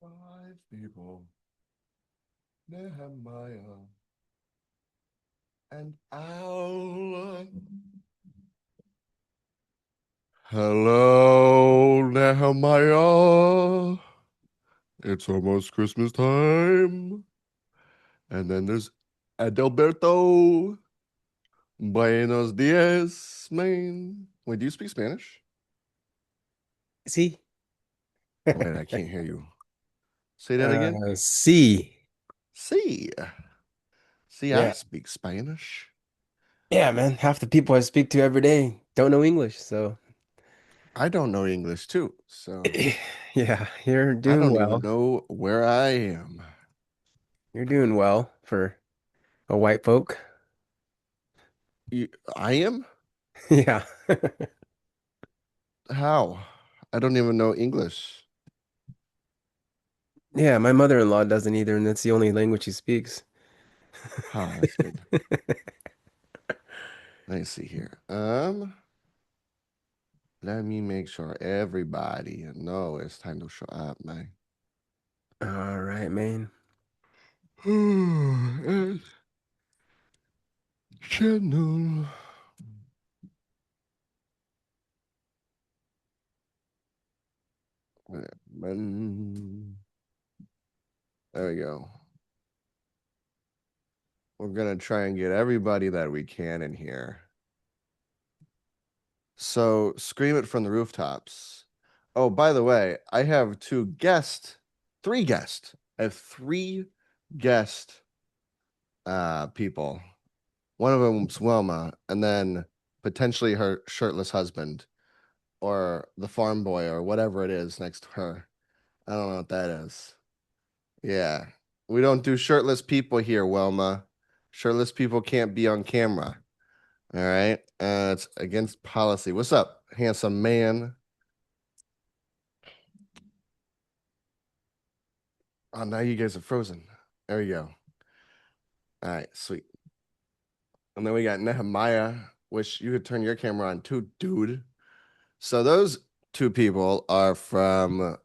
Five people. Nehemiah and Al. Hello, Nehemiah. It's almost Christmas time. And then there's Adalberto. Buenos dias, man. Wait, do you speak Spanish? See? Wait, I can't hear you. Say that again. C. See. See, I Yeah. speak Spanish. Yeah, man. Half the people I speak to every day don't know English, so I don't know English too, so yeah, you're I doing don't even well. know where I am. You're doing well for a white folk. I am? Yeah. How? I don't even know English. Yeah, my mother-in-law doesn't either, and that's the only language she speaks. Huh, that's good. Let me see here. Let me make sure everybody know it's time to show up, man. All right, man. Channel. There we go. We're gonna try and get everybody that we can in here. So scream it from the rooftops. Oh, by the way, I have three guests. I have three guest people. One of them's Wilma, and then potentially her shirtless husband or the farm boy or whatever it is next to her. I don't know what that is. Yeah. We don't do shirtless people here, Wilma. Shirtless people can't be on camera. All right. It's against policy. What's up, handsome man? Oh, now you guys are frozen. There we go. All right, sweet. And then we got Nehemiah, which you could turn your camera on too, dude. So those two people are from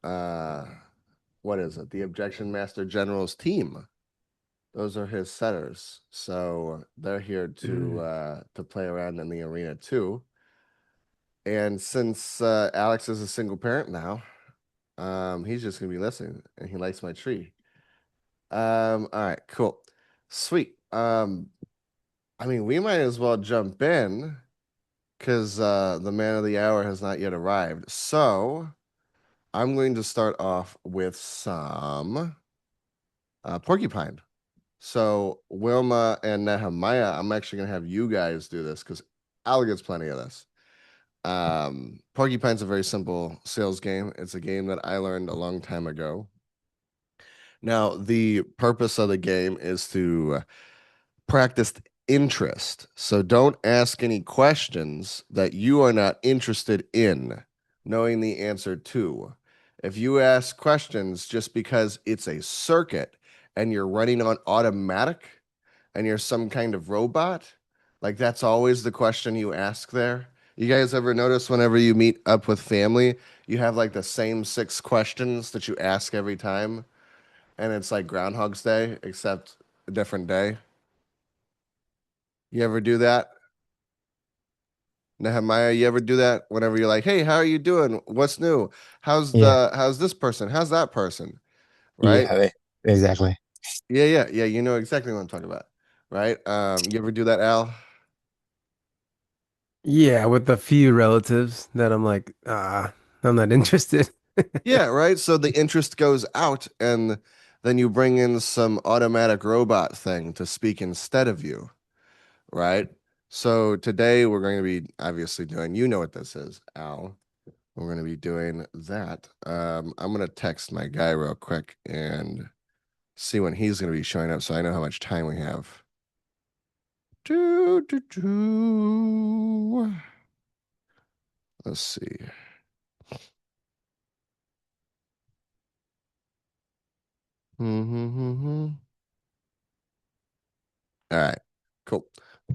what is it? The Objection Master General's team. Those are his setters. So they're here Mm. to play around in the arena too. And since Alex is a single parent now, he's just gonna be listening and he likes my tree. All right, cool. Sweet. I mean, we might as well jump in because the man of the hour has not yet arrived. So I'm going to start off with some porcupine. So Wilma and Nehemiah, I'm actually gonna have you guys do this because Al gets plenty of this. Porcupine's a very simple sales game. It's a game that I learned a long time ago. Now, the purpose of the game is to practiced interest. So don't ask any questions that you are not interested in knowing the answer to. If you ask questions just because it's a circuit and you're running on automatic and you're some kind of robot, like that's always the question you ask there. You guys ever notice whenever you meet up with family, you have like the same six questions that you ask every time, and it's like Groundhog's Day, except a different day? You ever do that? Nehemiah, you ever do that whenever you're like, "Hey, how are you doing? What's new? Yeah, How's this person? How's that person?" Right? yeah, exactly. Yeah. You know exactly what I'm talking about, right? You ever do that, Al? Yeah, with a few relatives that I'm like, I'm not interested. Yeah, right. So the interest goes out, and then you bring in some automatic robot thing to speak instead of you, right? So today we're going to be obviously doing, you know what this is, Al. We're going to be doing that. I'm going to text my guy real quick and see when he's going to be showing up so I know how much time we have. Do, do, do. Let's see. Mm-hmm. All right, cool.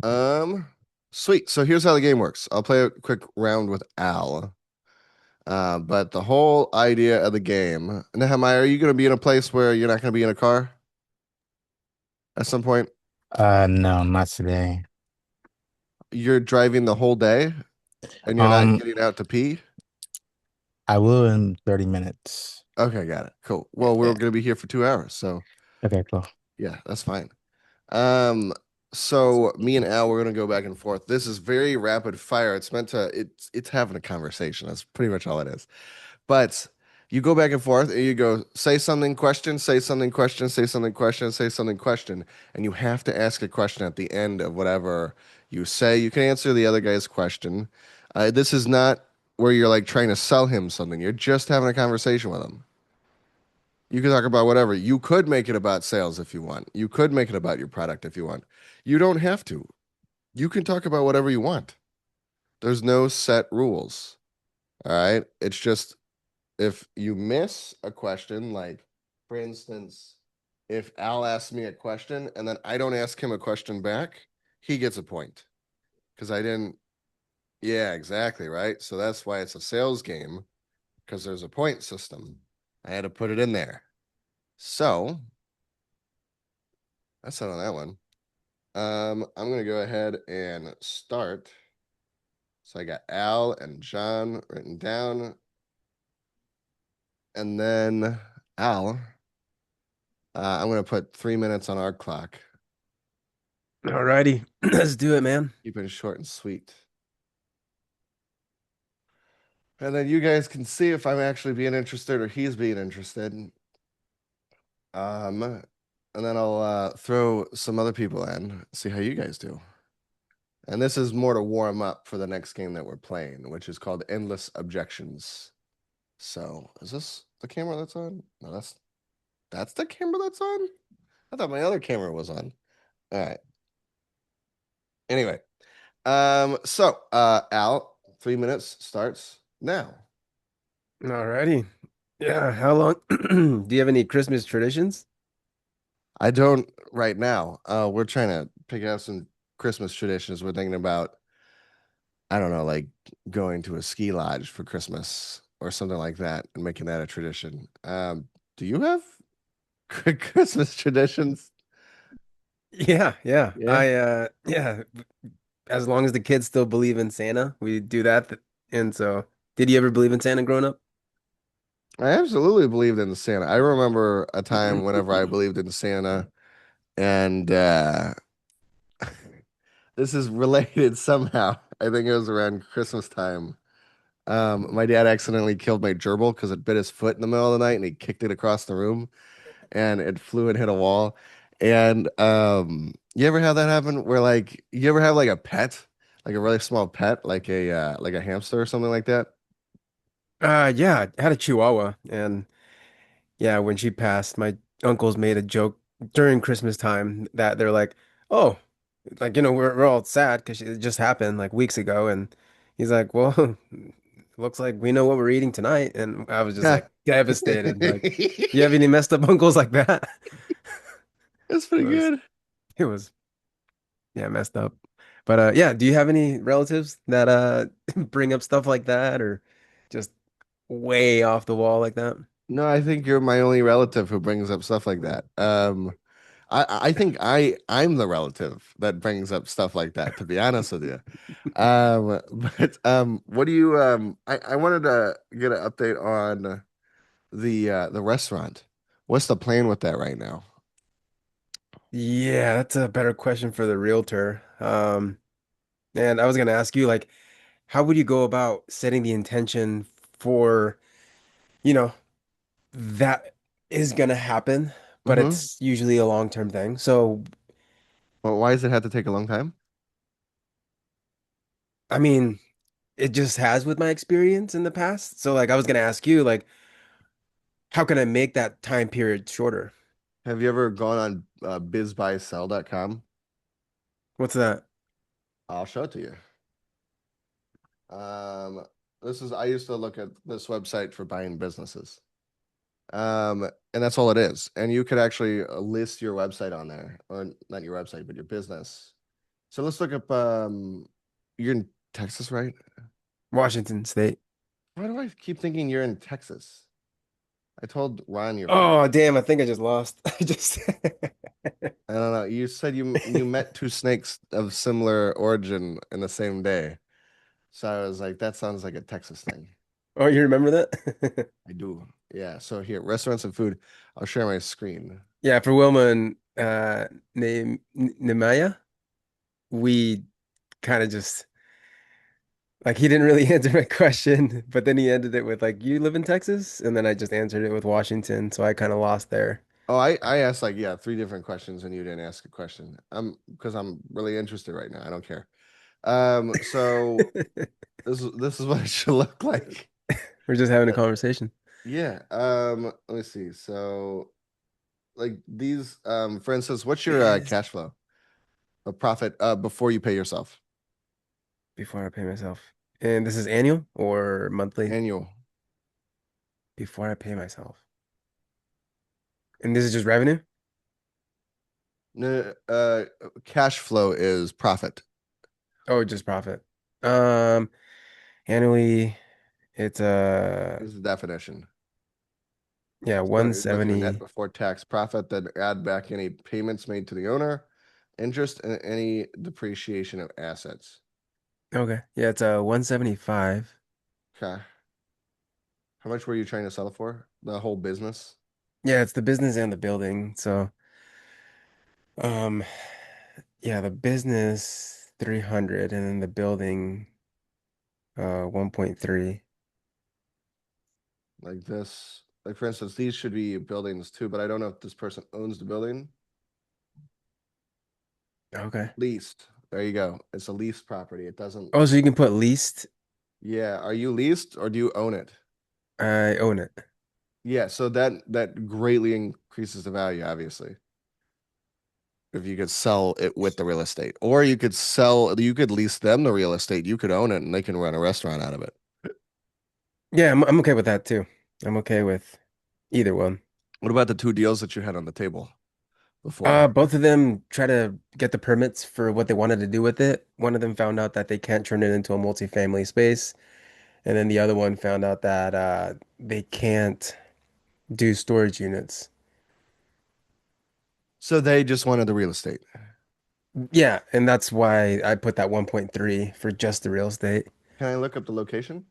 Um, Sweet. So here's how the game works. I'll play a quick round with Al. But the whole idea of the game, Nehemiah, are you going to be in a place where you're not going to be in a car at some point? No, not today. You're driving the whole day and you're not Um, getting out to pee? I will in 30 minutes. Okay, got it. Cool. Well, we're Yeah. going to be here for 2 hours, so Okay, cool. yeah, that's fine. Um, so me and Al, we're gonna go back and forth. This is very rapid fire. It's meant to it's having a conversation. That's pretty much all it is. But you go back and forth and you go say something, question, say something, question, say something, question, say something, question, and you have to ask a question at the end of whatever you say. You can answer the other guy's question. This is not where you're like trying to sell him something. You're just having a conversation with him. You can talk about whatever. You could make it about sales if you want. You could make it about your product if you want. You don't have to. You can talk about whatever you want. There's no set rules. All right. It's just if you miss a question, like for instance, if Al asks me a question and then I don't ask him a question back, he gets a point because I didn't. Yeah, exactly. Right. So that's why it's a sales game because there's a point system. I had to put it in there. So that's it on that one. I'm gonna go ahead and start. So I got Al and John written down, and then Al. I'm gonna put 3 minutes on our clock. Alrighty, let's do it, man. Keep it short and sweet. And then you guys can see if I'm actually being interested or he's being interested. And then I'll throw some other people in, see how you guys do. And this is more to warm up for the next game that we're playing, which is called Endless Objections. So, is this the camera that's on? No, that's the camera that's on? I thought my other camera was on. All right. Anyway, Al, 3 minutes starts now. Alrighty. Yeah, how long do you have any Christmas traditions? I don't right now. We're trying to pick out some Christmas traditions. We're thinking about, I don't know, like going to a ski lodge for Christmas or something like that and making that a tradition. Do you have Christmas traditions? Yeah, yeah. Yeah. Yeah, as long as the kids still believe in Santa, we do that. And so, did you ever believe in Santa growing up? I absolutely believed in Santa. I remember a time whenever I believed in Santa, and this is related somehow. I think it was around Christmas time. My dad accidentally killed my gerbil because it bit his foot in the middle of the night, and he kicked it across the room, and it flew and hit a wall. And you ever have that happen where like you ever have like a pet, like a really small pet, like a hamster or something like that? Yeah, I had a Chihuahua, and yeah, when she passed, my uncles made a joke during Christmas time that they're like, "Oh, like we're all sad because it just happened like weeks ago," and he's like, "Well, looks like we know what we're eating tonight," and I was just Yeah. like devastated. Like, you have any messed up uncles like that? That's It pretty was, good. it was, yeah, messed up. But yeah, do you have any relatives that bring up stuff like that or just way off the wall like that? No, I think you're my only relative who brings up stuff like that. I think I'm the relative that brings up stuff like that, to be honest with you. But what do you I wanted to get an update on the restaurant. What's the plan with that right now? Yeah, that's a better question for the realtor. And I was gonna ask you, like, how would you go about setting the intention for, you know, that is gonna happen, but Mm-hmm. it's usually a long-term thing. So, Well, why does it have to take a long time? I mean, it just has with my experience in the past. So, like, I was gonna ask you, like, how can I make that time period shorter? Have you ever gone on bizbuysell.com? What's that? I'll show it to you. Um, this is I used to look at this website for buying businesses. And that's all it is. And you could actually list your website on there, or not your website, but your business. So let's look up you're in Texas, right? Washington State. Why do I keep thinking you're in Texas? I told Ron you're from Oh, Texas. damn, I think I just lost. I just I don't know. You said you met two snakes of similar origin in the same day. So I was like, that sounds like a Texas thing. Oh, you remember that? I do. Yeah. So here, restaurants and food. I'll share my screen. Yeah, for Wilma and Nemaya, we kind of just like he didn't really answer my question, but then he ended it with like, "You live in Texas?" And then I just answered it with Washington, so I kind of lost there. Oh, I asked like yeah, three different questions and you didn't ask a question. Because I'm really interested right now. I don't care. So this is what it should look like. We're just having a conversation. Yeah. Let me see. So like these for instance, what's your Biz cash flow? A profit before you pay yourself. before I pay myself. And this is annual or monthly Annual. before I pay myself. And this is just revenue? No, cash flow is profit. Oh, just profit. Um, Annually, it's Is the definition. yeah, So it goes your net 170. before tax profit, then add back any payments made to the owner, interest, and any depreciation of assets. Okay. Yeah, it's 175. Okay. How much were you trying to sell it for? The whole business? Yeah, it's the business and the building. So, um, yeah, the business 300 and then the building 1.3. Like this. Like for instance, these should be buildings too, but I don't know if this person owns the building. Okay. Leased. There you go. It's a leased property. It doesn't. Oh, so you can put leased. Yeah. Are you leased or do you own it? I own it. Yeah. So that greatly increases the value, obviously. If you could sell it with the real estate, or you could lease them the real estate. You could own it and they can run a restaurant out of it. Yeah, I'm okay with that too. I'm okay with either one. What about the two deals that you had on the table before? Both of them try to get the permits for what they wanted to do with it. One of them found out that they can't turn it into a multifamily space, and then the other one found out that they can't do storage units. So they just wanted the real estate. Yeah, and that's why I put that 1.3 for just the real estate. Can I look up the location?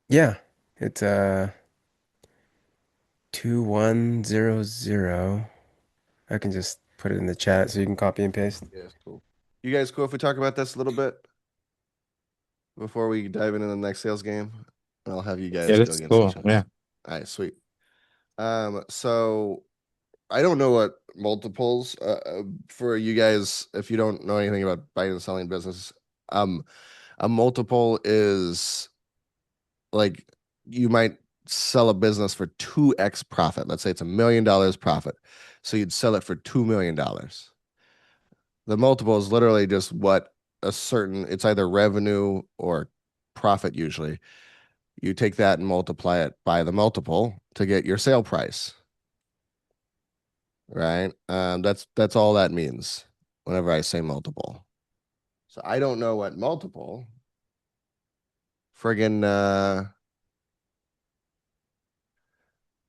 Yeah, it's 2100. I can just put it in the chat so you can copy and paste. Yes, cool. You guys cool if we talk about this a little bit before we dive into the next sales game? And I'll have you Yeah, guys go that's against cool. each other. Yeah. All right, sweet. So I don't know what multiples for you guys if you don't know anything about buying and selling business. Um, a multiple is like you might sell a business for 2x profit. Let's say it's $1 million profit. So you'd sell it for $2 million. The multiple is literally just what it's either revenue or profit usually. You take that and multiply it by the multiple to get your sale price, right? That's all that means whenever I say multiple. So I don't know what multiple friggin'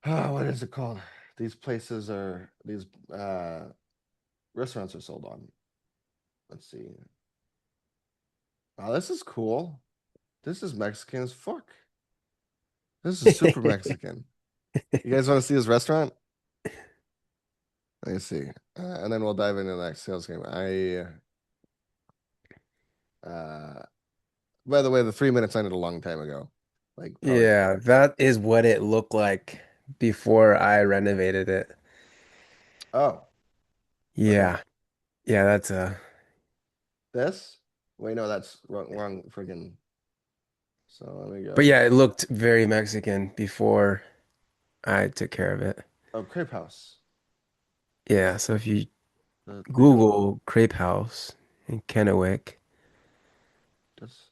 what is it called? These restaurants are sold on. Let's see. Oh, this is cool. This is Mexican as fuck. This is super Mexican. You guys want to see this restaurant? Let me see. And then we'll dive into the next sales game. By the way, the 3 minutes ended a long time ago. Like probably an Yeah, hour. that is what it looked like before I renovated it. Oh, okay. Yeah. Yeah, that's This? Wait, no, that's wrong friggin'. So let me but go. yeah, it looked very Mexican before I took care of it. Oh, Crepe House. Yeah, so if you Crepe Google Crepe House in Kennewick, house.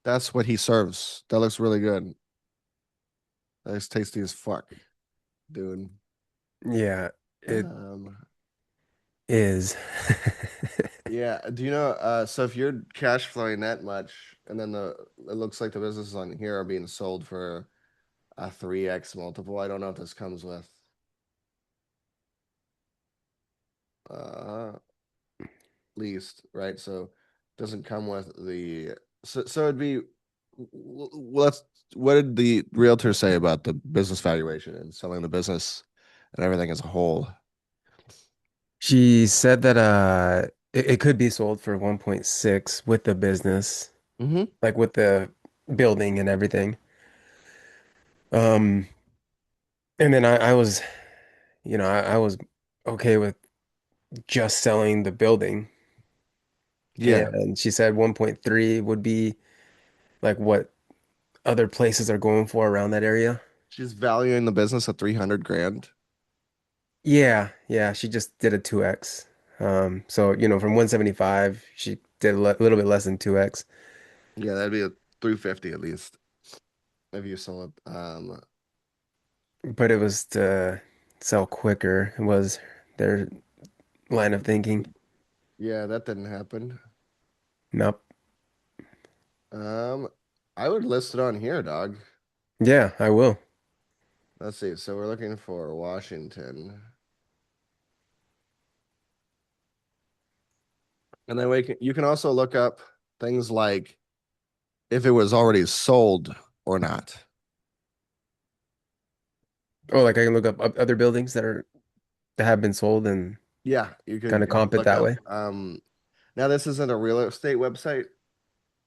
That's what he serves. That looks really good. That looks tasty as fuck, dude. yeah, it Um, is. yeah. Do you know? So if you're cash flowing that much, and then it looks like the businesses on here are being sold for a 3x multiple. I don't know if this comes with least, right? So it doesn't come with the so it'd be let's what did the realtor say about the business valuation and selling the business and everything as a whole? She said that it could be sold for 1.6 with the business, Mm-hmm. like with the building and everything. Um, and then I was, I was okay with just selling the building. Yeah. And she said 1.3 would be like what other places are going for around that area. She's valuing the business at 300 grand. Yeah, yeah, she just did a 2x. So, from 175, she did a little bit less than 2x, Yeah, that'd be a 350 at least if you sell it. but it was to sell quicker was their line of thinking. Yeah, that didn't happen. Nope. Um, I would list it on here, dog. Yeah, I will. Let's see. So we're looking for Washington. And then you can also look up things like if it was already sold or not. Oh, like I can look up other buildings that have been sold and Yeah, kind of you could comp it look that up. way. Now this isn't a real estate website,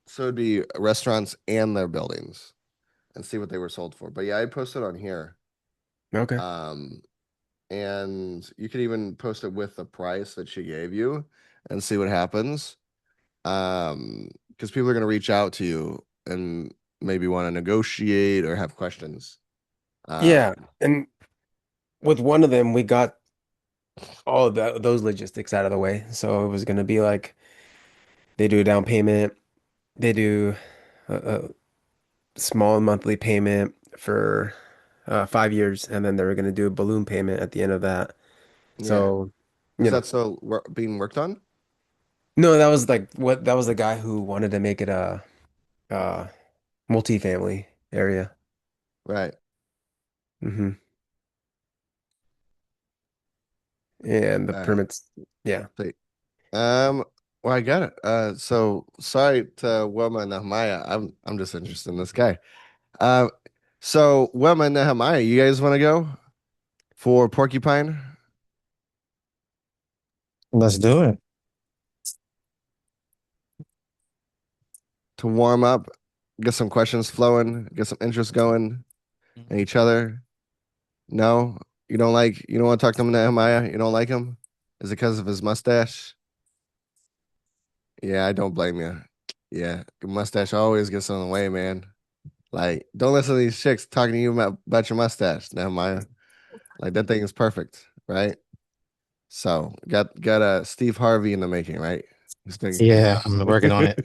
so it'd be restaurants and their buildings and see what they were sold for. But yeah, I posted on here. Okay. Um, and you could even post it with the price that she gave you and see what happens. Because people are going to reach out to you and maybe want to negotiate or have questions. Um, Yeah, and with one of them, we got all of those logistics out of the way. So it was going to be like they do a down payment, they do a small monthly payment for 5 years, and then they were going to do a balloon payment at the end of that. yeah. So, Is you know, that still being worked on? no, that was the guy who wanted to make it a uh multifamily area. Right. Hmm. And the All right. permits, yeah. See. Um, well, I got it. So sorry to Wilma and Nehemiah. I'm just interested in this guy. Um, so Wilma and Nehemiah, you guys want to go for Porcupine Let's do it. to warm up, get some questions flowing, get some interest going in each other? No, you don't want to talk to Nehemiah. You don't like him? Is it because of his mustache? Yeah, I don't blame you. Yeah, mustache always gets in the way, man. Like, don't listen to these chicks talking to you about your mustache, Nehemiah. Like that thing is perfect, right? So got a Steve Harvey in the making, right? This thing. Yeah, I'm working on it.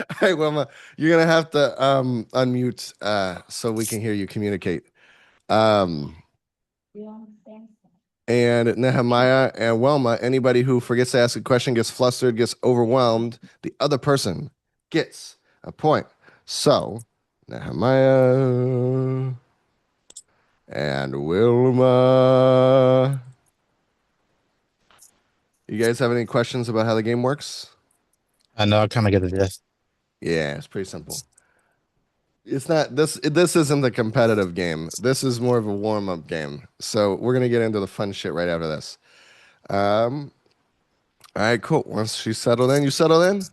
All right, Wilma, you're gonna have to unmute so we can hear you communicate. Um and Nehemiah and Wilma, anybody who forgets to ask a question, gets flustered, gets overwhelmed, the other person gets a point. So Nehemiah and Wilma. You guys have any questions about how the game works? I know I kind of get the gist. Yeah, it's pretty simple. It's not this isn't the competitive game. This is more of a warm-up game. So we're gonna get into the fun shit right after this. Um, all right, cool. Once she's settled in, you settled in?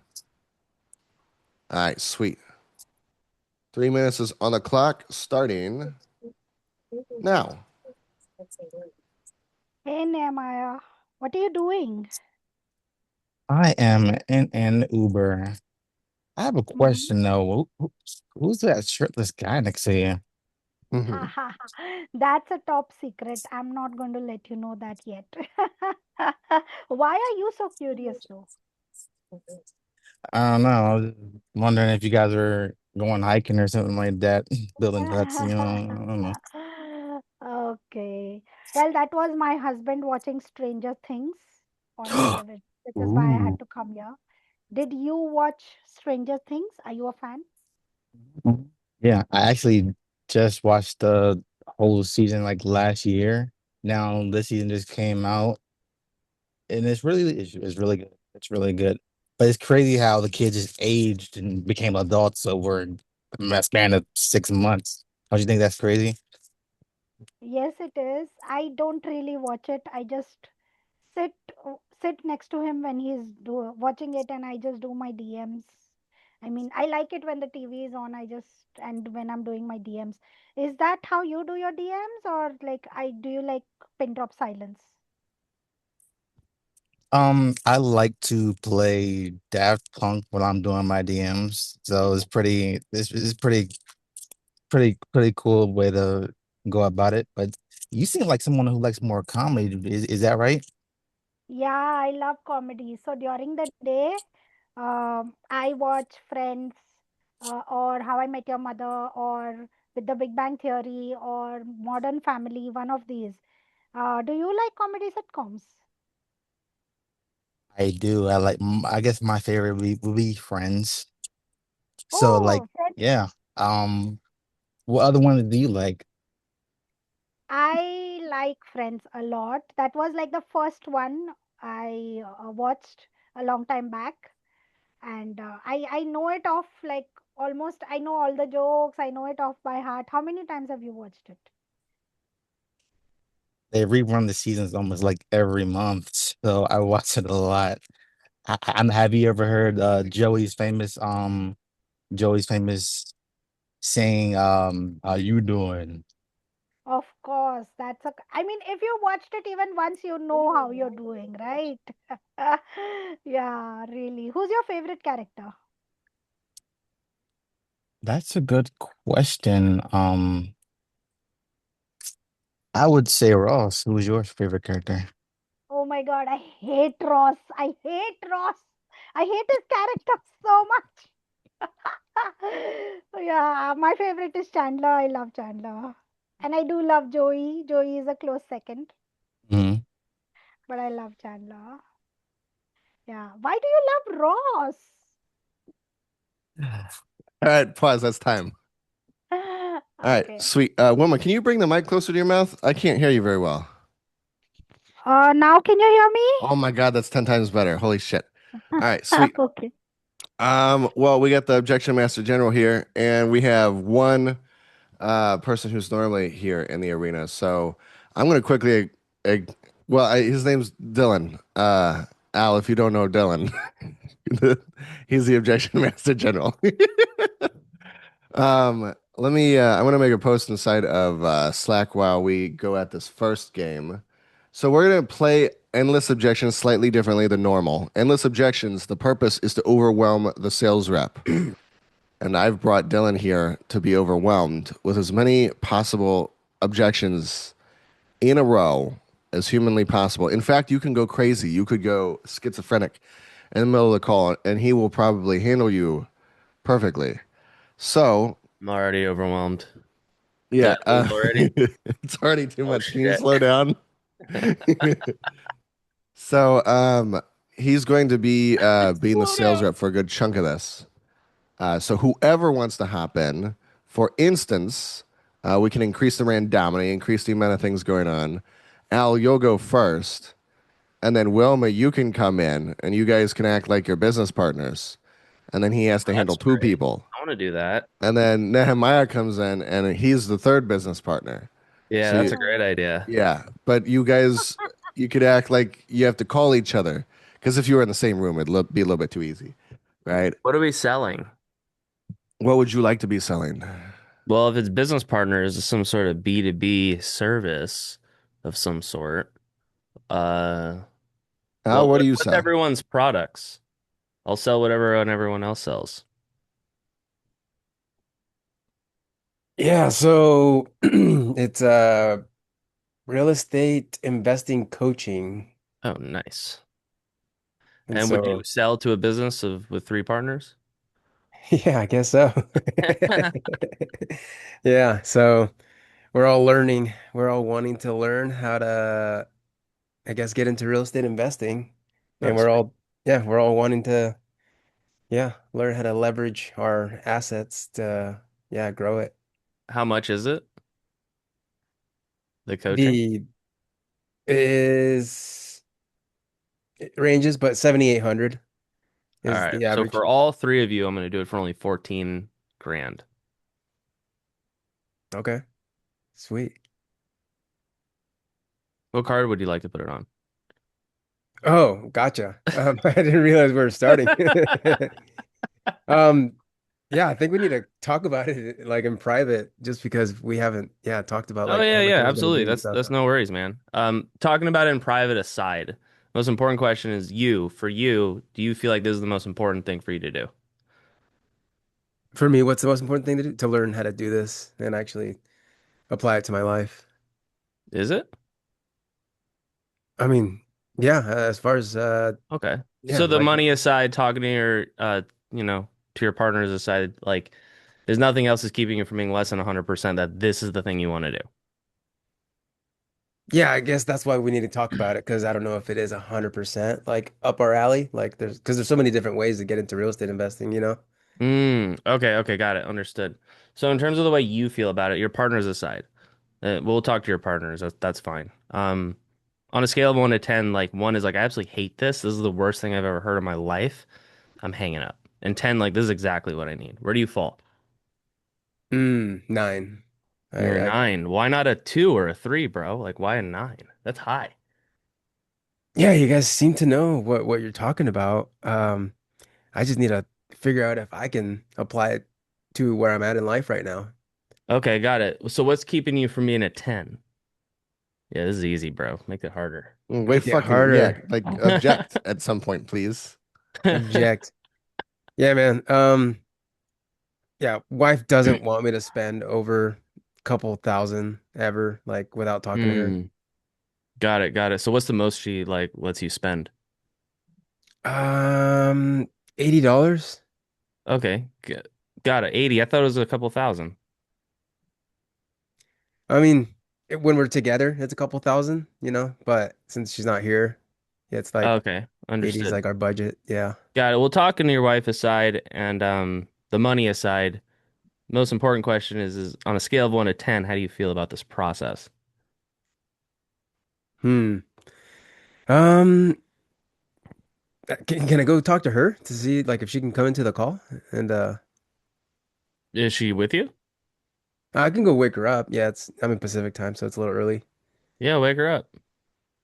All right, sweet. 3 minutes is on the clock, starting now. Hey Nehemiah, what are you doing? I am in an Uber. I have a Mhm. question though. Who's that shirtless guy next to you? Mhm. That's a top secret. I'm not going to let you know that yet. Why are you so curious though? I don't know. I was wondering if you guys were going hiking or something like that, building huts, I don't know. Okay. Well, that was my husband watching Stranger Things on television, which is why I had Ooh. to come here. Did you watch Stranger Things? Are you a fan? Yeah, I actually just watched the whole season like last year. Now this season just came out, and it's really good. It's really good. But it's crazy how the kids just aged and became adults over a span of 6 months. Don't you think that's crazy? Yes, it is. I don't really watch it. I just sit sit next to him when watching it, and I just do my DMs. I mean, I like it when the TV is on. And when I'm doing my DMs. Is that how you do your DMs, or like I do you like pin drop silence? I like to play Daft Punk when I'm doing my DMs. So it's pretty cool way to go about it. But you seem like someone who likes more comedy. Is that right? Yeah, I love comedy. So during the day, I watch Friends, or How I Met Your Mother, or with The Big Bang Theory, or Modern Family, one of these. Do you like comedy sitcoms? I do. I guess my favorite would be Friends. So like, Oh, Friends. yeah. Um, what other one do you like? I like Friends a lot. That was like the first one I watched a long time back, and I know it off like almost. I know all the jokes. I know it off by heart. How many times have you watched it? They rerun the seasons almost like every month, so I watch it a lot. Have you ever heard Joey's famous saying how you doing? Of course, I mean, if you watched it even once, you know how you're doing, right? Yeah, really. Who's your favorite character? That's a good question. I would say Ross. Who's your favorite character? Oh my God, I hate Ross. I hate Ross. I hate his character so much. Yeah, my favorite is Chandler. I love Chandler. And I do love Joey. Joey is a close second, Mhm. but I love Chandler. Yeah. Why do you love Ross? All right, pause. That's time. All right, Okay. sweet. Wilma, can you bring the mic closer to your mouth? I can't hear you very well. Now can you hear Oh my God, that's 10 times better. Holy shit. All right, me? sweet. Okay. Well, we got the Objection Master General here, and we have one person who's normally here in the arena. So I'm going to quickly, uh, his name's Dylan. Al, if you don't know Dylan, he's the Objection Master General. I want to make a post inside of Slack while we go at this first game. So we're gonna play endless objections slightly differently than normal. Endless objections, the purpose is to overwhelm the sales rep. And I've brought Dylan here to be overwhelmed with as many possible objections in a row as humanly possible. In fact, you can go crazy. You could go schizophrenic in the middle of the call, and he will probably handle you perfectly. So, I'm already overwhelmed. Did yeah, I lose already? it's already too Oh much. Can you shit. slow down? So, he's going to be being the Slow sales down. rep for a good chunk of this. So whoever wants to hop in, for instance, we can increase the randomity, increase the amount of things going on. Al, you'll go first, and then Wilma, you can come in, and you guys can act like your business partners. And then he has to handle That's two great. people. I want to do that. And then Nehemiah comes in, and he's the third business partner. Yeah, So that's you, a great Oh. idea. yeah, but you guys, you could act like you have to call each other, because if you were in the same room, it'd be a little bit too easy, right? What are we selling? What would you like to be selling? Well, if it's business partners, it's some sort of B2B service of some sort. Uh, Al, well, what do you what's sell? everyone's products? I'll sell whatever everyone else sells. Yeah, so it's real estate investing coaching. Oh, nice. And And would you so sell to a business of with three partners? yeah, I guess so. Yeah, so we're all learning. We're all wanting to learn how to, I guess, get into real estate investing. Oh, And sweet. we're all wanting to, yeah, learn how to leverage our assets to, yeah, grow it. How much is it? The coaching? The is it ranges, but 7,800 All is right. the So average. for all three of you, I'm going to do it for only 14 grand. Okay, sweet. What card would you like to put it on? Oh, gotcha. I didn't realize we were starting. Um, yeah, I think we need to talk about it like in private, just because we haven't, yeah, talked about Oh like yeah, how much yeah, I was gonna absolutely. do and That's stuff. no worries, man. Talking about it in private aside, most important question is you. For you, do you feel like this is the most important thing for you to do? For me, what's the most important thing to do? To learn how to do this and actually apply it to my life. Is it? I mean, yeah, as far as Okay. yeah, So the like money aside, talking to your you know, to your partners aside, like there's nothing else is keeping you from being less than 100% that this is the thing you want to do. yeah, I guess that's why we need to talk about it because I don't know if it is 100% like up our alley. Like there's so many different ways to get into real estate investing, you know? Okay, okay, got it. Understood. So in terms of the way you feel about it, your partners aside, we'll talk to your partners. That's fine. On a scale of 1 to 10, like 1 is like I absolutely hate this. This is the worst thing I've ever heard in my life. I'm hanging up. And 10, like this is exactly what I need. Where do you fall? 9. You're a I 9. Why not a 2 or a 3, bro? Like why a 9? That's high. yeah, you guys seem to know what you're talking about. I just need to figure out if I can apply it to where I'm at in life right now. Okay, got it. So what's keeping you from being a 10? Yeah, this is easy, bro. Make it harder. Wait, Make it fucking yeah, harder. like object at some point, please. Object. Yeah, man. Yeah, wife doesn't want me to spend over a couple thousand ever, like without talking to her. Hmm. Got it, got it. So what's the most she like lets you spend? Um, $80. Okay, got it. 80. I thought it was a couple thousand. I mean, when we're together, it's a couple thousand, you know, but since she's not here, yeah, it's like Okay, 80's understood. like our budget. Yeah. Got it. Well, talking to your wife aside and the money aside, most important question is on a scale of 1 to 10, how do you feel about this process? Hmm. Um, can I go talk to her to see like if she can come into the call? And Is she with you? I can go wake her up. Yeah, I'm in Pacific time, so it's a little early. Yeah, wake her up.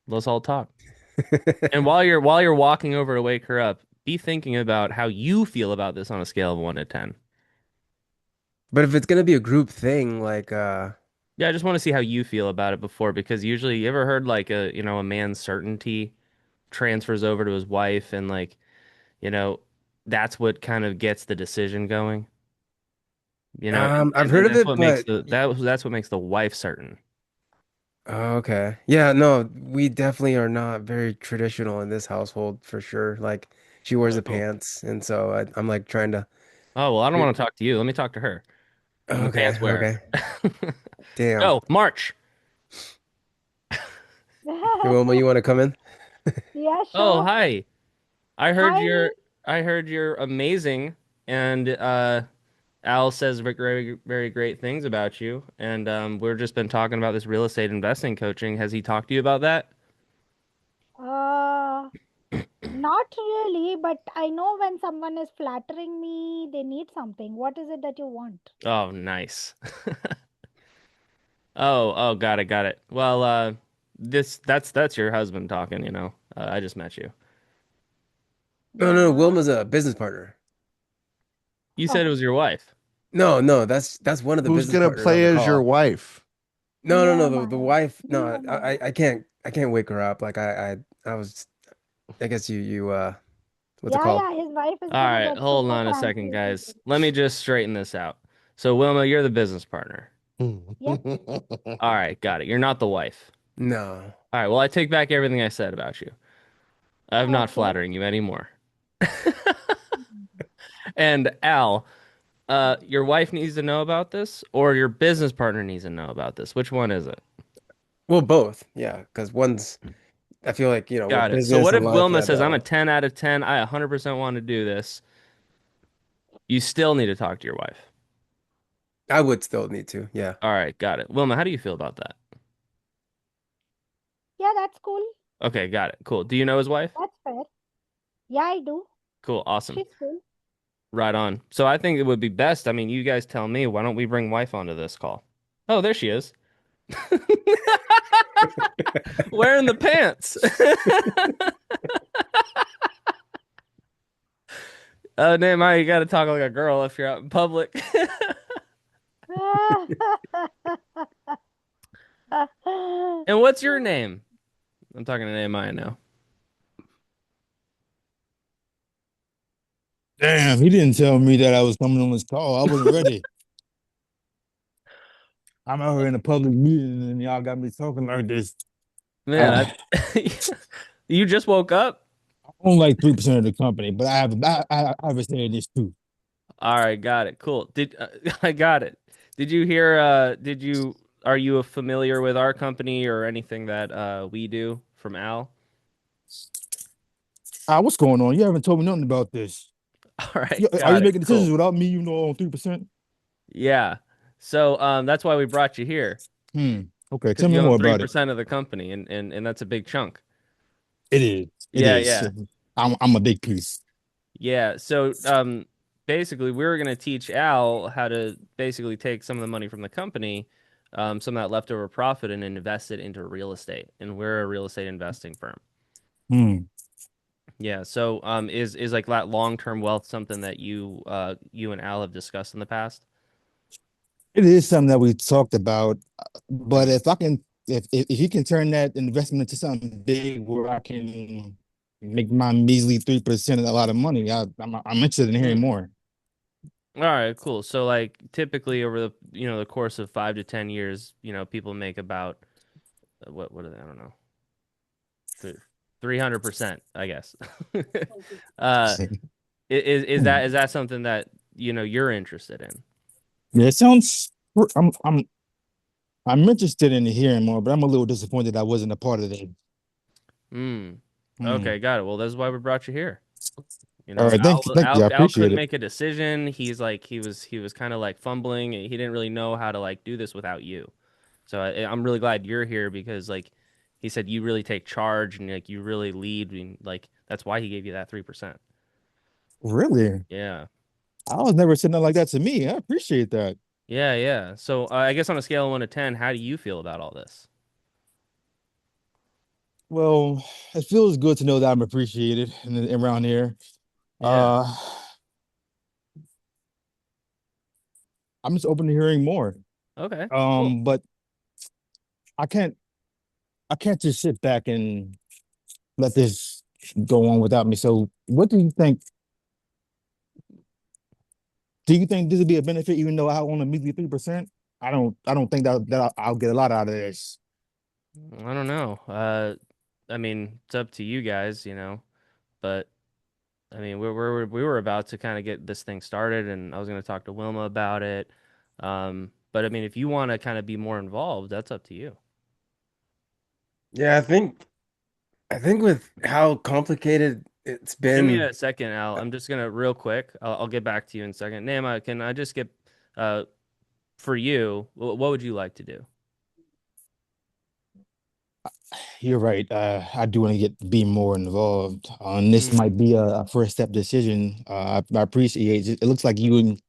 Let's all talk. And while you're walking over to wake her up, be thinking about how you feel about this on a scale of 1 to 10. But if it's gonna be a group thing, like Yeah, I just want to see how you feel about it before, because usually you ever heard like a man's certainty transfers over to his wife and like, you know, that's what kind of gets the decision going, and, I've and, heard and of that's it, what makes but that's what makes the wife certain. oh, okay. Yeah, no, we definitely are not very traditional in this household for sure. Like she wears Oh, the cool. pants, and so I'm like trying to. Oh, well, I don't want to talk to you. Let me talk to her. I'm a Okay, pants wearer. okay. Damn. Go, March. Hey, Wilma, you want to come in? Yeah, Oh, sure. hi. I heard Hi. you're I heard you're amazing, and Al says very very great things about you, and we've just been talking about this real estate investing coaching. Has he talked to you about that? Uh, Not really, but I know when someone is flattering me, they need something. What is it that you want? Oh, nice. Oh, got it, got it. Well, that's your husband talking, you know. I just met you. No, no, no. Yeah. Wilma's a business partner. You said it Oh, was your wife. No, no, that's one of the Who's business gonna partners on play the as your call. wife? No, no, no. never The mind. wife. No, Never mind. I can't wake her up. Like I was. I guess you what's it Yeah, called? yeah, his wife is All gonna right, get hold super on a second, cranky. guys. Let me just straighten this out. So Wilma, you're the business partner. Yep. All right, got it. You're not the wife. No. All right, well, I take back everything I said about you. I'm not Okay. flattering you anymore. And Al, your wife needs to know about this, or your business partner needs to know about this. Which one is it? Well, both. Yeah, because one's I feel like, with Got it. So business what and if life, Wilma yeah, says, I'm a they'll 10 out of 10. I 100% want to do this. You still need to talk to your wife. I would still need to. Yeah. All right, got it. Wilma, how do you feel about that? Yeah, that's cool. Okay, got it. Cool. Do you know his wife? That's fair. Yeah, I do. Cool, awesome. She's cool. Right on. So I think it would be best. I mean, you guys tell me, why don't we bring wife onto this call? Oh, there she is. Wearing the pants. Nehemiah, you got to talk like a girl if you're out in public. And what's your name? I'm talking to Nehemiah now. Damn, he didn't tell me that I was coming on this call. I wasn't ready. I'm out here in a public meeting and y'all got me talking like this. Man, I you just woke up? own like 3% of the company, but I have a say in this too. All right, got it. Cool. I got it. Did you hear are you familiar with our company or anything that we do from Al? What's going on? You haven't told me nothing about this. All right, Are you got it. making decisions Cool. without me, on 3%? Yeah. So that's why we brought you here Hmm. Okay, tell because me you more own about it. 3% of the company and that's a big chunk. It is. It Yeah, is. yeah. I'm a big piece. Yeah. So basically we were gonna teach Al how to basically take some of the money from the company, some of that leftover profit and invest it into real estate. And we're a real estate investing firm. Hmm. Yeah. So is like that long-term wealth something that you and Al have discussed in the past? It is something that we talked about, but Hmm. if I can, if you can turn that investment into something big where I can make my measly 3% a lot of money, I'm interested in hearing Hmm. more. All right, cool. So like typically over the the course of 5 to 10 years, people make about what are they? I don't know, 300%, I guess. Uh, is that something that you're interested in? Yeah, it sounds. I'm interested in hearing more, but I'm a little disappointed I wasn't a part of it. Hmm. Hmm. Okay, got it. Well, that's why we brought you here. All right, thank you. I Al appreciate couldn't it. make a decision. He's like he was kind of like fumbling. He didn't really know how to like do this without you. So I'm really glad you're here because like he said you really take charge and like you really lead and like that's why he gave you that 3%. Really, Yeah. I was never saying nothing like that to me. I appreciate that. Yeah, yeah. So I guess on a scale of 1 to 10, how do you feel about all this? Well, it feels good to know that I'm appreciated around here. Yeah. Uh, I'm just open to hearing more. Okay. Cool. But I can't I can't just sit back and let this go on without me. So what do you think? Do you think this would be a benefit even though I own a measly 3%? I don't think that I'll get a lot out of this. I don't know. I mean, it's up to you guys, but I mean, we were about to kind of get this thing started, and I was going to talk to Wilma about it. But I mean, if you want to kind of be more involved, that's up to you. Yeah, I think with how complicated it's Give me been. a second, Al. I'm just gonna real quick. I'll get back to you in a second. Nama, can I just get uh for you? What would you like to do? You're right. I do want to be more involved. This Hmm. might be a first step decision. I appreciate it. It looks like you and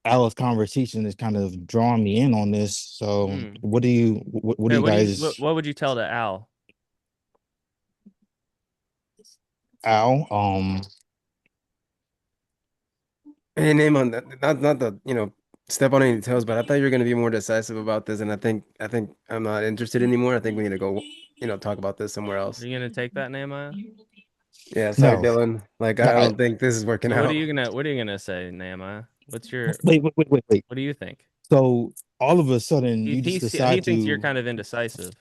Alice's conversation is kind of drawing me in on this. So, Hmm. what do Here, you what do you guys, what would you tell to Al? Al? Hey, name on that. Not the, step on any toes, but I thought you were going to be more decisive about this, and I think I'm not interested anymore. I think we need to go, talk about this somewhere Are else. you gonna take that, Nehemiah? Yeah, sorry, No, Dylan. Like, no. I don't think this is working So out. what are you gonna say, Nehemiah? What's your Wait. what do you think? So all of a sudden He you he just he decide thinks you're to kind of indecisive.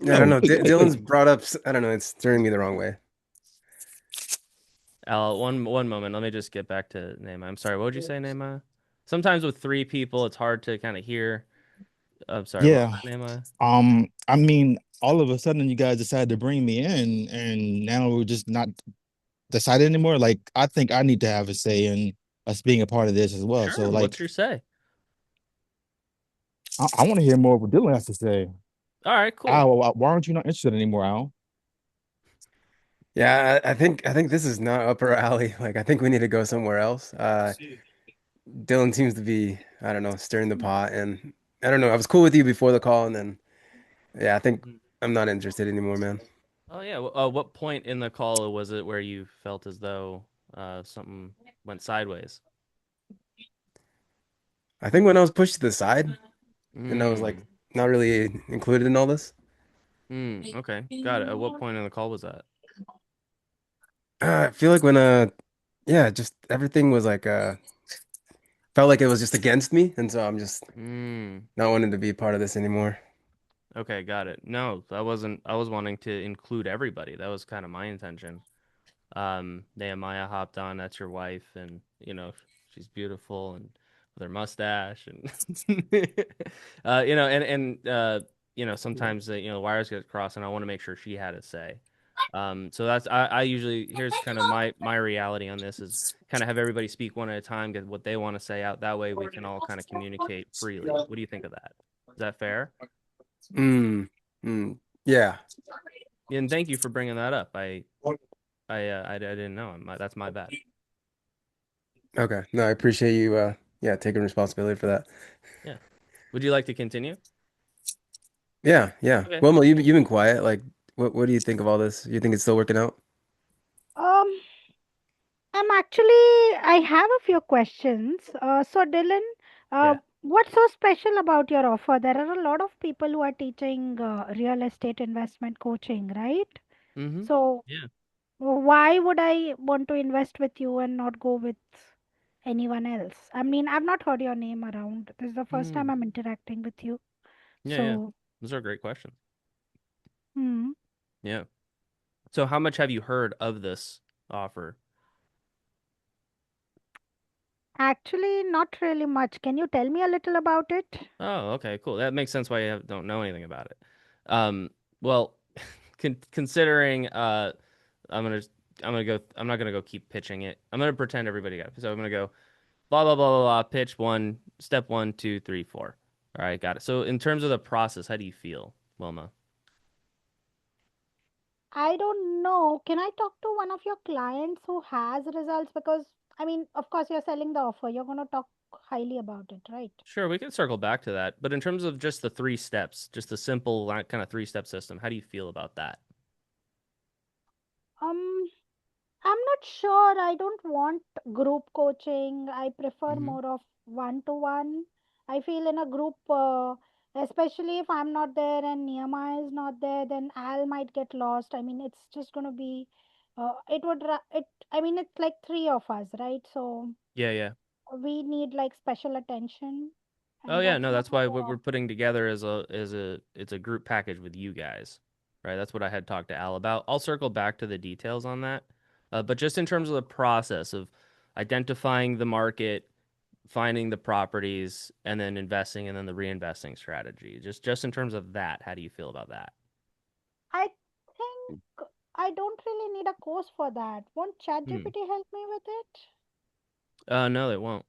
I don't no, know. Dylan's brought up, I don't know, it's steering me the wrong way. Al, one moment. Let me just get back to Nema. I'm sorry. What would you say, Nema? Sometimes with three people, it's hard to kind of hear. I'm sorry. What Yeah. was that, Nema? I mean, all of a sudden you guys decided to bring me in and now we're just not decided anymore. Like I think I need to have a say in us being a part of this as well. So Sure. What's like your say? I want to hear more of what Dylan has to say. All right. Cool. Al, why aren't you not interested anymore, Al? Yeah, I think this is not up our alley. Like I think we need to go somewhere else. Dylan seems to be, I don't know, stirring the pot, and I don't know. I was cool with you before the call, and then yeah, I think Mhm. I'm not interested anymore, man. Oh yeah. What point in the call was it where you felt as though something went sideways? I think when I was pushed to the side and I was like Mm. not really included in all this. Okay. Got it. At what point in the call was that? I feel like when yeah, just everything was like felt like it was just against me, and so I'm just Mm. not wanting to be part of this anymore. Okay. Got it. No, I wasn't. I was wanting to include everybody. That was kind of my intention. Nehemiah hopped on. That's your wife, and she's beautiful and with her mustache, and sometimes wires get crossed, and I want to make sure she had a say. So that's I usually here's kind of my reality on this is kind of have everybody speak one at a time, get what they want to say out. That way we can all kind of communicate freely. What do you think of that? Is that fair? Mm, yeah. And thank you for bringing that up. I didn't know. That's my bad. Okay. No, I appreciate you yeah, taking responsibility for that. Yeah. Would you like to continue? Yeah, yeah. Okay. Well, Mo, you've been quiet. Like what do you think of all this? You think it's still working out? Um, I have a few questions. So Dylan, Yeah. what's so special about your offer? There are a lot of people who are teaching real estate investment coaching, right? Mm-hmm. So Yeah. why would I want to invest with you and not go with anyone else? I mean, I've not heard your name around. This is the first time Mm. I'm interacting with you. Yeah, yeah. So, Those are great questions. hmm, Yeah. So how much have you heard of this offer? actually, not really much. Can you tell me a little about it? Oh, okay, cool. That makes sense why you don't know anything about it. Um, well, considering I'm gonna I'm not gonna go keep pitching it. I'm gonna pretend everybody got it. So I'm gonna go blah blah blah blah blah. Pitch one, step one, two, three, four. All right, got it. So in terms of the process, how do you feel, Wilma? I don't know. Can I talk to one of your clients who has results? Because, I mean, of course, you're selling the offer. You're going to talk highly about it, right? Sure, we can circle back to that. But in terms of just the three steps, just the simple kind of three-step system, how do you feel about that? Um, I'm not sure. I don't want group coaching. I prefer Hmm. more of one to one. I feel in a group, especially if I'm not there and Niyama is not there, then Al might get lost. I mean, it's just going to be, I mean, it's like three of us, right? So Yeah, yeah. we need like special attention, Oh and yeah, that's no, not that's what why I what we're offer. putting together is a it's a group package with you guys, right? That's what I had talked to Al about. I'll circle back to the details on that, but just in terms of the process of identifying the market, finding the properties, and then investing, and then the reinvesting strategy. Just in terms of that, how do you feel about that? I think I don't really need a course for that. Won't Hmm. ChatGPT help me with it? No, it won't.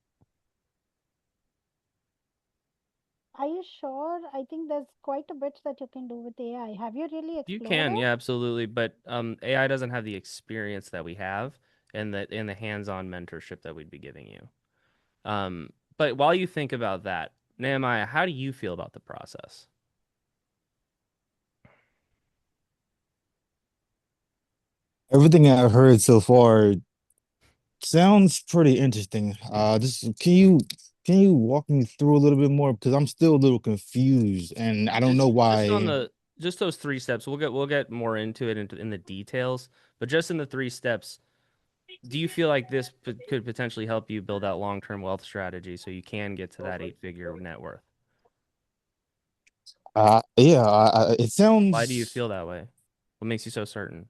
Are you sure? I think there's quite a bit that you can do with AI. Have you really You explored can, it? yeah, absolutely. But AI doesn't have the experience that we have and the hands-on mentorship that we'd be giving you. But while you think about that, Nehemiah, how do you feel about the process? Everything I've heard so far sounds pretty interesting. Just can you walk me through a little bit more because I'm still a little confused and I don't know Just on why. the just those three steps. We'll get more into it in the details, but just in the three steps, Do you feel like this could potentially help you build out long-term wealth strategy so you can get to that eight-figure net worth? Yeah, it Why do you sounds feel that way? What makes you so certain?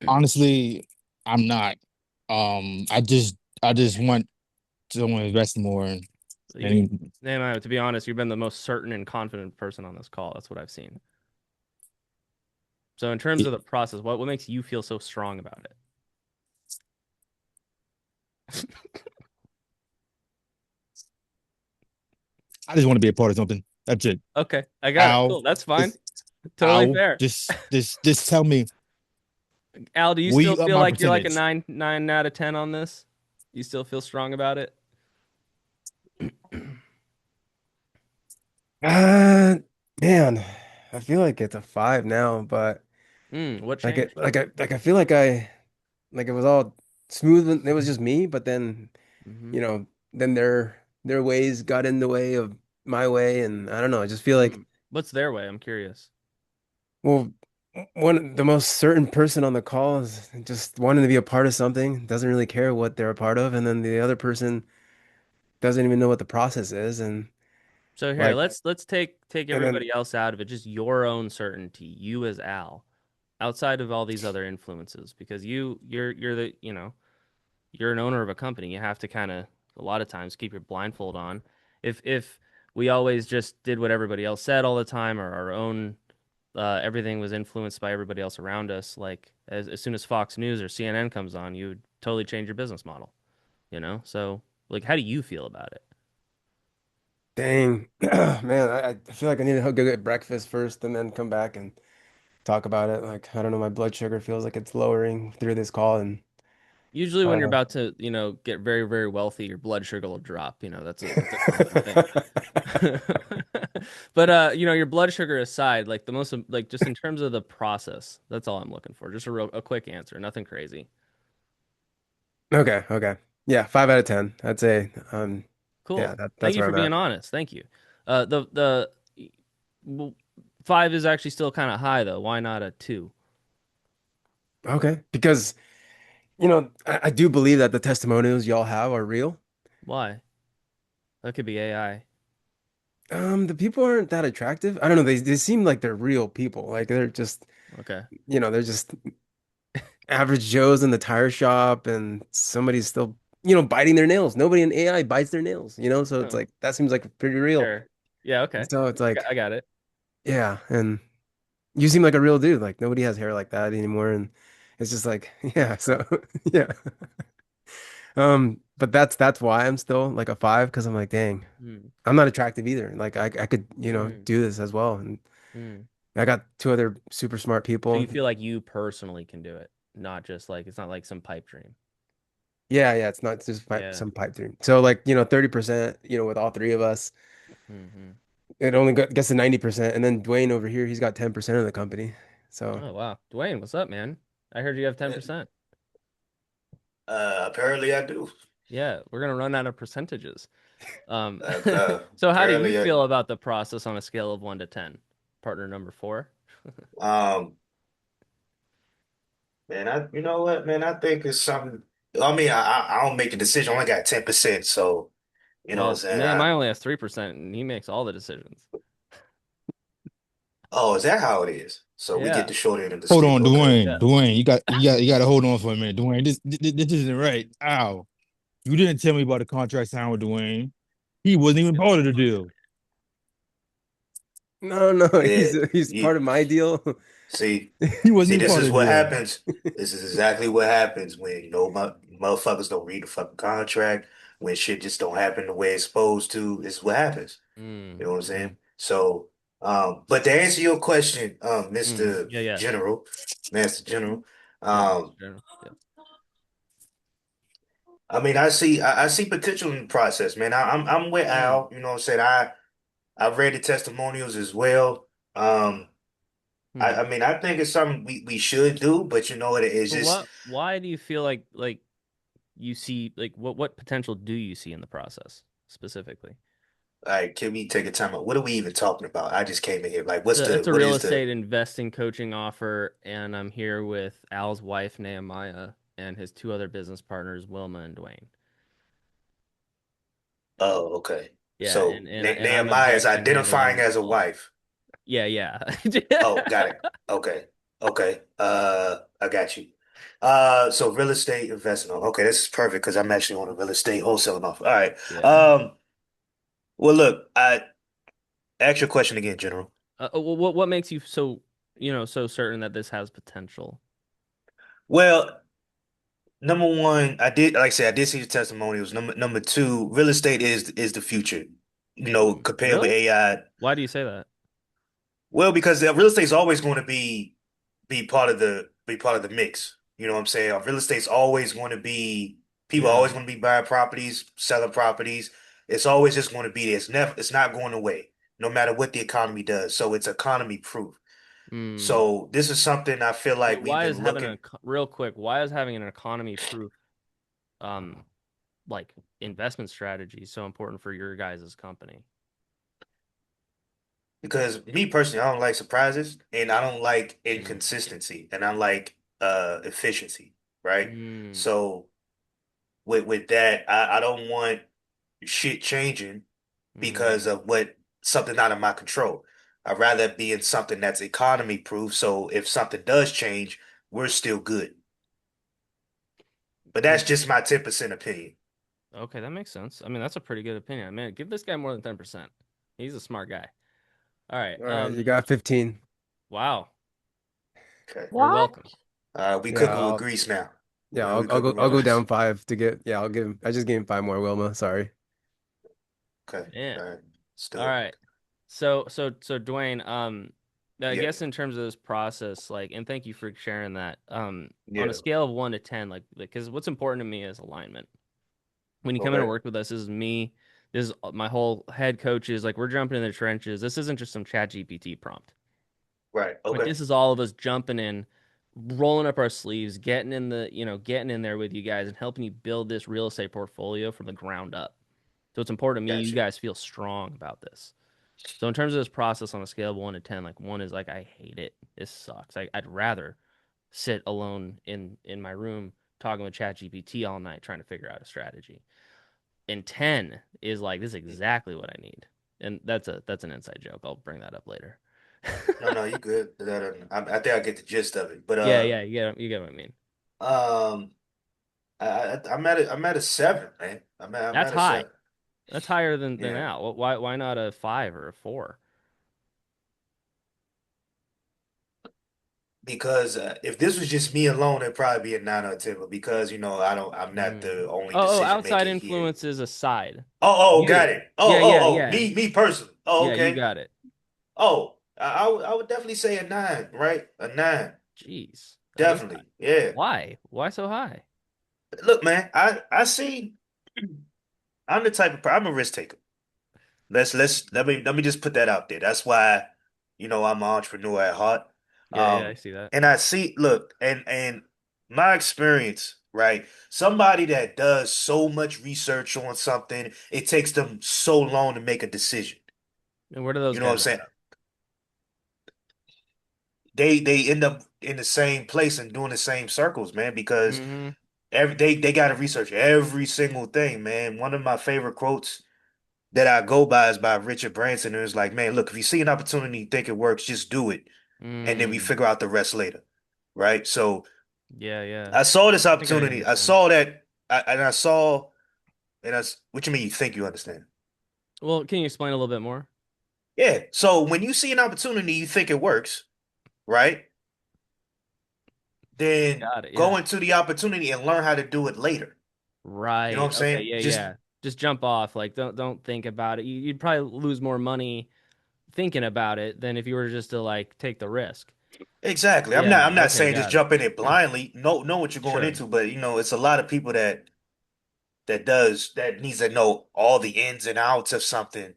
honestly, I'm not. I just want to invest more. You, And to be honest, you've been the most certain and confident person on this call. That's what I've seen. So in terms of the process, what makes you feel so strong about it? I just want to be a part of something. That's it. Okay, I got it. Al, Cool. That's fine. it's Totally Al. fair. Just tell me, Al, do you will still you up feel my like you're like a percentage? nine out of 10 on this? You still feel strong about it? Uh, man, I feel like it's a five now, but What changed? I feel like it was all smooth and it was just me, but then Mm-hmm. you know, then their ways got in the way of my way, and I don't know. I just feel like, What's their way? I'm curious. well, one the most certain person on the call is just wanting to be a part of something, doesn't really care what they're a part of, and then the other person doesn't even know what the process is, and So here, like, let's take and then everybody else out of it. Just your own certainty, you as Al, outside of all these other influences, because you're the you're an owner of a company. You have to kind of a lot of times keep your blindfold on. If we always just did what everybody else said all the time, or our own everything was influenced by everybody else around us, like as soon as Fox News or CNN comes on, you would totally change your business model. So like, how do you feel about it? dang, man, I feel like I need to go get breakfast first and then come back and talk about it. Like, I don't know, my blood sugar feels like it's lowering through this call, and Usually I when you're don't about to, get very, very wealthy, your blood sugar will drop. That's a common thing. know. But your blood sugar aside, like the most like just in terms of the process, that's all I'm looking for. Just a quick answer, nothing crazy. Okay, okay. Yeah, 5 out of 10. I'd say yeah, Cool. Thank that's you where for I'm being at. honest. Thank you. The well, five is actually still kind of high though. Why not a two? Okay. Because, I do believe that the testimonials y'all have are real. Why? That could be AI. The people aren't that attractive. I don't know, they seem like they're real people. Like they're just, Okay. they're just average Joes in the tire shop and somebody's still, biting their nails. Nobody in AI bites their nails, so it's Oh, like that seems like pretty real. fair. Yeah, And okay. so it's like, I got it. yeah, and you seem like a real dude. Like nobody has hair like that anymore, and it's just like, yeah, so yeah. But that's why I'm still like a five because I'm like, dang, Hmm. I'm not attractive either. Like I could, Hmm. do this as well. And Hmm. I got two other super smart So people. you feel like you personally can do it, not just like it's not like some pipe dream. Yeah, yeah, it's not just Yeah. some pipe dream. So like, 30%, with all three of us, Hmm. it only gets to 90%. And then Dwayne over here, he's got 10% of the company. So Oh wow, Dwayne, what's up, man? I heard you have Uh, 10%. apparently I do. Yeah, we're gonna run out of percentages. Um, so how do you Apparently, feel about the process on a scale of 1 to 10? Partner number four. um, man, you know what, man, I think it's something. I mean, I don't make a decision. I only got 10%, so you know what I'm Well, saying. man, mine only has 3%, and he makes all the decisions. Oh, is that how it is? So we get Yeah, the short end of the Hold stick. on, Okay. yeah. Dwayne. You got to hold on for a minute, Dwayne. This isn't right. Ow. You didn't tell me about the contract signed with Dwayne. He wasn't even part of the deal. no, no, Yeah. he's part You of my deal. see, He wasn't see, even this part is of the what deal. happens. This is exactly what happens when motherfuckers don't read the fucking contract. When shit just don't happen the way it's supposed to. This is what happens. You know what I'm Mm-hmm. saying? So, but to answer your question, Mr. Yeah, yeah. General, Master General, Yeah, um, Mr. General. Yeah. I mean, I see potential in the process, man. I'm with Mm. Al. You know what I'm saying? I've read the testimonials as well. Um, Hmm. I mean, I think it's something we should do, but you know what? It's So just why do you feel like you see like what potential do you see in the process specifically? All right, can we take a time out? What are we even talking about? I just came in here. Like, It's a what real is the? estate investing coaching offer, and I'm here with Al's wife, Nehemiah, and his two other business partners, Wilma and Dwayne. Oh, okay. Yeah, So and I'm Nehemiah is objection identifying handling as a all. wife. Yeah, yeah. Oh, got it. Okay. Okay. I got you. So real estate investment. Okay, this is perfect because I'm actually on a real estate wholesaling offer. All right. Yeah. Um, well, look, I ask your question again, General. What makes you so, so certain that this has potential? Well, number one, like I said, I did see the testimonials. Number two, real estate is the future. Compared with Really? AI. Why do you say that? Well, because real estate is always going to be part of the mix. You know what I'm saying? Real estate's always going to be people are Yeah. always going to be buying properties, selling properties. It's always just going to be there. It's not going away, no matter what the economy does. So it's economy proof. Hmm. So this is something I feel like But we've why is been having looking real quick, why is having an economy proof um like investment strategy so important for your guys' company? because me personally, I don't like surprises and I don't like Mm. inconsistency and I like efficiency, right? Mm. So with that, I don't want shit changing because Mm. of what something out of my control. I'd rather be in something that's economy proof. So if something does change, we're still good. But that's Mm. just my 10% opinion. Okay, that makes sense. I mean, that's a pretty good opinion. Man, give this guy more than 10%. He's a smart guy. All right. All right, you got 15. Wow. Okay. You're What? welcome. We Yeah, cooking with grease now. yeah, We I'll cooking go with down five to get. Yeah, I'll give him. I just gave him five more, Wilma. Sorry. okay. Man. All right. Let's All do it. right. So Dwayne, I Yeah. guess in terms of this process, like, and thank you for sharing that. On a Yeah. scale of 1 to 10, like, because what's important to me is alignment. When you come in and Okay. work with us, this is me. This is my whole head coaches. Like, we're jumping in the trenches. This isn't just some chat GPT prompt. Right. Like, Okay. this is all of us jumping in, rolling up our sleeves, getting in there with you guys and helping you build this real estate portfolio from the ground up. So it's important to me you Gotcha. guys feel strong about this. So in terms of this process on a scale of 1 to 10, like one is like I hate it. This sucks. I'd rather sit alone in my room talking with ChatGPT all night trying to figure out a strategy. And 10 is like this is exactly what I need. And that's an inside joke. I'll bring that up later. No, no, you good. I think I get the gist of it. But Yeah, yeah, you get what I mean. um, I'm at a seven, man. I'm That's at a high. seven. That's higher than Yeah. Al. Why not a 5 or a 4? Because if this was just me alone, it'd probably be a 9 or 10. But because I'm not Mm. the only Oh, decision outside maker here. influences aside. Got You. it. Yeah, yeah, yeah. Me personally. Oh, Yeah, you okay. got it. I would definitely say a nine, right? A nine, Jeez. That is high. definitely. Yeah. Why? Why so high? Look, man, I see. I'm the type of I'm a risk taker. Let me just put that out there. That's why, I'm an entrepreneur at heart. Yeah, yeah, I see that. And I see, look, and my experience, right? Somebody that does so much research on something, it takes them so long to make a decision. And where do those You know what I'm guys end saying? up? They end up in the same place and doing the same circles, man, because Mm-hmm. they got to research every single thing, man. One of my favorite quotes that I go by is by Richard Branson, and it's like, man, look, if you see an opportunity, you think it works, just do it, and then we Mm. figure out the rest later, right? So Yeah, yeah. I saw this I think I opportunity. I understand. saw that, and I saw, and I. What you mean? You think you understand? Well, can you explain a little bit more? Yeah. So when you see an opportunity, you think it works, right? Then Got it. go Yeah. into the opportunity and learn how to do it later. You know what Right. I'm Okay. saying? Yeah, Just yeah. Just jump off. Like, don't think about it. You'd probably lose more money thinking about it than if you were just to like take the risk. exactly. I'm Yeah. not Okay. saying just Got it. jump in it blindly. Know what you're going Sure. into, but it's a lot of people that needs to know all the ins and outs of something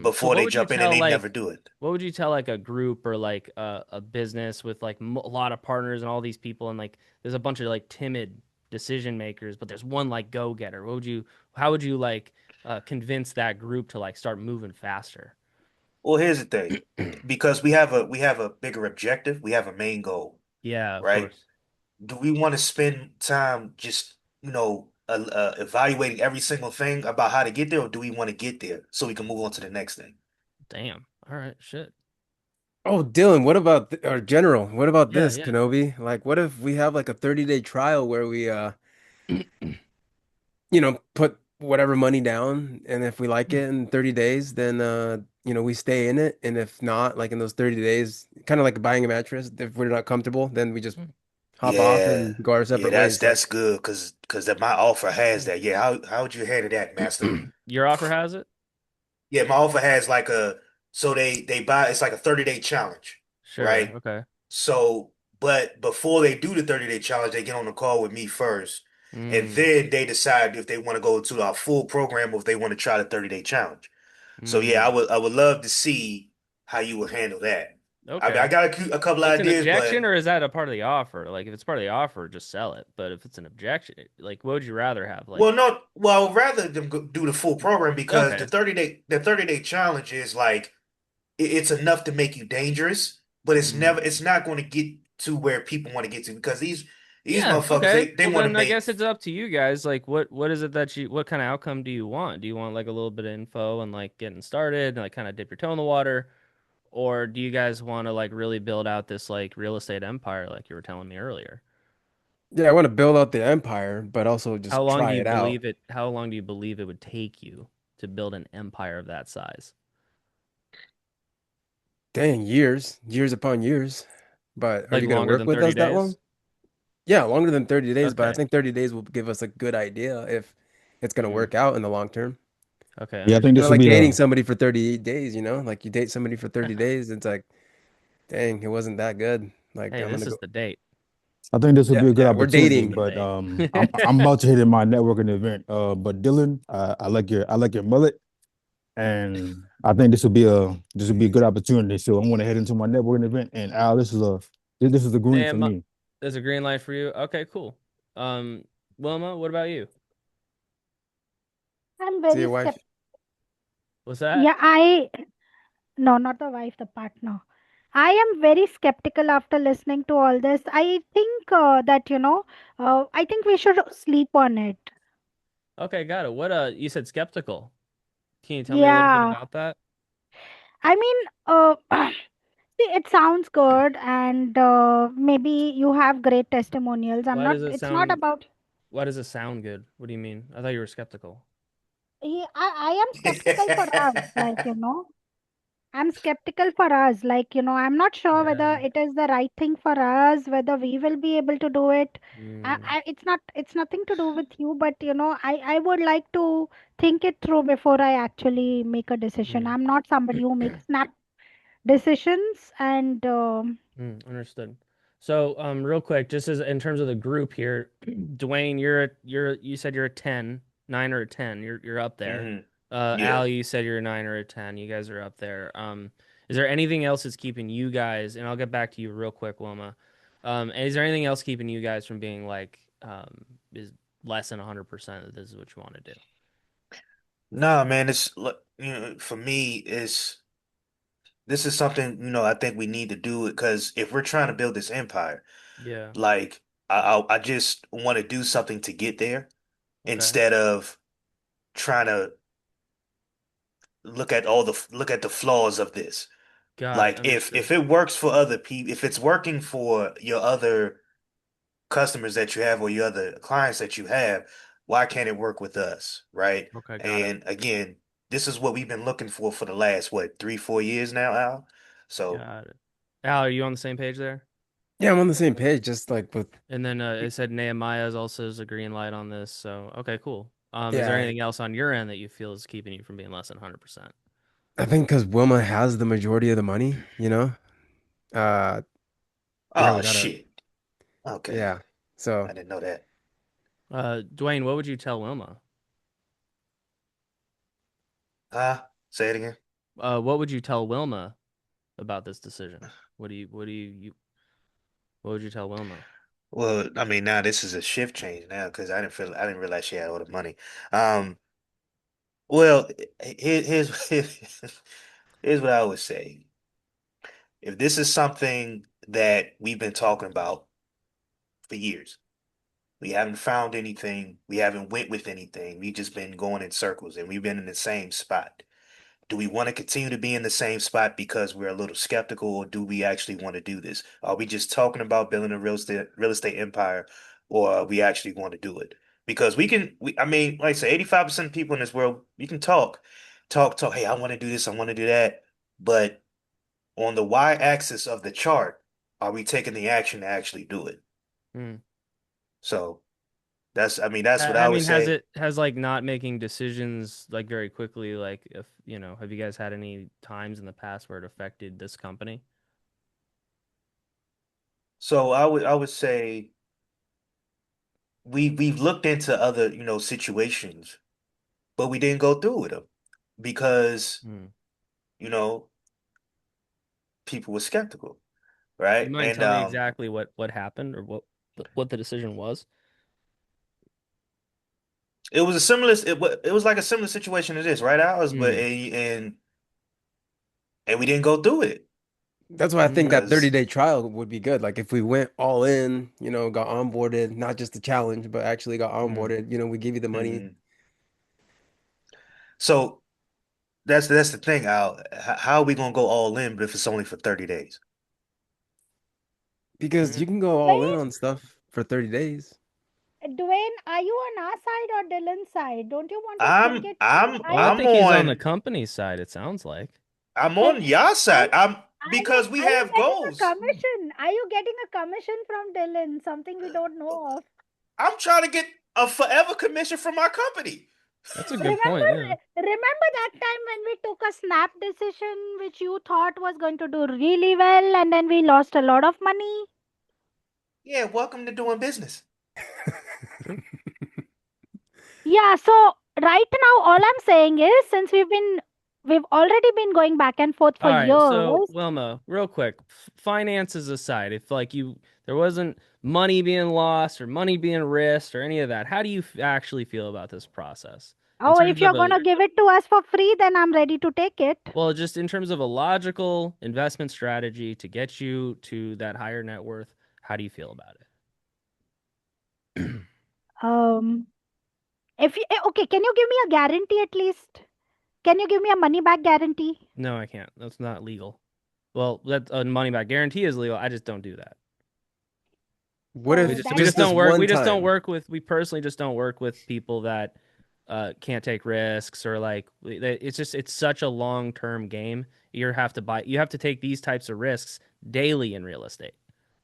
So before what they would you jump in and tell they like never do it. what would you tell like a group or like a business with like a lot of partners and all these people and like there's a bunch of like timid decision makers, but there's one like go-getter. How would you like convince that group to like start moving faster. Well, here's the thing. Because we have a bigger objective, we have a main goal, Yeah, of right? course. Do we want to spend time just, evaluating every single thing about how to get there, or do we want to get there so we can move on to the next thing? Damn. All right. Shit. Oh, Dylan, what about or General? What about Yeah, this, yeah. Kenobi? Like, what if we have like a 30-day trial where we put whatever money down, and if we like it in 30 days, then we stay in it, and if not, like in those 30 days, kind of like buying a mattress, if we're not comfortable, then we just hop off Yeah, and go our yeah, separate that's ways. Like, that's good because that my offer has that. Yeah, how would you handle that, Master? Your offer has it? Yeah, my offer has like so they buy it's like a 30-day challenge, Sure. right? Okay. So, but before they do the 30-day challenge, they get on the call with me first, and Mm, then they decide if they want to go to our full program or if they want to try the 30-day challenge. So yeah, I mm. would I would love to see how you would handle that. I mean, I Okay. got a couple It's an ideas, objection, but or is that a part of the offer? Like, if it's part of the offer, just sell it. But if it's an objection, like, what would you rather have? Like, well, no, well, rather than do the full program because okay. the 30-day challenge is like it's enough to make you dangerous, but Mm. it's not going to get to where people want to get to because these Yeah, motherfuckers okay. they Well, want to then I make guess it's up to you guys. Like, what is it that what kind of outcome do you want? Do you want like a little bit of info and like getting started and like kind of dip your toe in the water? Or do you guys want to like really build out this like real estate empire like you were telling me earlier? yeah, I want to build out the empire, but also just try it out. How long do you believe it would take you to build an empire of that size? Dang, years upon years. But are Like you gonna longer work than with 30 us that long? days? Yeah, longer than 30 days, but I Okay. think 30 days will give us a good idea if it's gonna Mm. work out in the long term. Okay, Yeah, I think Kind understood. this of will like be dating a. somebody for 38 days, Like you date somebody for 30 days, it's like, dang, it wasn't that good. Like Hey, I'm this gonna is go. the date. I think this will Yeah, be a good yeah, we're This opportunity, is the dating. but date. I'm about to hit in my networking event. But Dylan, I like your mullet, and I think this will be a good opportunity. So I'm going to head into my networking event, and Al, this is a green for Man, me. there's a green light for you. Okay, cool. Um, Wilma, what about you? I'm See very your wife. skeptical. What's that? Yeah, no, not the wife, the partner. I am very skeptical after listening to all this. I think I think we should sleep on it. Okay, got it. You said skeptical. Can you tell me a little bit Yeah, about that? I mean, see, it sounds good, and maybe you have great testimonials. Why does it It's not sound about. why does it sound good? What do you mean? I thought you were skeptical. Yeah, I am skeptical for us, I'm skeptical for us. I'm not sure Yeah. whether it is the right thing for us, whether we will be able to do it. Mm, It's nothing to do with you, but I would like to think it through before I actually make a decision. mm, I'm not somebody who makes snap decisions, and understood. So, real quick, just as in terms of the group here, Dwayne, you said you're a 10, 9 or a 10. You're up there. hmm Yeah. Al, you said you're a 9 or a 10. You guys are up there. Is there anything else that's keeping you guys, and I'll get back to you real quick, Wilma. Is there anything else keeping you guys from being like, is less than 100% that this is what you want to do? Nah, man, for me, this is something, I think we need to do it because if we're trying to build this empire, Yeah. like I just want to do something to get there Okay. instead of trying to look at the flaws of this. Got it. Like if Understood. it works for other people, if it's working for your other customers that you have or your other clients that you have, why can't it work with us, right? Okay. Got it. And again, this is what we've been looking for the last what 3, 4 years now, Al. So, Got it. Al, are you on the same page there? Yeah, I'm on the same page. Just like with And then it said Nehemiah's also is a green light on this. So, okay, cool. Is there yeah, anything else on your end that you feel is keeping you from being less than 100%? I think because Wilma has the majority of the money. Uh, yeah, we oh gotta. shit. Okay, Yeah. So I didn't know that. Dwayne, what would you tell Wilma? Say it again. What would you tell Wilma about this decision? What would you tell Wilma? Well, I mean, now this is a shift change now because I didn't realize she had all the money. Um, Well, here's what I would say. If this is something that we've been talking about for years, we haven't found anything, we haven't went with anything, we've just been going in circles and we've been in the same spot. Do we want to continue to be in the same spot because we're a little skeptical, or do we actually want to do this? Are we just talking about building a real estate empire, or we actually want to do it? Because I mean, like I say, 85% of people in this world, you can talk. Hey, I want to do this, I want to do that. But on the y-axis of the chart, are we taking the action to actually do it? Hmm. So I mean, that's what I I would mean, say. has like not making decisions like very quickly, like if have you guys had any times in the past where it affected this company? So I would say we've looked into other, situations, but we didn't go through with them because, Hmm. you know, people were skeptical, You right? mind And telling me exactly what happened or what the decision was? it was a it was like a similar situation to this, right, Alice? But Hmm. and we didn't go through it That's why I think Hmm. that because 30-day trial would be good. Like if we went all in, got onboarded, not just the challenge, but actually got Hmm. onboarded, we give you the money mhm. So that's the thing, Al. How are we gonna go all in, but if it's only for 30 days? because you can go all in Dwayne, on stuff for 30 days. Dwayne, are you on our side or Dylan's side? Don't you want to think I'm it through? I'm Are Well, I you I'm think he's on the on company side, it sounds like. I'm are, on your side. I'm because we are you have getting a goals. commission? Are you getting a commission from Dylan? Something we don't know of. I'm trying to get a forever commission from our company. That's a good Remember, point, yeah. remember that time when we took a snap decision which you thought was going to do really well, and then we lost a lot of money? Yeah, welcome to doing business. True. Yeah, so right now all I'm saying is since we've already been going back and forth for All right, so years. Wilma, real quick, finances aside, if like there wasn't money being lost or money being risked or any of that, how do you actually feel about this process in Oh, if terms you're of gonna give it to us for free, then I'm ready to take it. well, just in terms of a logical investment strategy to get you to that higher net worth, how do you feel about it? Um, if you, okay, can you give me a guarantee at least? Can you give me a money back guarantee? No, I can't. That's not legal. Well, that a money back guarantee is legal. I just don't do that. What Oh, if We that's just just this don't fine. work. one We just don't time? work with. We personally just don't work with people that can't take risks or like it's such a long term game. You have to take these types of risks daily in real estate.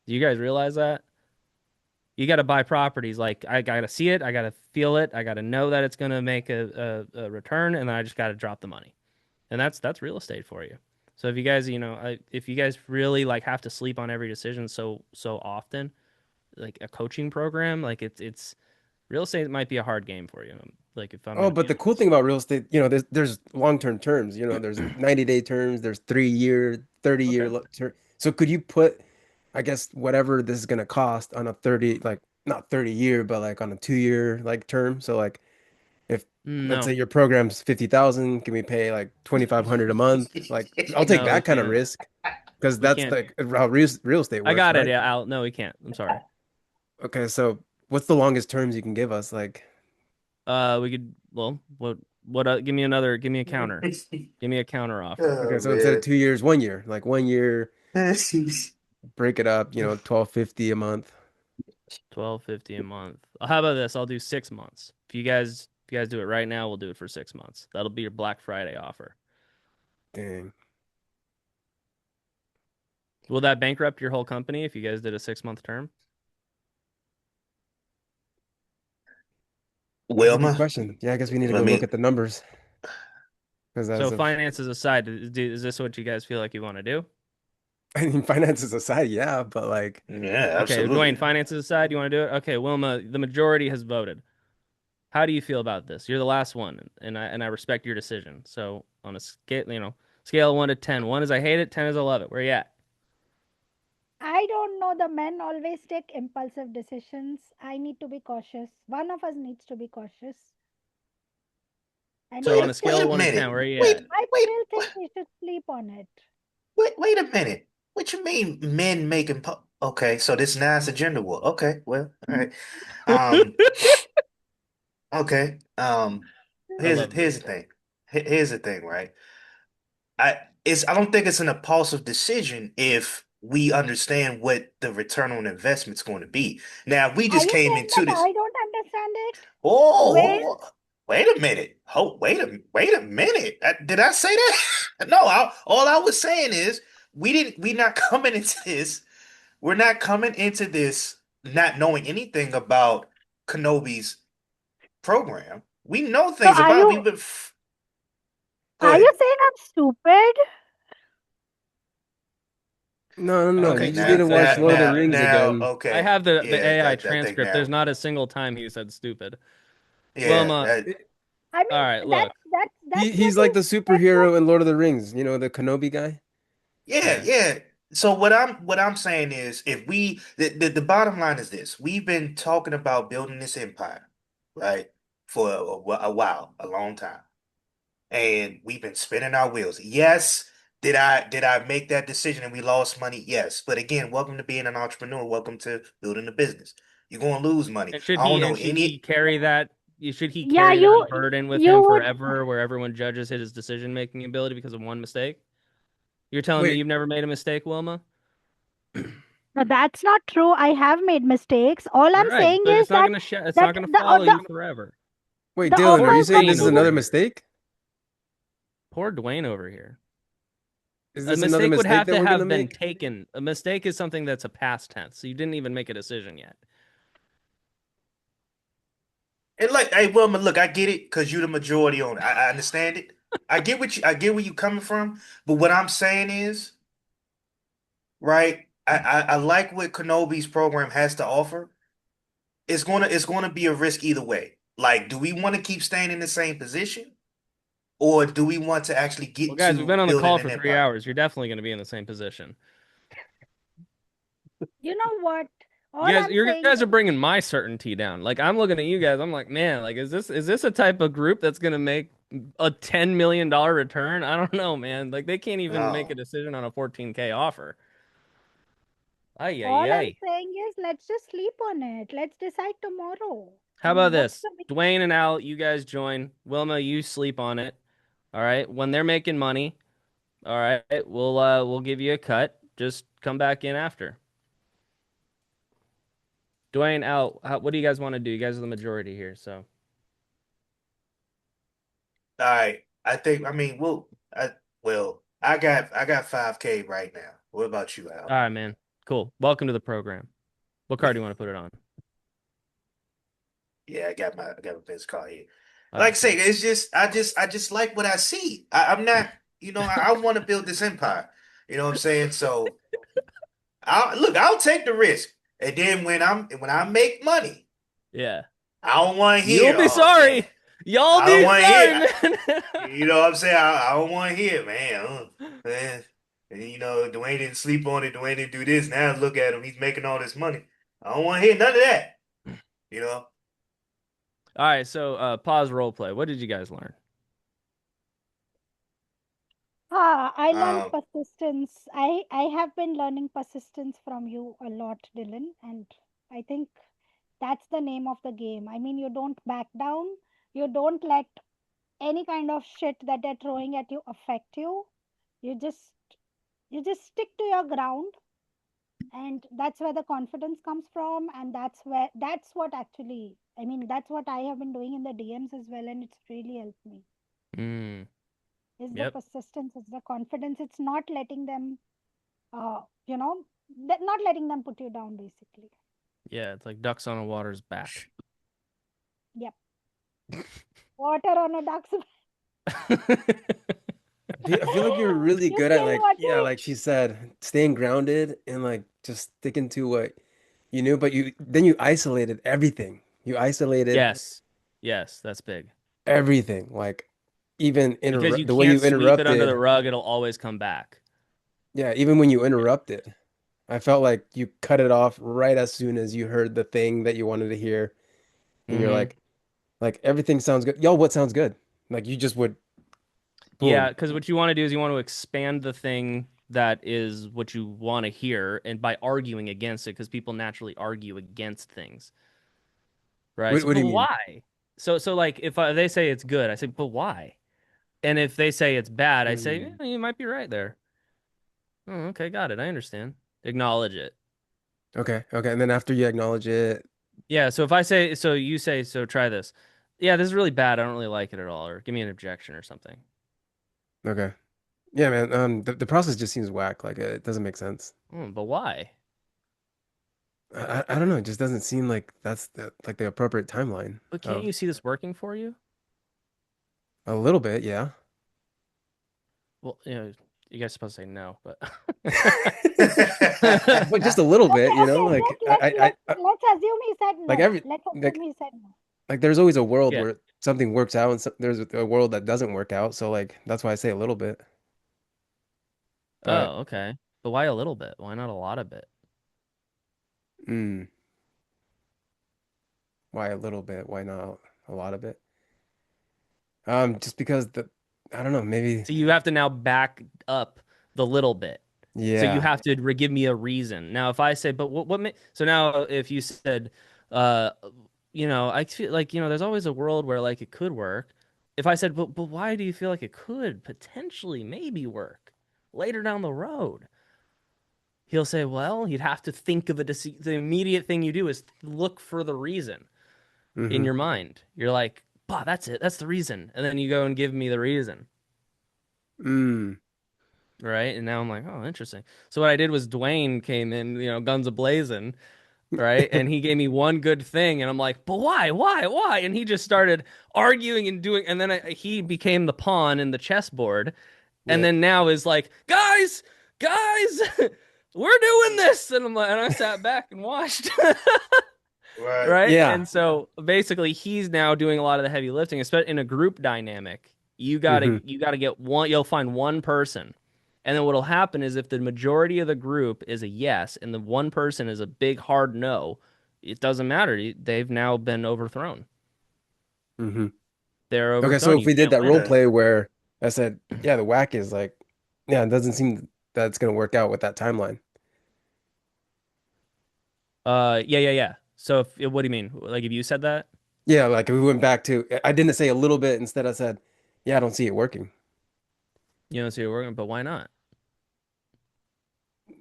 Do you guys realize that? You got to buy properties. Like I got to see it. I got to feel it. I got to know that it's going to make a return, and then I just got to drop the money. And that's real estate for you. So if you guys, if you guys really like have to sleep on every decision so often, like a coaching program, like it's real estate might be a hard game for you. Like if I'm Oh, gonna be but the cool thing honest. about real estate, there's long-term terms, there's 90-day terms, there's 3-year, 30-year Okay. term. So could you put, I guess, whatever this is gonna cost on a 30, like not 30-year, but like on a 2-year like term? So like if let's No, say your program's 50,000, can we pay like 2,500 a month? Like I'll take no, we that kind of can't. risk because We that's can't. like how real estate I works, got it. right? Yeah, Al. No, we can't. I'm sorry. Okay, so what's the longest terms you can give us? Like, We could. Well, what? Give me a counter. Give me a counter offer. okay, Oh so instead of man. 2 years, 1 year, like 1 year, break it up, 1250 a month. 12.50 a month. How about this? I'll do 6 months. If you guys do it right now, we'll do it for 6 months. That'll be your Black Friday offer. Dang. Will that bankrupt your whole company if you guys did a 6 month term? That's a good Wilma, question. Yeah, I guess we need to let go look me at the numbers because So as of, finances aside, is this what you guys feel like you want to do? I mean, finances aside, yeah, but like, yeah, Okay, Dwayne, absolutely. finances aside, you want to do it? Okay, Wilma, the majority has voted. How do you feel about this? You're the last one, and I respect your decision. So on a scale, scale of 1 to 10, 1 is I hate it, 10 is I love it. Where you at? I don't know. The men always take impulsive decisions. I need to be cautious. One of us needs to be cautious. I So on mean, a scale Wait of a 1 to 10, minute. where are you Wait, at? I wait, still think we should sleep on it. wait a minute. What you mean men making po okay, so this now it's a gender war. Okay, well, all right. Um, okay. I love Here's this. the thing. Here's the thing, right? I don't think it's an impulsive decision if we understand what the return on investment's going to be. Now, we Are just you came saying into that this. I don't understand it? Dwayne, Wait a minute. Oh, wait a minute. Did I say that? No, all I was saying is we not coming into this. We're not coming into this not knowing anything about Kenobi's program. We know so things about it. Go are you ahead. saying I'm stupid? No, no, no. Okay, You just need to watch Lord of the Rings again. I Okay. have the Yeah, AI I think transcript. There's now. not a single time he said stupid. Yeah, Wilma, that I all mean, right, look. that's what He's like the that's what. superhero in Lord of the Rings, you know, the Kenobi guy. Yeah, Yeah. yeah. So what I'm saying is if the bottom line is this. We've been talking about building this empire, right? For a while, a long time. And we've been spinning our wheels. Yes, did I make that decision and we lost money? Yes. But again, welcome to being an entrepreneur. Welcome to building a business. You're gonna lose money. I don't know And should he any carry that should he Yeah, carry that burden with you him would. forever where everyone judges his decision making ability because of one mistake? You're telling me Wait, you've never made a mistake, Wilma? No, that's not true. I have made mistakes. All I'm Right, saying but is that it's not gonna follow you forever. wait, the Dylan, are Poor you offers saying that this Dwayne is over another here. mistake? Poor Dwayne over here. Is A this another mistake would mistake have that to we're gonna have been make? taken. A mistake is something that's a past tense, so you didn't even make a decision yet. and like, hey Wilma, look, I get it because you're the majority owner. I understand it. I get where you coming from, but what I'm saying is, right, I like what Kenobi's program has to offer. It's gonna be a risk either way. Like, do we want to keep staying in the same position? Or do we want to actually Well, get guys, we've to been on the building call an for three empire? hours. You're definitely going to be in the same position. you know what? All I'm You saying guys are is bringing my certainty down. Like I'm looking at you guys, I'm like, man, like is this a type of group that's going to make a $10 million return? I don't know, man. Like they can't even make a No. decision on a 14K offer. Ay ay all I'm ay. saying is let's just sleep on it. Let's decide tomorrow. I How about mean, what's this? the big Dwayne and Al, you guys join. Wilma, you sleep on it. All right. When they're making money, all right, we'll give you a cut. Just come back in after. Dwayne, Al, what do you guys want to do? You guys are the majority here, so. All right. I mean, I got 5K right now. What about you, All Al? right, man. Cool. Welcome to the program. What card do you want to put it on? Yeah, I got my best card here. All Like I right, say, cool. I just like what I see. I'm not, I want to build this empire. You know what I'm saying? So I'll take the risk. And then when I make money, Yeah. I don't want to You'll hear, be oh man. sorry. Y'all I don't be want to sorry, hear. man. You know what I'm saying? I don't want to hear, man. Man. And, Dwayne didn't sleep on it. Dwayne didn't do this. Now look at him. He's making all this money. I don't want to hear none of that. You know? All right, so pause role play. What did you guys learn? I learned Um, persistence. I have been learning persistence from you a lot, Dylan, and I think that's the name of the game. I mean, you don't back down. You don't let any kind of shit that they're throwing at you affect you. You just you just stick to your ground, and that's where the confidence comes from, and that's what actually, I mean, that's what I have been doing in the DMs as well, and it's really helped me. Mm, Is the yep. persistence, it's the confidence, it's not letting them you know not letting them put you down, basically. Yeah, it's like ducks on a water's back. Yep. Water on a duck's back. I feel like you're really You good at still like, yeah, watching? like she said, staying grounded and like just sticking to what you knew, but you isolated everything. You isolated Yes. Yes, that's big. everything, like even Because you the way can't you sweep it under the interrupted. rug, it'll always come back. Yeah, even when you interrupted, I felt like you cut it off right as soon as you heard the thing that you wanted to hear, and you're Mm-hmm. like everything sounds good. Yo, what sounds good? Like you just would Yeah, boom. because what you want to do is you want to expand the thing that is what you want to hear, and by arguing against it, because people naturally argue against things, right? So, What do but you mean? why? So like if they say it's good, I say, but why? And if they say it's bad, I say, Mm. you might be right there. Oh, okay, got it. I understand. Acknowledge it. Okay, okay. And then after you acknowledge it, Yeah. So if I say, so you say, so try this. Yeah, this is really bad. I don't really like it at all, or give me an objection or something. okay. Yeah, man. The process just seems whack. Like it doesn't make sense. But why? I don't know. It just doesn't seem like like the appropriate timeline But can't you of see this working for you? a little bit, yeah. Well, you guys supposed to say no, but But just a little bit, you know, Okay, like just let's assume he said like no. every Let's assume like he said no. like there's always a world yeah. where something works out and there's a world that doesn't work out. So like that's why I say a little bit. But Oh, okay. But why a little bit? Why not a lot of bit? mm, why a little bit? Why not a lot of it? Just because I don't know, maybe So you have to now back up the little bit. So you yeah. have to give me a reason. Now, if I say, but so now if you said, uh, I feel like, there's always a world where like it could work. If I said, but why do you feel like it could potentially maybe work later down the road? He'll say, well, you'd have to think of the immediate thing you do is look for the reason in Mm-hmm. your mind. You're like, bah, that's it. That's the reason. And then you go and give me the reason. Mm. Right. And now I'm like, oh, interesting. So what I did was Dwayne came in, guns a blazing, right? And he gave me one good thing. And I'm like, but why? Why? Why? And he just started arguing and doing. And then he became the pawn in the chessboard. And Yeah. then now is like, guys, we're doing this. And I'm like, and I sat back and watched. Right. Right? Yeah. And so basically he's now doing a lot of the heavy lifting, especially in a group dynamic. Mm-hmm. You gotta get one, you'll find one person. And then what'll happen is if the majority of the group is a yes and the one person is a big hard no, it doesn't matter. They've now been overthrown. Mm-hmm. They're Okay, so overthrown. if You we did can't that role win. Okay. play where I said, yeah, the whack is like, yeah, it doesn't seem that it's gonna work out with that timeline. Yeah. So what do you mean? Like if you said that, Yeah, like if we went back to, I didn't say a little bit. Instead, I said, yeah, I don't see it working you don't see it working, but why not?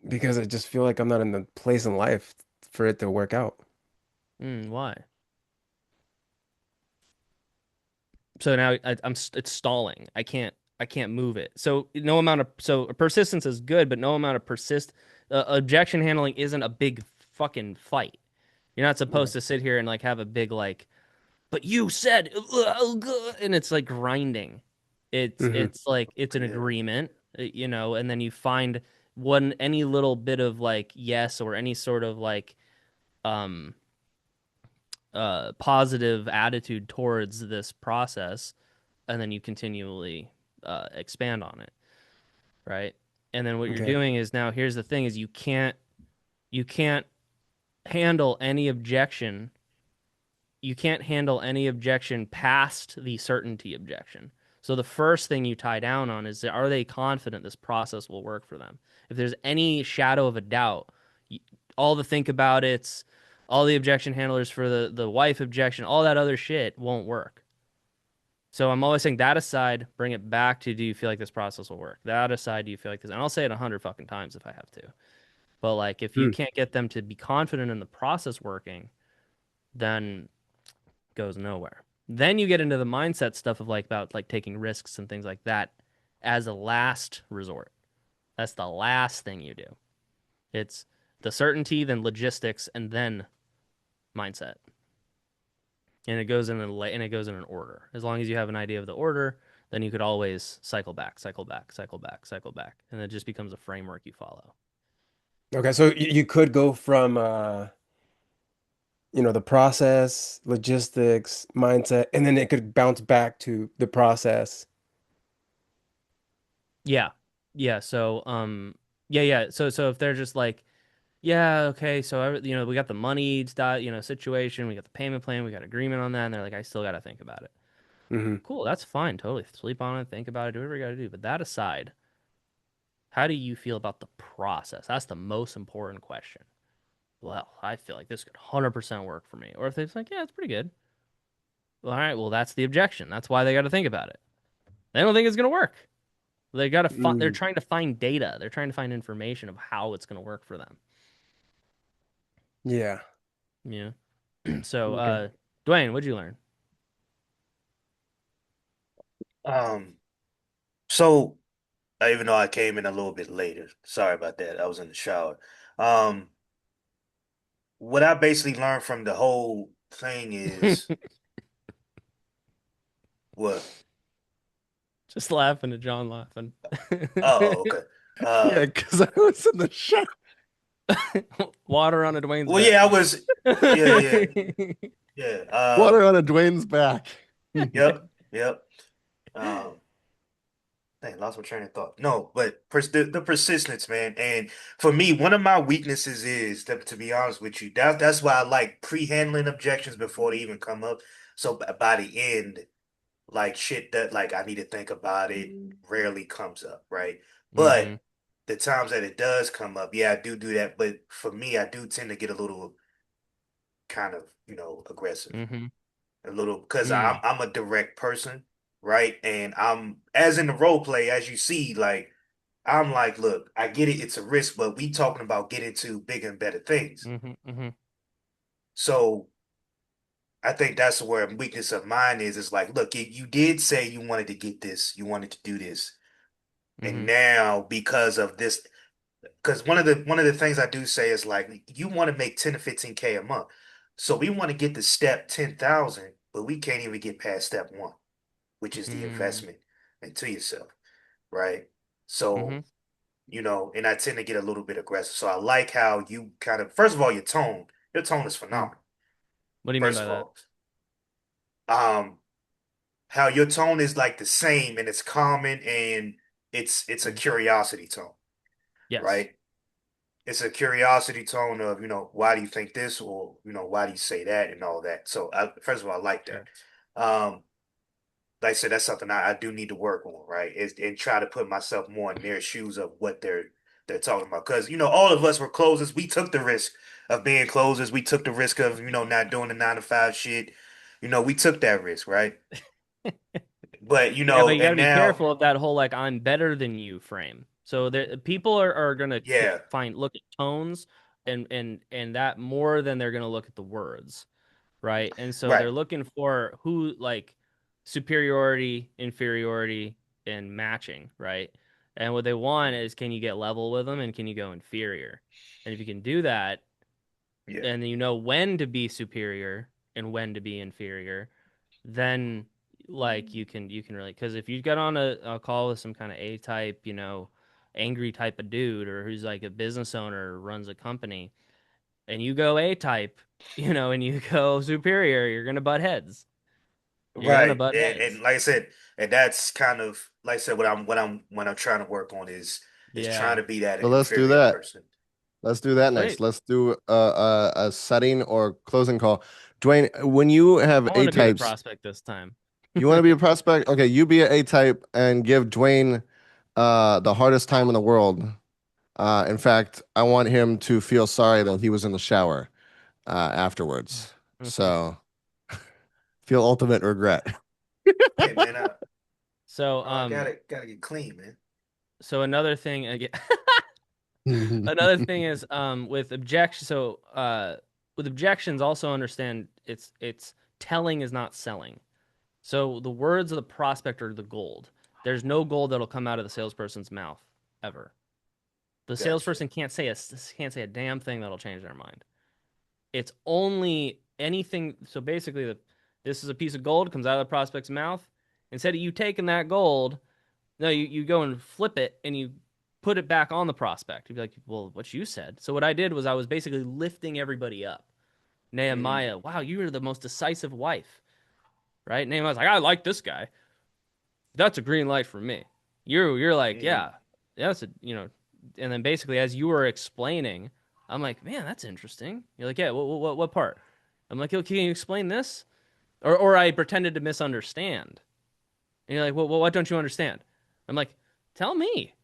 because I just feel like I'm not in the place in life for it to work out. Why? So now it's stalling. I can't move it. So no amount of so persistence is good, but no amount of objection handling isn't a big fucking fight. You're not Yeah. supposed to sit here and like have a big like, but you said, and it's like grinding. Hmm. It's like it's an Yeah. agreement, and then you find any little bit of like yes or any sort of like um positive attitude towards this process, and then you continually expand on it, right? And then what you're Okay. doing is now here's the thing is you can't handle any objection. You can't handle any objection past the certainty objection. So the first thing you tie down on is are they confident this process will work for them? If there's any shadow of a doubt, all the think about it's all the objection handlers for the wife objection, all that other shit won't work. So I'm always saying that aside, bring it back to do you feel like this process will work? That aside, do you feel like this? And I'll say it 100 fucking times if I have to. But like if you Hmm. can't get them to be confident in the process working, then it goes nowhere. Then you get into the mindset stuff of like about like taking risks and things like that as a last resort. That's the last thing you do. It's the certainty, then logistics, and then mindset. And it goes in an order. As long as you have an idea of the order, then you could always cycle back, cycle back, cycle back, cycle back, and it just becomes a framework you follow. Okay, so you could go from the process, logistics, mindset, and then it could bounce back to the process. Yeah, yeah. Yeah. So if they're just like, yeah, okay, so we got the money situation, we got the payment plan, we got agreement on that, and they're like, I still got to think about it. Hmm. Cool, that's fine. Totally sleep on it, think about it, do whatever you got to do. But that aside, how do you feel about the process? That's the most important question. Well, I feel like this could 100% work for me. Or if it's like, yeah, it's pretty good. Well, all right, well, that's the objection. That's why they got to think about it. They don't think it's going to work. They got to they're Mm, trying to find data. They're trying to find information of how it's going to work for them. yeah. Yeah. So, Okay. Dwayne, what'd you learn? Um, so even though I came in a little bit later, sorry about that. I was in the shower. Um, what I basically learned from the whole thing is what? Just laughing at John laughing. Oh, okay. Yeah, because I was in the shower. Water on a Dwayne's Well, back. yeah, I was. Yeah, yeah, yeah. Water on a Dwayne's back. Yep, yep. Um, Dang, lost my train of thought. No, but the persistence, man. And for me, one of my weaknesses is to be honest with you, that's why I like pre-handling objections before they even come up. So by the end, like shit that like I need to think about it rarely comes up, right? Mm-hmm. But the times that it does come up, yeah, I do that. But for me, I do tend to get a little kind of, aggressive. Mm-hmm. A little because I'm Mm. I'm a direct person, right? And I'm as in the role play, as you see, like I'm like, look, I get it, it's a risk, but we talking about getting to bigger and better things. Mm-hmm. Mm-hmm. So I think that's where a weakness of mine is. It's like, look, you did say you wanted to get this, you wanted to do this, and Mm-hmm. now because of this, because one of the things I do say is like, you want to make 10 to 15K a month, so we want to get to step 10,000, but we can't even get past step one, which is the Mm. investment into yourself, right? Mm-hmm. So, and I tend to get a little bit aggressive. So I like how you kind of, first of all, your tone is Mm. phenomenal. What do you mean First by of that? all, um, how your tone is like the same and it's calming and it's a Mm. curiosity tone, Yes. right? It's a curiosity tone of, why do you think this or, why do you say that and all that. So first of all, I like that. Sure. Um, like I said, that's something I do need to work on, right? Is and try to put myself more in their shoes of what they're talking about. Because all of us were closers. We took the risk of being closers. We took the risk of not doing the 9 to 5 shit. We took that risk, right? But Yeah, but you got to and be now, careful of that whole like I'm better than you frame. So there, people are gonna yeah, look at tones and that more than they're gonna look at the words, right? And so right, they're looking for who like superiority, inferiority, and matching, right? And what they want is can you get level with them and can you go inferior? And if you can do that, yeah, and you know when to be superior and when to be inferior, then like you can really because if you get on a call with some kind of A type, angry type of dude or who's like a business owner or runs a company, and you go A type, and you go superior, you're gonna butt heads. You're gonna right. butt And heads. like I said, and that's kind of like I said, what I'm trying to work on is trying Yeah. to be that So let's do inferior that. person. Let's do that next. Sweet. Let's do a setting or closing call. Dwayne, when you have I want A to be the types, prospect this time. you want to be a prospect? Okay, you be an A type and give Dwayne the hardest time in the world. In fact, I want him to feel sorry that he was in the shower afterwards. So feel ultimate regret. Hey man, So I gotta get clean, man. another thing again. Another thing is with objection with objections also understand it's telling is not selling. So the words of the prospect are the gold. There's no gold that'll come out of the salesperson's mouth ever. The Gotcha. salesperson can't say a damn thing that'll change their mind. It's only anything. So basically, this is a piece of gold comes out of the prospect's mouth. Instead of you taking that gold, no, you go and flip it and you put it back on the prospect. You'd be like, well, what you said. So what I did was I was basically lifting everybody up. Hmm. Nehemiah, wow, you are the most decisive wife, right? Nehemiah's like, I like this guy. That's a green light for me. You're like, Hmm. yeah, that's a and then basically as you were explaining, I'm like, man, that's interesting. You're like, yeah, what part? I'm like, yo, can you explain this? or I pretended to misunderstand. And you're like, well, what don't you understand? I'm like, tell me.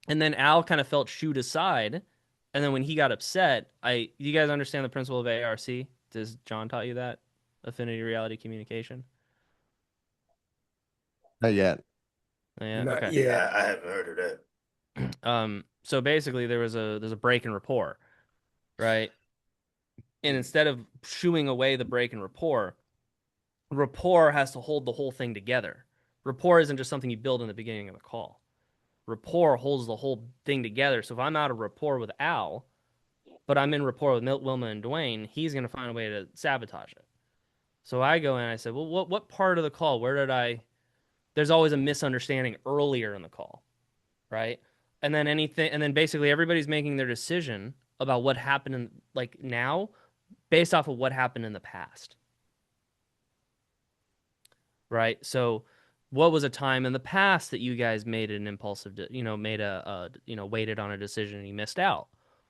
And then Al kind of felt shooed aside. And then when he got upset, you guys understand the principle of ARC? Does John taught you that? Affinity reality communication? Not yet. Oh, yeah, Not okay. yet. I haven't heard of that. So basically there's a break in rapport, right? And instead of shooing away the break in rapport has to hold the whole thing together. Rapport isn't just something you build in the beginning of a call. Rapport holds the whole thing together. So if I'm out of rapport with Al, but I'm in rapport with Wilma and Dwayne, he's going to find a way to sabotage it. So I go in and I said, well, what part of the call? Where did I? There's always a misunderstanding earlier in the call, right? And then basically everybody's making their decision about what happened in like now based off of what happened in the past, right? So what was a time in the past that you guys made an impulsive, made waited on a decision and you missed out?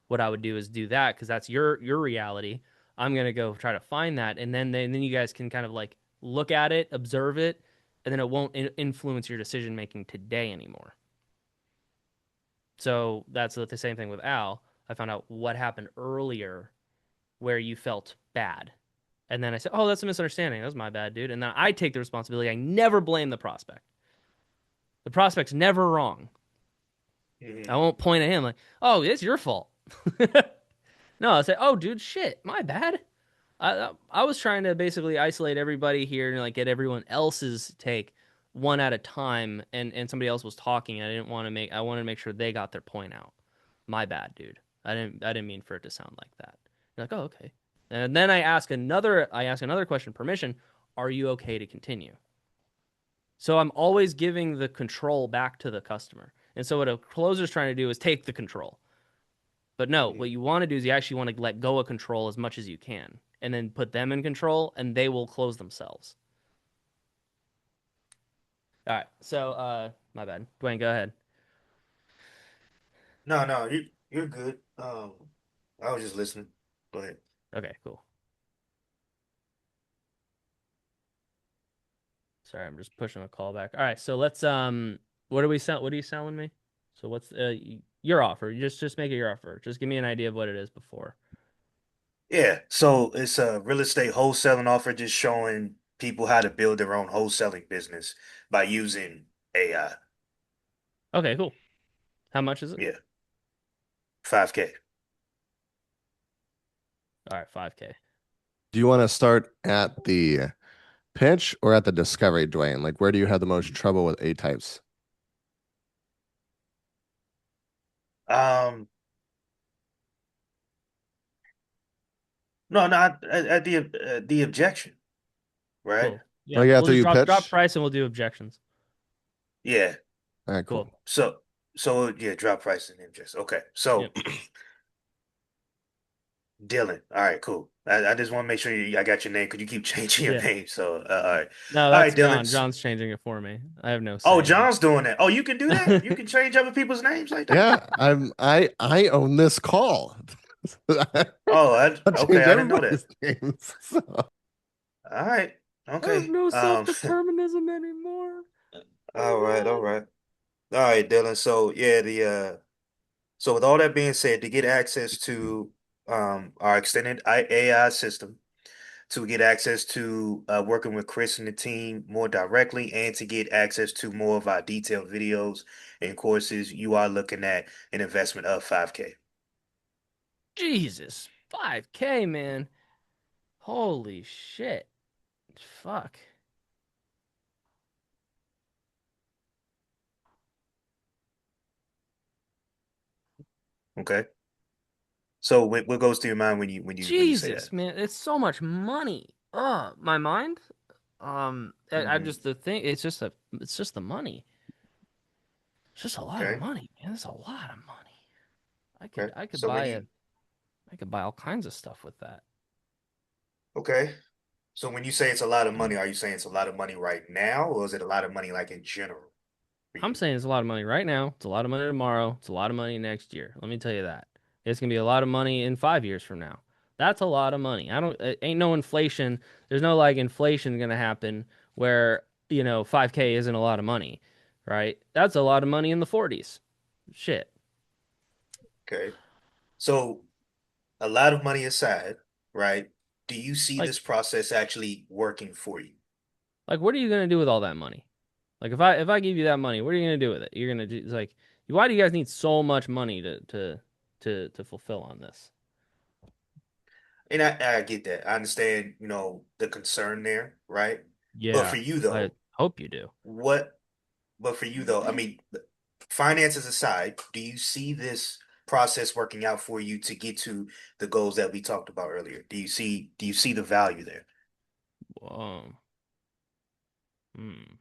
What I would do is do that because that's your reality. I'm gonna go try to find that, and then you guys can kind of like look at it, observe it, and then it won't influence your decision making today anymore. So that's the same thing with Al. I found out what happened earlier where you felt bad. And then I said, "Oh, that's a misunderstanding. That was my bad, dude." And then I take the responsibility. I never blame the prospect. The prospect's never wrong. I Mhm. won't point at him like, "Oh, it's your fault." No, I say, "Oh, dude, shit, my bad." I was trying to basically isolate everybody here and like get everyone else's take one at a time, and somebody else was talking. I wanted to make sure they got their point out. My bad, dude. I didn't mean for it to sound like that. You're like, oh, okay. And then I ask another question, permission. Are you okay to continue? So I'm always giving the control back to the customer. And so what a closer's trying to do is take the control. But no, what Mhm. you want to do is you actually want to let go of control as much as you can, and then put them in control, and they will close themselves. All right. So, my bad. Dwayne, go ahead. No, no, you're good. I was just listening. Go ahead. Okay, cool. Sorry, I'm just pushing a call back. All right. So let's what do we sell? What are you selling me? So what's your offer? Just make it your offer. Just give me an idea of what it is before. Yeah, so it's a real estate wholesaling offer, just showing people how to build their own wholesaling business by using AI. Okay, cool. How much is it? Yeah, 5K. All right, 5K. Do you want to start at the pitch or at the discovery, Dwayne? Like, where do you have the most trouble with A types? Um, no, not at the objection, right? Cool. Yeah, Like we'll after just you drop pitch? price and we'll do objections. Yeah. All right, Cool. cool. So yeah, drop price and interest. Okay. Yep. So Dylan. All right, cool. I just want to make sure I got your name because you keep changing your Yeah. name. So all right. No, All that's right, Dylan. John. John's changing it for me. I have no Oh, say in John's doing that. Oh, you can do that? You it. can change other people's names like that? Yeah, I own this call. Oh, I'll okay, change I didn't know that. everybody's names. So, All right. I have Okay. no self-determinism anymore. Oh All right, all God. right. All right, Dylan. So yeah, the so with all that being said, to get access to our extended AI system, to get access to working with Chris and the team more directly, and to get access to more of our detailed videos and courses, you are looking at an investment of 5K. Jesus. 5K, man. Holy shit. Fuck. Okay. So what goes through your mind when you say that? Jesus, man. It's so much money. My mind? I Hmm. just it's just the money. It's just a lot of Okay. money, man. It's a lot of money. I could Okay. I could So when buy you a I could buy all kinds of stuff with that. okay. So when you say it's a lot of money, are you saying it's a lot of money right now, or is it a lot of money like in general for I'm you? saying it's a lot of money right now. It's a lot of money tomorrow. It's a lot of money next year. Let me tell you that. It's gonna be a lot of money in 5 years from now. That's a lot of money. I don't, ain't no inflation. There's no like inflation gonna happen where, 5K isn't a lot of money, right? That's a lot of money in the 40s. Shit. Okay. So a lot of money aside, right? Do you see Like, this process actually working for you? like, what are you gonna do with all that money? Like, if I give you that money, what are you gonna do with it? You're gonna do it's like, why do you guys need so much money to fulfill on this? And I get that. I understand, the concern there, right? But Yeah, for you I though, hope you do. what, but for you though, I mean, finances aside, do you see this process working out for you to get to the goals that we talked about earlier? Do you see the value there? Um, hmm,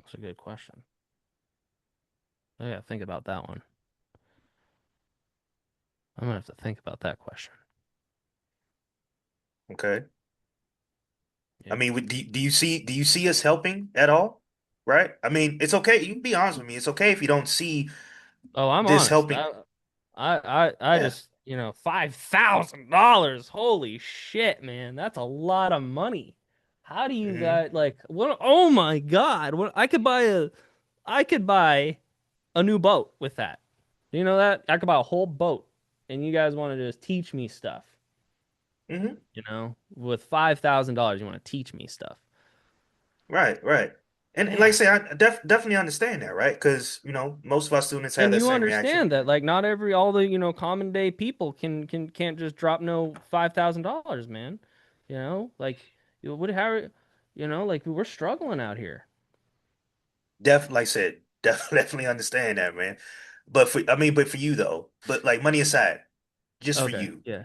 that's a good question. I gotta think about that one. I'm gonna have to think about that question. Okay. I Yeah. mean, do you see us helping at all? Right? I mean, it's okay. You can be honest with me. It's okay if you don't see Oh, I'm this honest. helping. I Yeah. just, $5,000. Holy shit, man. That's a lot of money. How do you Hmm. guys like what? Oh my God. What I could buy a new boat with that. You know that? I could buy a whole boat and you guys want to just teach me stuff, Hmm. With $5,000 you want to teach me stuff. Right, right. And like I Man. say, I definitely understand that, right? Because, most of our students have And that you same reaction. understand that like not all the, common day people can't just drop no $5,000, man. Like what how like we're struggling out here. Like I said, definitely understand that, man. But for you though, but like money aside, just for Okay, you, yeah,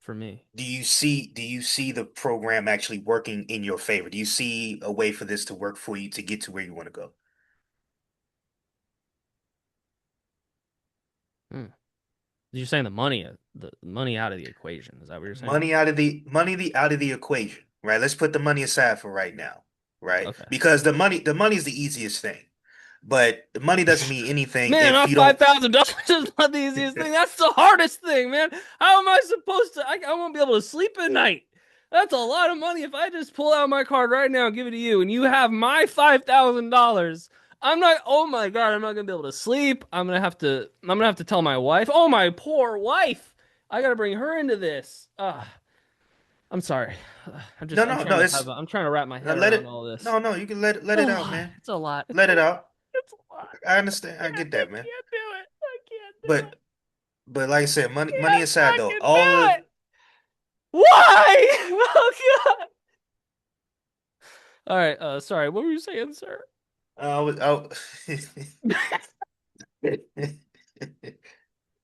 for me. do you see the program actually working in your favor? Do you see a way for this to work for you to get to where you want to go? Hmm. You're saying the money out of the equation. Is that what you're saying? Money out of the equation, right? Let's put the money aside for right now, right? Okay. Because the money is the easiest thing. But the money doesn't mean anything Man, if our you don't. $5,000 is not the easiest thing. That's the hardest thing, man. How am I supposed to? I won't be able to sleep at night. That's a lot of money. If I just pull out my card right now and give it to you, and you have my $5,000, I'm not. Oh my God, I'm not gonna be able to sleep. I'm gonna have to tell my wife. Oh my poor wife. I gotta bring her into this. I'm sorry. No, I'm no, trying no. to I'm trying to wrap my No, head let around it. all this. No, no. You can let It's a it out, lot. man. It's a lot. It's Let a it lot. out. It's a lot. I understand. I get I that, man. can't do it. I can't do it. But but like I said, money Can't aside though, fucking all do of it. Why? Oh God. All right. Sorry. What were you saying, sir?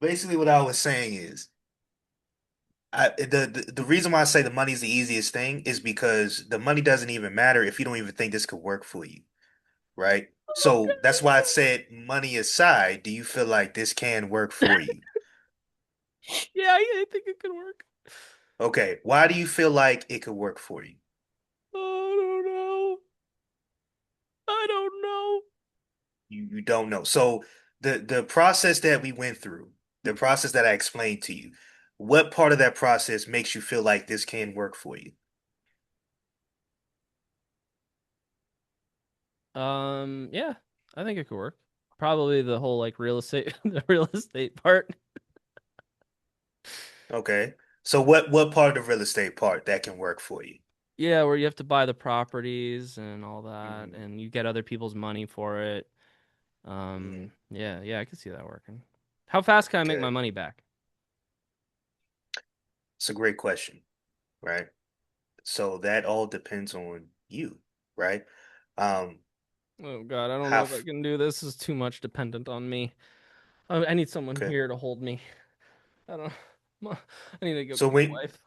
basically what I was saying is the reason why I say the money is the easiest thing is because the money doesn't even matter if you don't even think this could work for you, right? Oh So that's why I God. said money aside, do you feel like this can work for you? Yeah, I think it could work. Okay, why do you feel like it could work for you? Oh, I don't know. I don't know. You don't know. So the process that we went through, the process that I explained to you, what part of that process makes you feel like this can work for you? Yeah, I think it could work. Probably the whole like real estate, the real estate part. Okay. So what part of the real estate part that can work for you? Yeah, where you have to buy the properties and all that, Hmm. and you get other people's money for it. Hmm. Yeah, yeah, I can see that working. How fast can I make my Okay. money back? It's a great question, right? So that all depends on you, right? Um, Oh God, I don't know how if I f- can do this. This is too much dependent on me. I need someone okay. here to hold me. I don't. I need to go So get my when wife.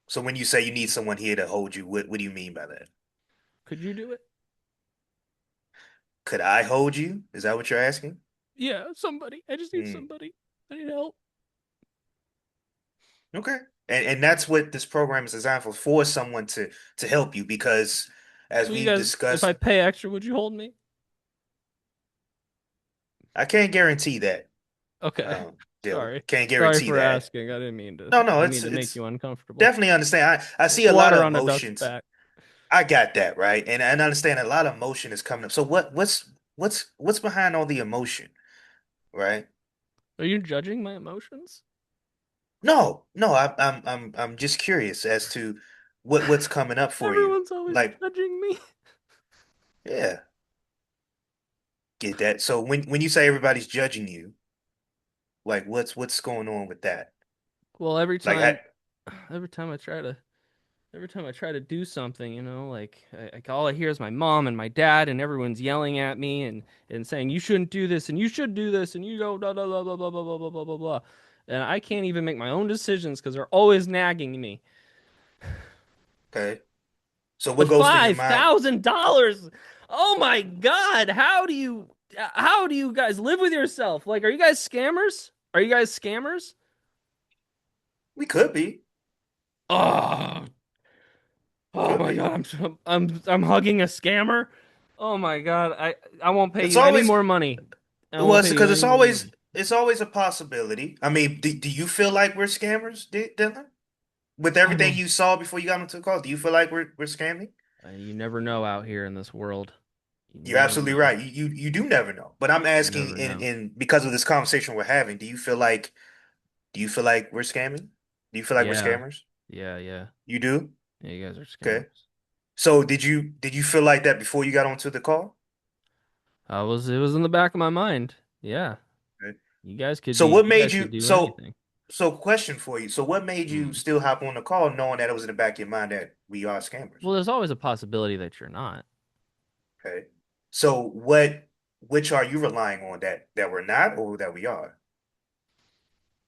so when you say you need someone here to hold you, what do you mean by that? Could you do it? Could I hold you? Is that what you're asking? Yeah, somebody. I just need Hmm. somebody. I need help. Okay. And that's what this program is designed for someone to help you because as So you we've guys, if I discussed, pay extra, would you hold me? I can't guarantee that, Okay. Dylan. Sorry. Can't Sorry guarantee for that. asking. I didn't mean to. No, no, I didn't it's mean to make it's you uncomfortable. definitely understand. I see It's a lot water of on a duck's emotions. back. I got that, right? And I understand a lot of emotion is coming up. So what's behind all the emotion, right? Are you judging my emotions? No, no, I'm just curious as to what's coming up for you. Everyone's always Like, judging me. yeah, get that. So when you say everybody's judging you, like what's going on with that? Well, Like, ha every time I try to, every time I try to do something, like all I hear is my mom and my dad, and everyone's yelling at me and saying you shouldn't do this and you should do this and you go blah blah blah blah blah blah blah blah blah blah blah, and I can't even make my own decisions because they're always nagging me. okay. So But what goes through your mind? $5,000? Oh my God! How do you guys live with yourself? Like, are you guys scammers? Are you guys scammers? We could be, Oh, oh could my be. God! I'm hugging a scammer. Oh my God! I won't pay It's you any always more money. I well, won't it's pay you because any more money. it's always a possibility. I mean, do you feel like we're scammers, Dylan? With I everything mean, you saw before you got into the call, do you feel like we're scamming? you never know out here in this world. You You're never absolutely know. right. You do never know. But I'm You asking never know. in because of this conversation we're having, do you feel like we're scamming? Do you feel like we're Yeah, scammers? yeah, yeah. You do? Yeah, you guys are Okay. scammers. So did you feel like that before you got onto the call? It was in the back of my mind. Yeah. Okay. You So what made guys could you do so anything. so question for you. So what made you Hmm. still hop on the call knowing that it was in the back of your mind that we are scammers? Well, there's always a possibility that you're not. Okay. So which are you relying on that we're not or that we are?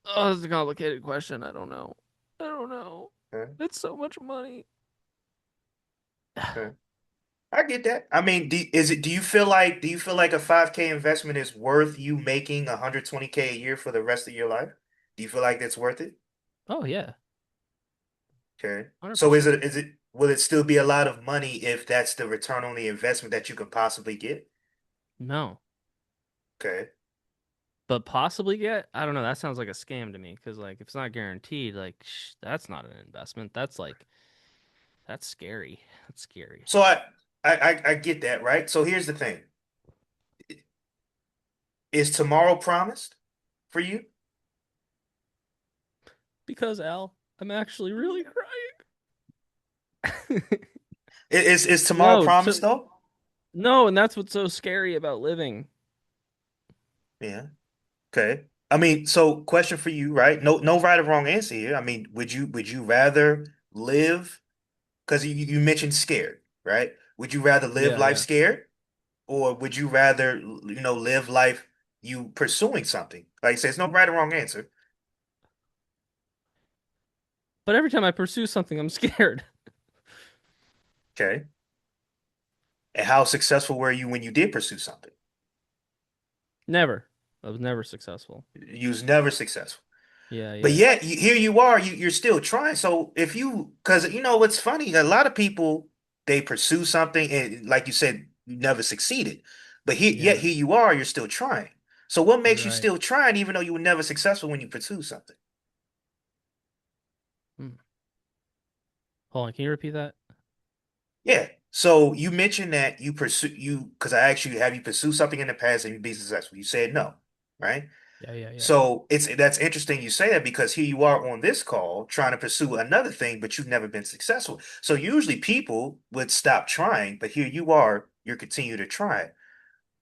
Oh, it's a complicated question. I don't know. I don't know. Okay. It's so much money. Okay. I get that. I mean, do you feel like a 5K investment is worth you making 120K a year for the rest of your life? Do you feel like that's worth it? Oh yeah, Okay. So 100%. will it still be a lot of money if that's the return on the investment that you could possibly get? No, Okay. but possibly get. I don't know. That sounds like a scam to me because like if it's not guaranteed, like that's not an investment. That's scary. That's scary. So I get that, right? So here's the thing. Is tomorrow promised for you? Because Al, I'm actually really crying. Is tomorrow No, promised though? no, and that's what's so scary about living. Yeah. Okay. I mean, so question for you, right? No right or wrong answer here. I mean, would you rather live because you mentioned scared, right? Would you rather live Yeah, life yeah. scared or would you rather, live life you pursuing something? Like you say, it's no right or wrong answer. But every time I pursue something, I'm scared. Okay. And how successful were you when you did pursue something? Never. I was never successful. You was never successful. Yeah, But yeah. yet here you are, you're still trying. So if you, because you know what's funny, a lot of people they pursue something and like you said, you never succeeded. But Yeah, here you are, you're still trying. So what you're makes you right. still trying even though you were never successful when you pursue something? Hmm. Hold on, can you repeat that? Yeah. So you mentioned that you because I asked you, have you pursued something in the past and you be successful? You said no, right? Yeah, yeah, yeah. So that's interesting you say that because here you are on this call trying to pursue another thing, but you've never been successful. So usually people would stop trying, but here you are, you're continuing to try.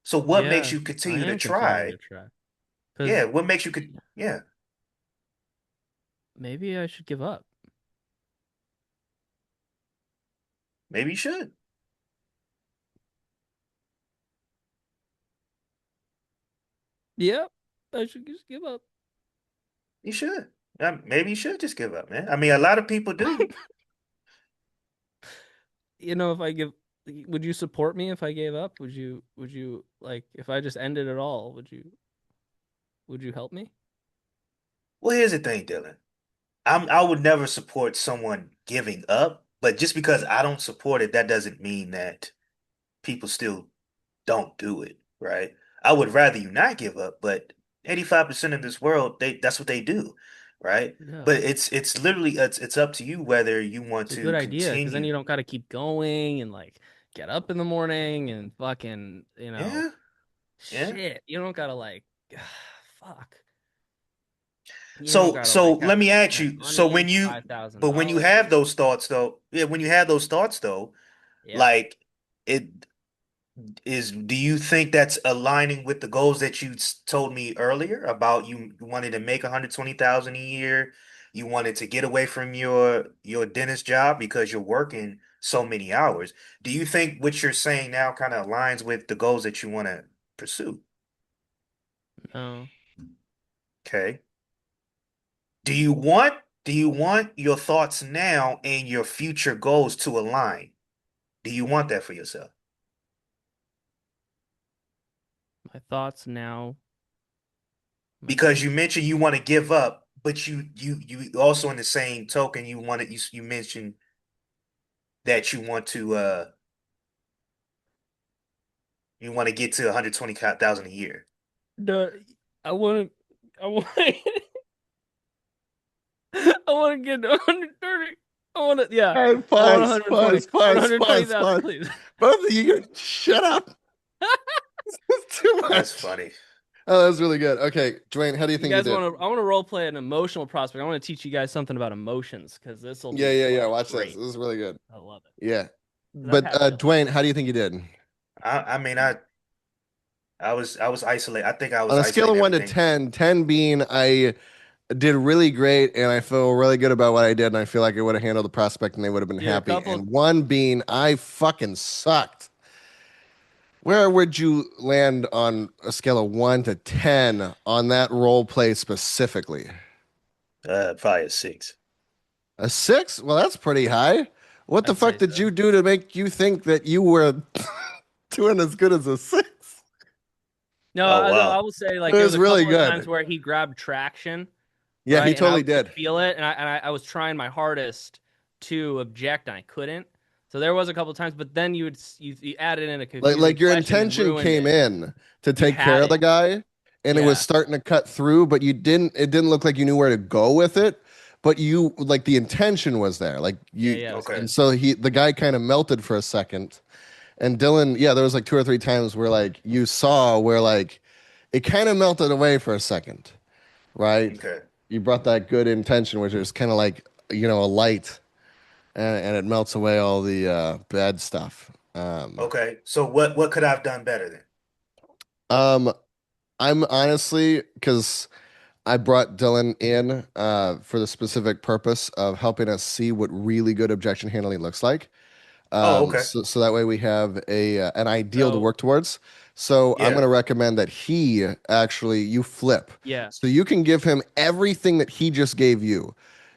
So what makes Yeah, you I continue to am continuing to try? try. Yeah, Because what makes you could yeah, maybe I should give up. maybe you should. Yeah, I should just give up. You should. Maybe you should just give up, man. I mean, a lot of people do. If I give, would you support me if I gave up? Would you like if I just ended it all? Would you help me? Well, here's the thing, Dylan. I would never support someone giving up, but just because I don't support it, that doesn't mean that people still don't do it, right? I would rather you not give up, but 85% of this world, that's what they do, right? Yeah. But it's literally it's up to you whether you want It's a to good idea because then continue. you don't got to keep going and like get up in the morning and fucking, Yeah, yeah. shit. You don't got to like, fuck. You don't So got to so like have let me ask spend you, so money, when you but when you $5,000. have those thoughts though, yeah, when you have those thoughts though, Yeah. like it do you think that's aligning with the goals that you told me earlier about you wanted to make 120,000 a year, you wanted to get away from your dentist job because you're working so many hours. Do you think what you're saying now kind of aligns with the goals that you want to pursue? No. Okay. Do you want your thoughts now and your future goals to align? Do you want that for yourself? My thoughts now, my Because you future. mentioned you want to give up, but you also in the same token you mentioned that you want to get to 120,000 a year. No, I want to, I want, I want to get to 130. I want to, yeah. Hey, I want pause, 120. pause, I want pause, pause, 120,000, pause. please. Both of you, shut up. It's too That's much. funny. Oh, that was really good. Okay, Dwayne, how do you You think you guys did? want to? I want to role play an emotional prospect. I want to teach you guys something about emotions because this will Yeah, be yeah, yeah. like Watch this. This great. is really good. I love it Yeah. because I've But had feelings. Dwayne, how do you think you did? I mean I was isolated. I think I On was a scale of isolating 1 to everything. 10, 10 being I did really great and I feel really good about what I did and I feel like I would have handled the prospect and they would have been Dude, a happy. couple. And 1 being I fucking sucked. Where would you land on a scale of 1 to 10 on that role play specifically? Probably a 6. A 6? Well, that's pretty high. What the I'd fuck say did so. you do to make you think that you were doing as good as a 6? No, Oh I wow. will say like It there was was a really couple of times good. where he grabbed traction, Yeah, he right, and I totally could did. feel it, and I was trying my hardest to object, and I couldn't. So there was a couple of times, but then you added in a confusing Like your question and intention ruined came it. in to You take care had of the it, guy and it was yeah, starting to cut through, but you didn't it didn't look like you knew where to go with it, but you like the intention was there. Like yeah, you yeah. It was Okay. good. and so the guy kind of melted for a second. And Dylan, yeah, there was like 2 or 3 times where like you saw where like it kind of melted away for a second, right? Okay. You brought that good intention, which is kind of like, a light and it melts away all the bad stuff. Okay. So what could I have done better then? Um, I'm honestly, because I brought Dylan in for the specific purpose of helping us see what really good objection handling looks like. Oh, okay. So that way we have an ideal to So work towards. So I'm going Yeah. to recommend that he actually you flip. yeah, So you can give him everything that he just gave you.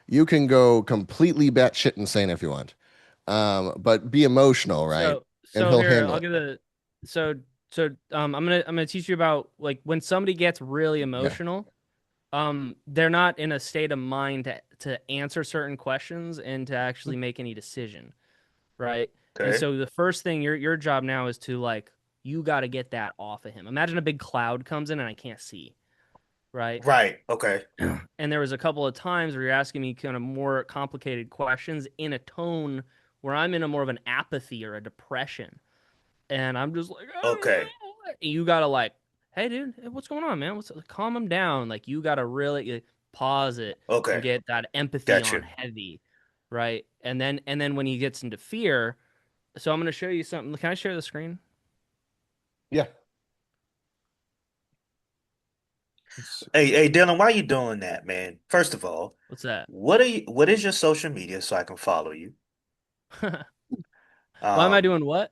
You can go completely batshit insane if you want, but be emotional, right? And so he'll here handle I'll it. give the so I'm gonna teach you about like when somebody gets really Yeah. emotional. They're not in a state of mind to answer certain questions and to actually make any decision, right? And Okay. so the first thing your job now is to like you got to get that off of him. Imagine a big cloud comes in and I can't see, right? Right. Okay. And there was a couple of times where you're asking me kind of more complicated questions in a tone where I'm in a more of an apathy or a depression, and I'm just like, I don't Okay. know. You gotta like, hey, dude, what's going on, man? What's calm him down. Like you gotta really pause it and Okay. get that empathy on Gotcha. heavy, right? And then when he gets into fear, so I'm gonna show you something. Can I share the screen? Yeah. Hey, Dylan, why you doing that, man? First of all, What's that? what is your social media so I can follow you? Why am I Um, doing what?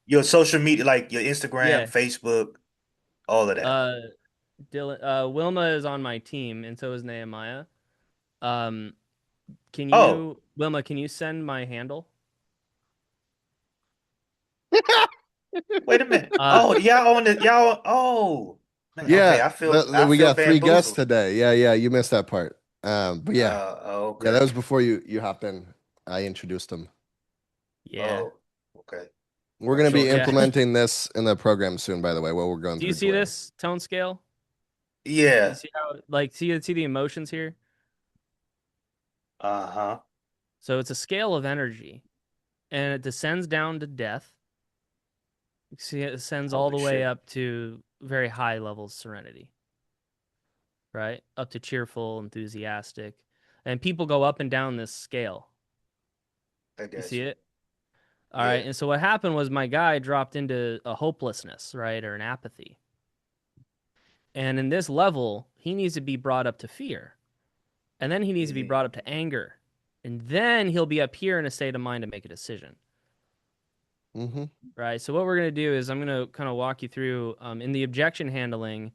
your social media, like your Instagram, Yeah. Facebook, all of that. Uh, Dylan, Wilma is on my team, and so is Nehemiah. Um, Oh, Wilma, can you send my handle? wait a minute. Uh, Oh, y'all on the y'all. Oh, man. Okay, Yeah, I we feel got 3 guests bamboozled. today. Yeah, yeah, you missed that part. But yeah, yeah, that Okay. was before you hopped in. I introduced him. yeah. Oh, okay. We're or going to be short Yeah. implementing this in the program soon, by the way, while we're going Do you through see Dwayne. this tone scale? You Yeah. see how see the emotions here? Uh-huh. So it's a scale of energy, and it descends down to death. You see, it ascends all Holy the way shit. up to very high levels of serenity, right? Up to cheerful, enthusiastic. And people go up and down this scale. I You got see you. it? All Yeah. right. And so what happened was my guy dropped into a hopelessness, right? Or an apathy. And in this level, he needs to be brought up to fear. And then he needs to be Hmm. brought up to anger. And then he'll be up here in a state of mind to make a decision. Mm-hmm. Right. So what we're gonna do is I'm gonna kind of walk you through in the objection handling,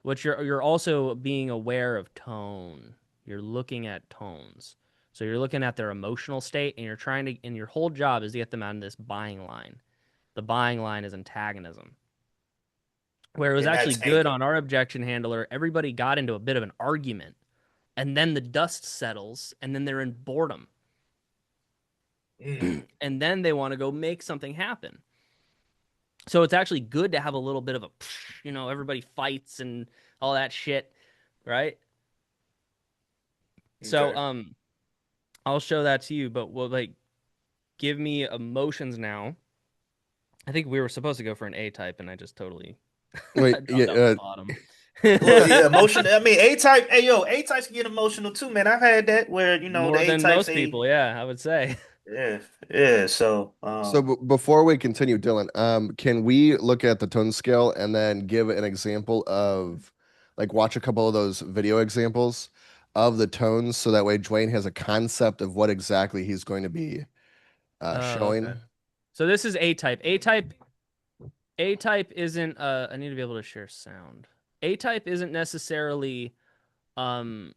which you're also being aware of tone. You're looking at tones. So you're looking at their emotional state, and you're trying to, and your whole job is to get them out of this buying line. The buying line is antagonism. Where it was And actually that's good anger. on our objection handler, everybody got into a bit of an argument, and then the dust settles, and then they're in boredom, Mm. and then they want to go make something happen. So it's actually good to have a little bit of a, everybody fights and all that shit, right? So Okay. I'll show that to you, but we'll like give me emotions now. I think we were supposed to go for an A type, and I just totally Wait, I yeah, dropped down the bottom. Well, yeah, emotional. I mean, A-type. Hey, yo, A-types can get emotional too, man. I've had that where, the More than A-types, most people, yeah, I would say. yeah, yeah. So, so before we continue, Dylan, can we look at the tone scale and then give an example of, like, watch a couple of those video examples of the tones, so that way Dwayne has a concept of what exactly he's going to be Oh, okay. showing. So this is A type. A type isn't I need to be able to share sound. A type isn't necessarily um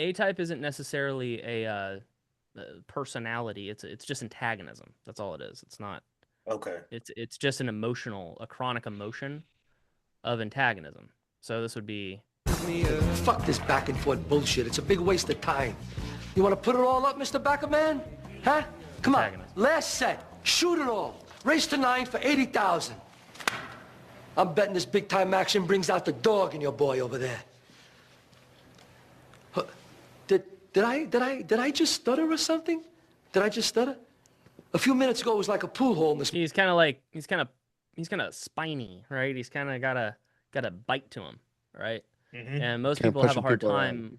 A type isn't necessarily a personality. It's just antagonism. That's all it is. It's not. okay. It's just a chronic emotion of antagonism. So this would be Fuck this back and forth bullshit. It's a big waste of time. You want to put it all up, Mr. Backerman? Huh? Come on. Antagonist. Last set. Shoot it all. Race to 9 for 80,000. I'm betting this big time action brings out the dog in your boy over there. Huh. Did I just stutter or something? Did I just stutter? A few minutes ago it was like a pool hole in this. he's kind of like he's kind of spiny, right? He's kind of got a bite to him, right? Hmm. And most Kind of people have a pushing hard people around. time.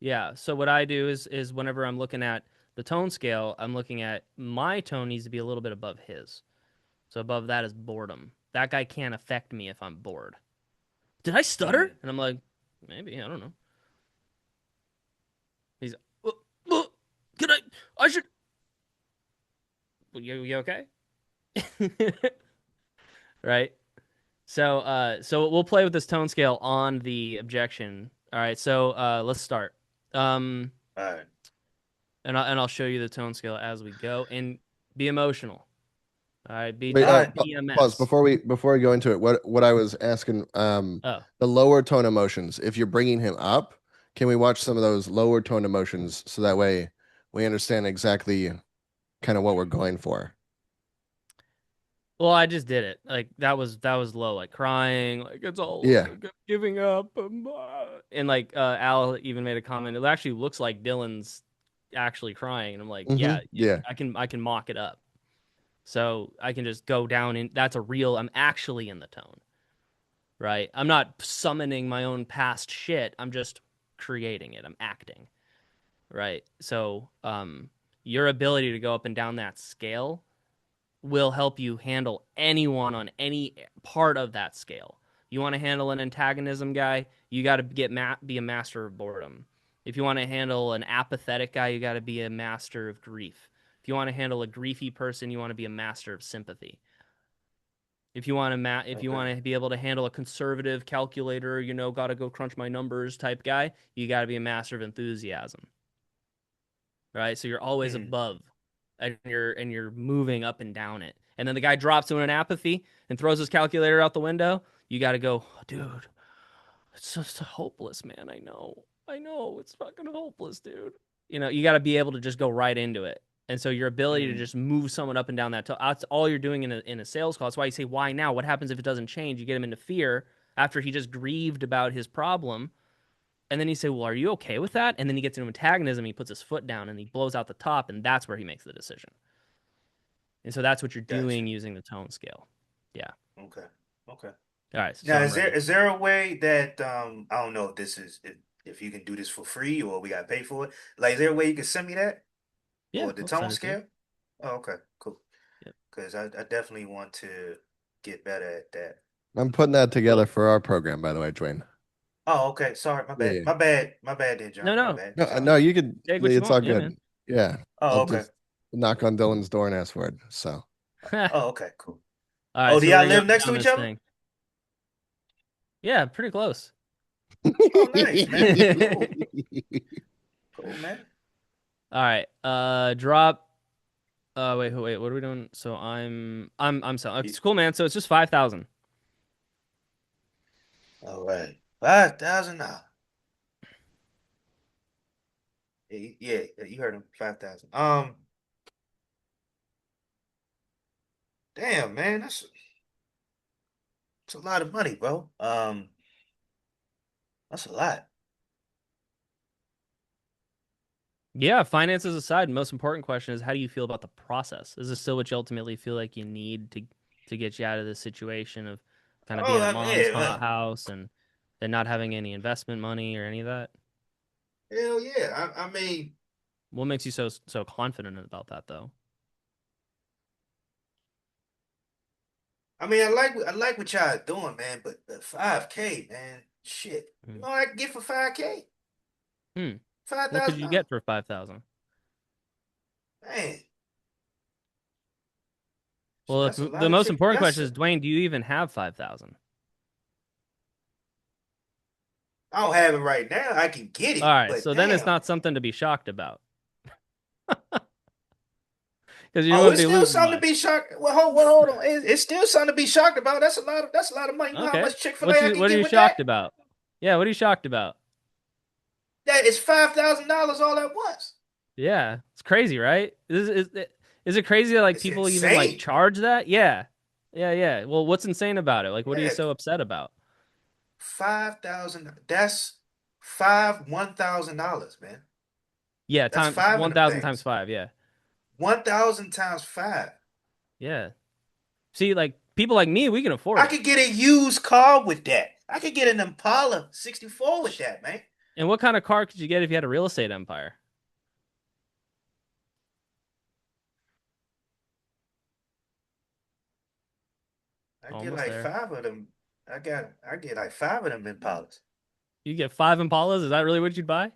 Yeah. So what I do is whenever I'm looking at the tone scale, I'm looking at my tone needs to be a little bit above his. So above that is boredom. That guy can't affect me if I'm bored. Did I stutter? Mm. And I'm like, maybe, I don't know. He's, uh, uh, can I should, you okay? Right? So we'll play with this tone scale on the objection. All right, so let's start. Um, All right. and I'll show you the tone scale as we go, and be emotional. All right, Wait, All not right. pause PMS. before we go into it. What I was asking, Oh, the lower tone emotions. If you're bringing him up, can we watch some of those lower tone emotions, so that way we understand exactly kind of what we're going for? well, I just did it. Like that was low, like crying, like it's all Yeah. like, giving up, and like Al even made a comment. It actually looks like Dylan's actually crying, and I'm like, Mm-hmm. yeah, Yeah. I can mock it up. So I can just go down and that's a real, I'm actually in the tone, right? I'm not summoning my own past shit. I'm just creating it. I'm acting, right? So, your ability to go up and down that scale will help you handle anyone on any part of that scale. You want to handle an antagonism guy, you got to be a master of boredom. If you want to handle an apathetic guy, you got to be a master of grief. If you want to handle a griefy person, you want to be a master of sympathy. If you Okay. want to be able to handle a conservative calculator, got to go crunch my numbers type guy, you got to be a master of enthusiasm. Right? So you're always Mm. above and you're moving up and down it. And then the guy drops into an apathy and throws his calculator out the window. You got to go, oh, dude, it's just hopeless, man. I know. It's fucking hopeless, dude. You got to be able to just go right into it And so your ability to just move someone up and down that tone, that's all you're doing in a sales call. That's why you say, why now? What happens if it doesn't change? You get him into fear after he just grieved about his problem. And then you say, well, are you okay with that? And then he gets into antagonism. He puts his foot down and he blows out the top. And that's where he makes the decision. And so that's what you're Gotcha. doing using the tone scale. Yeah. Okay. Okay. All right. So Now, I'm ready. is there a way that I don't know if this is if you can do this for free or we gotta pay for it? Like, is there a way you can send me that Yeah. or the I'll tone send it to you. scale? Oh, okay, cool. Yep. Because I definitely want to get better at that. I'm putting that together Well, for our program, by the way, Dwayne. Oh, okay. Sorry, my Yeah, bad. yeah. My bad. My bad, then, no, John. My no. bad. No, Sorry. no, you could. Take what you It's all want. Yeah, man. good. Yeah, Oh, I'll okay. just knock on Dylan's door and ask for it. So Oh, okay, cool. All Oh, right. do So we're y'all going to live go next to down each this other? thing. Yeah. Pretty close. Oh, nice, man. Cool. Cool, man. All right. Drop. Wait. What are we doing? So I'm selling. Yeah. It's cool, man. So it's just 5,000. All right. $5,000. Yeah, you heard him. 5,000. Damn, man, that's a lot of money, bro. That's a lot. Yeah. Finances aside, the most important question is how do you feel about the process? Is this still what you ultimately feel like you need to get you out of this situation of kind of being Oh, at mom's yeah, house and then not having any investment money or any of that? hell yeah. I mean, What makes you so confident about that though? I like what y'all doing, man. But 5K, man, shit. You Hmm. know what I can get for 5K? Hmm. Five What could thousand you dollars, get for 5,000? man. Shit, Well, if that's a the lot of most chick. important question is, Dwayne, do you even have 5,000? I don't have it right now. I can get All it, right, but so then it's damn. not something to be shocked about because you Oh, wouldn't it's be still losing something to much. be shocked. Well, hold on. It's still something to be shocked about. That's a lot of money. You know how Okay, much Chick-fil-A I can what are get you with that? shocked about? Yeah, what are you shocked about? That is $5,000 all at once. Yeah, it's crazy, right? Is it crazy that like It's people even like insane. charge that? Yeah, yeah. Well, what's insane about it? Like, what are you Yeah, so upset about? 5,000. That's five $1,000, man. Yeah, That's times five of them 1,000 times things. five. Yeah, 1,000 times five. yeah. See, like people like me, we can afford I it. could get a used car with that. I could get an Impala 64 with that, man. And what kind of car could you get if you had a real estate empire? I get Almost like there. five of them. I get like five of them Impalas. You get 5 Impalas. Is that really what you'd buy?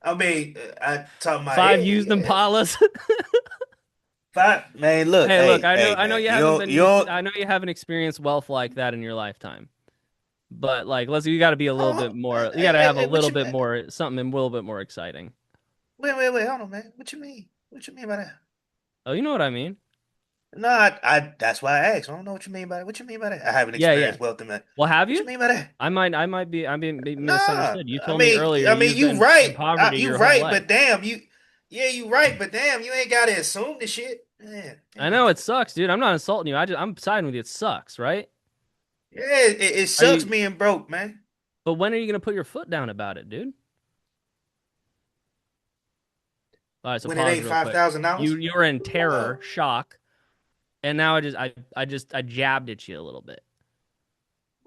I mean, I talking about, 5 used yeah. Impalas. Five, man, look, Hey, look, hey, I know man. you haven't been used. I know you haven't experienced wealth like that in your lifetime. But like, you got to be a little bit more. You got to have a What little you bit mean? more something a little bit more exciting. Wait, hold on, man. What you mean? What you mean by that? Oh, you know what I mean? No, that's why I asked. I don't know what you mean by that. What you mean by that? I haven't Yeah, yeah. experienced wealth in that. Well, have What you you? mean by that? I might be. I'm being Nah, misunderstood. You told me earlier I mean, you've you been in right. poverty You your whole right, life. but damn, yeah, you right, but damn, you ain't gotta assume the shit. Man, I damn. know it sucks, dude. I'm not insulting you. I'm siding with you. It sucks, right? Yeah, it Are sucks you? being broke, man. But when are you gonna put your foot down about it, dude? All right, so When it pause ain't real five quick. thousand You dollars. you were in Uh, terror, shock, and now I jabbed at you a little bit.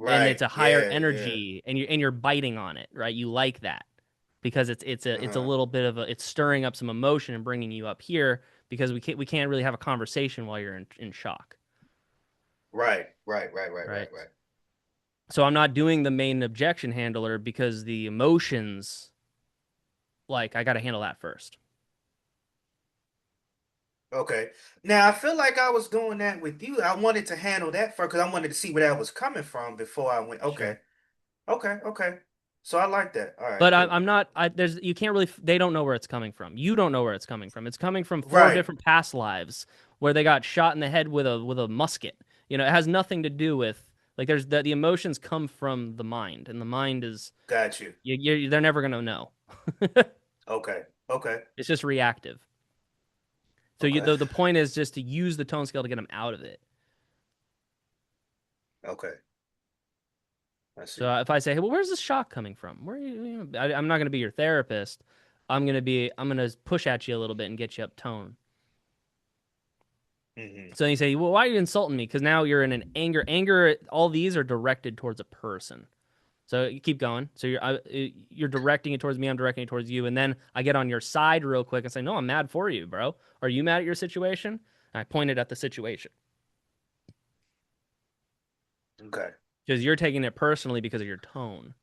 And right. it's a higher Yeah. energy and you're biting on it, right? You like that because it's a Uh-huh. little bit of it's stirring up some emotion and bringing you up here because we can't really have a conversation while you're in shock, Right. right? So I'm not doing the main objection handler because the emotions, like, I got to handle that first. Okay. Now I feel like I was doing that with you. I wanted to handle that first because I wanted to see where that was coming from before I went. Sure. Okay. So I like that. All right, But cool. I'm not. There's you can't really. They don't know where it's coming from. You don't know where it's coming from. It's coming from four Right. different past lives where they got shot in the head with a musket. It has nothing to do with like there's the emotions come from the mind, and the mind is Got you. they're never gonna know. Okay. Okay. It's just reactive. So Okay. the point is just to use the tone scale to get them out of it. Okay. I So see. if I say, hey, well, where's this shock coming from? I'm not going to be your therapist. I'm going to push at you a little bit and get you up tone. Hmm. So you say, well, why are you insulting me? Because now you're in an anger. Anger, all these are directed towards a person. So you keep going. So you're directing it towards me. I'm directing it towards you. And then I get on your side real quick and say, no, I'm mad for you, bro. Are you mad at your situation? And I pointed at the situation Okay. because you're taking it personally because of your tone,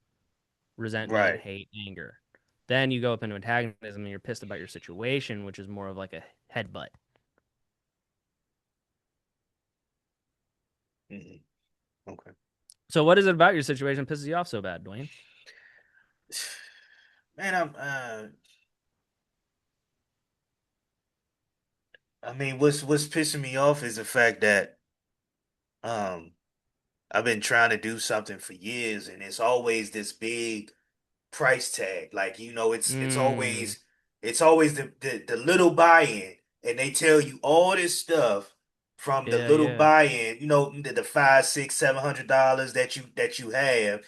resentment, Right. hate, anger. Then you go up into antagonism and you're pissed about your situation, which is more of like a headbutt. Hmm. Okay. So what is it about your situation that pisses you off so bad, Dwayne? Man, I mean, what's pissing me off is the fact that um I've been trying to do something for years, and it's always this big price tag. Like, Mm, it's always the little buy-in, and they tell you all this stuff from the yeah, little yeah. buy-in, the five, six, $700 that you have,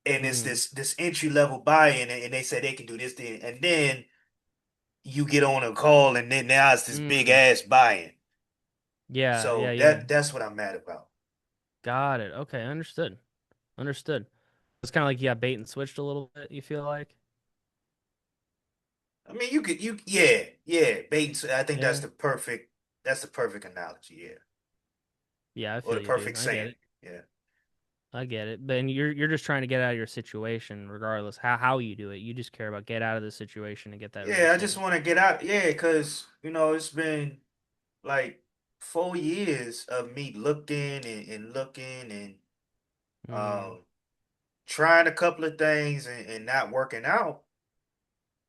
and it's Mm, this entry level buy-in, and they say they can do this thing, and then you get on a call, and then now it's this big mm. ass buy-in. Yeah, yeah, So yeah. that's what I'm mad about. Got it. Okay, understood. Understood. It's kind of like you got bait and switched a little bit, you feel like? I mean, yeah, bait and I think Yeah. that's the perfect analogy, yeah, Yeah, I or feel the you, dude. perfect I get saying, it. yeah. I get it. But and you're just trying to get out of your situation regardless how you do it. You just care about get out of the situation and get that Yeah, I just resolved. want to get out, yeah, because it's been like 4 years of me looking and looking and Mm, um trying a couple of things and not working out.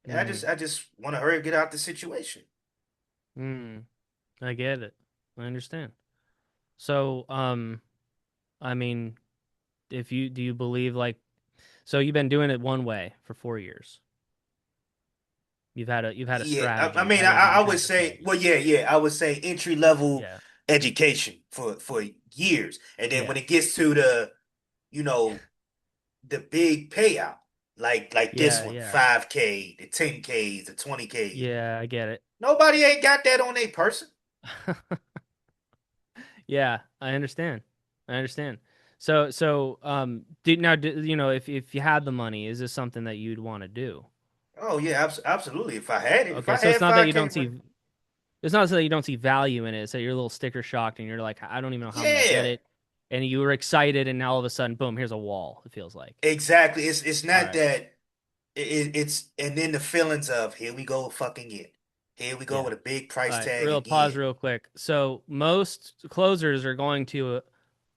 And I just mm, I just want to hurry up, get out the situation. mm. I get it. I understand. So, I mean, if you do you believe like so you've been doing it one way for 4 years. You've had a Yeah, I strategy mean, rather than I would trying to say, solve it. well, yeah, I would say entry level Yeah. education for years, and then Yeah. when it gets to you know, the big payout, like this Yeah, one, yeah. 5K, the 10Ks, the 20Ks, Yeah, I get it. nobody ain't got that on their person. Yeah, I understand. I understand. So, you know, if you had the money, is this something that you'd want to do? Oh yeah, absolutely. If I had it, if Okay, I so it's had not that you 5K don't money, see it's not so that you don't see value in it. It's that you're a little sticker shocked and you're like, I don't even know how I'm gonna get yeah, it. And you were excited and now all of a sudden, boom, here's a wall, it feels like. exactly. It's All not right. that it's and then the feelings of here we go fucking again. Here we go Yeah. with a big All price right. tag Real pause again. real quick. So most closers are going to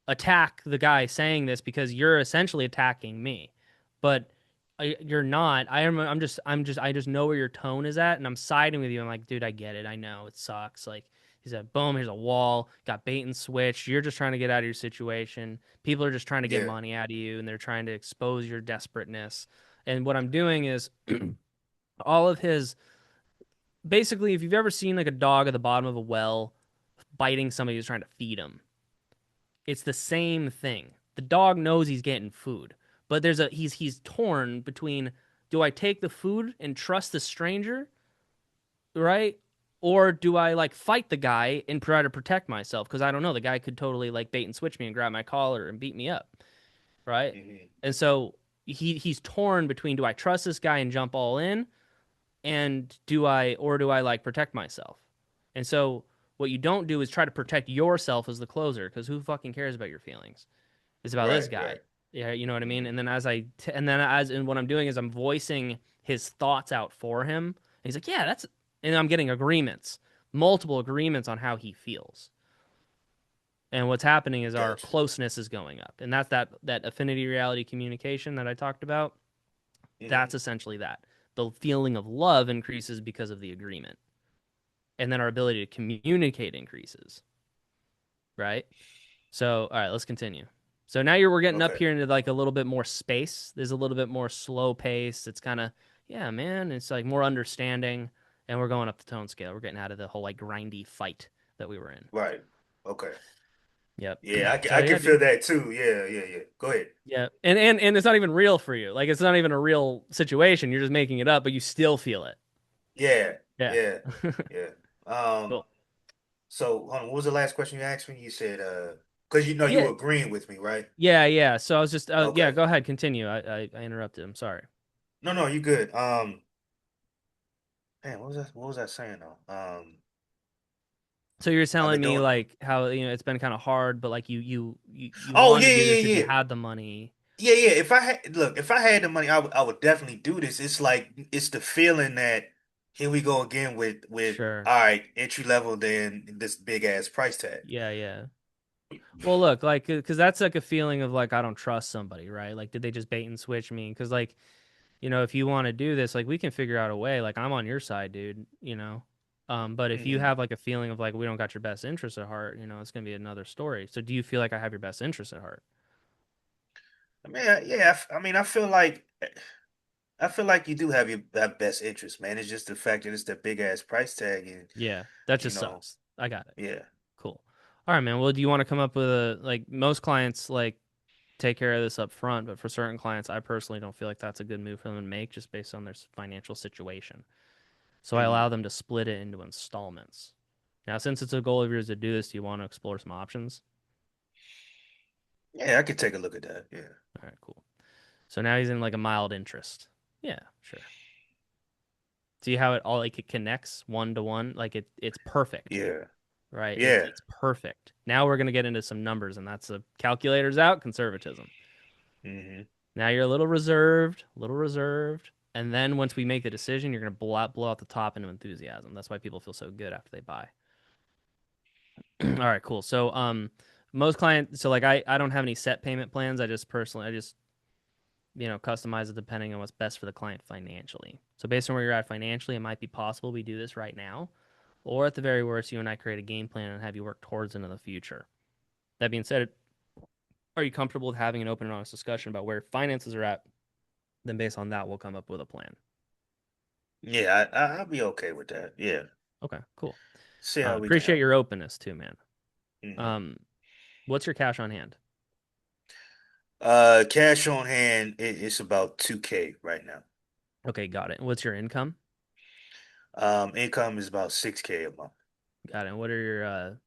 attack the guy saying this because you're essentially attacking me, but you're not. I just know where your tone is at, and I'm siding with you. I'm like, dude, I get it. I know it sucks. Like he said, boom, here's a wall. Got bait and switch. You're just trying to get out of your situation. People are just trying to get Yeah, money out of you, and they're trying to expose your desperateness. And what I'm doing is all of his basically, if you've ever seen like a dog at the bottom of a well biting somebody who's trying to feed him, it's the same thing. The dog knows he's getting food, but he's torn between do I take the food and trust the stranger, right? Or do I like fight the guy and try to protect myself? Because I don't know, the guy could totally like bait and switch me and grab my collar and beat me up, right? hmm, And so he's torn between do I trust this guy and jump all in, and do I like protect myself? And so what you don't do is try to protect yourself as the closer, because who fucking cares about your feelings? It's about this right, guy. right. Yeah, you know what I mean. Hmm. And then and what I'm doing is I'm voicing his thoughts out for him. And he's like, yeah, that's. And I'm getting agreements, multiple agreements on how he feels. And what's happening is our Gotcha. closeness is going up, and that's that affinity reality communication that I talked about. That's Hmm. essentially that. The feeling of love increases because of the agreement, and then our ability to communicate increases. Right. So, all right, let's continue. So now we're getting up Okay. here into like a little bit more space. There's a little bit more slow pace. It's kind of yeah, man, it's like more understanding, and we're going up the tone scale. We're getting out of the whole like grindy fight that we were in. Right. Okay. Yep. Yeah, So I yeah, can feel dude. that too. Yeah, yeah, yeah. Go ahead. Yeah, and it's not even real for you. Like it's not even a real situation. You're just making it up, but you still feel it. Yeah, Yeah. yeah, yeah. Um, Cool. so hold on, what was the last question you asked me? You said because you know you Yeah. were agreeing with me, right? Yeah, yeah. So I was just yeah, Okay. go ahead, continue. I interrupted. I'm sorry. No, no, you good. Man, what was I saying though? So you're I've telling been me doing. like how it's been kind of hard, but like you Oh want yeah, to do yeah, this if yeah, you yeah. had the money. Yeah, yeah. If I had the money, I would definitely do this. It's like it's the feeling that here we go again with Sure. all right, entry level, then this big ass price tag. Yeah, yeah. Well, look, like, because that's like a feeling of like I don't trust somebody, right? Like, did they just bait and switch me? Because like, if you want to do this, like, we can figure out a way. Like, I'm on your side, dude. But if you Hmm. have like a feeling of like we don't got your best interest at heart, it's gonna be another story. So, do you feel like I have your best interest at heart? I mean, yeah. I mean, I feel like you do have your have best interest, man. It's just the fact that it's the big ass price tag, and Yeah, that you just know, sucks. I got it. yeah. Cool. All right, man. Well, do you want to come up with a like most clients like take care of this up front, but for certain clients, I personally don't feel like that's a good move for them to make just based on their financial situation. So I allow Hmm. them to split it into installments. Now, since it's a goal of yours to do this, do you want to explore some options? Yeah, I could take a look at that. Yeah, All right, cool. So now he's in like a mild interest. Yeah, sure. See how it connects one to one? Like it's perfect, yeah, right? It's yeah. it's perfect. Now we're gonna get into some numbers, and that's a calculator's out, conservatism. Hmm. Now you're a little reserved, and then once we make the decision, you're gonna blow out the top into enthusiasm. That's why people feel so good after they buy. All right, cool. So most clients, so like I don't have any set payment plans. I just customize it depending on what's best for the client financially. So based on where you're at financially, it might be possible we do this right now, or at the very worst, you and I create a game plan and have you work towards it in the future. That being said, are you comfortable with having an open and honest discussion about where finances are at? Then based on that, we'll come up with a plan. Yeah, I'll be okay with that. Yeah, Okay, cool. see how we can Appreciate help. your openness too, man. Hmm. Um, what's your cash on hand? Cash on hand, it's about 2K right now. Okay, got it. What's your income? Income is about 6K a month. Got it. What are your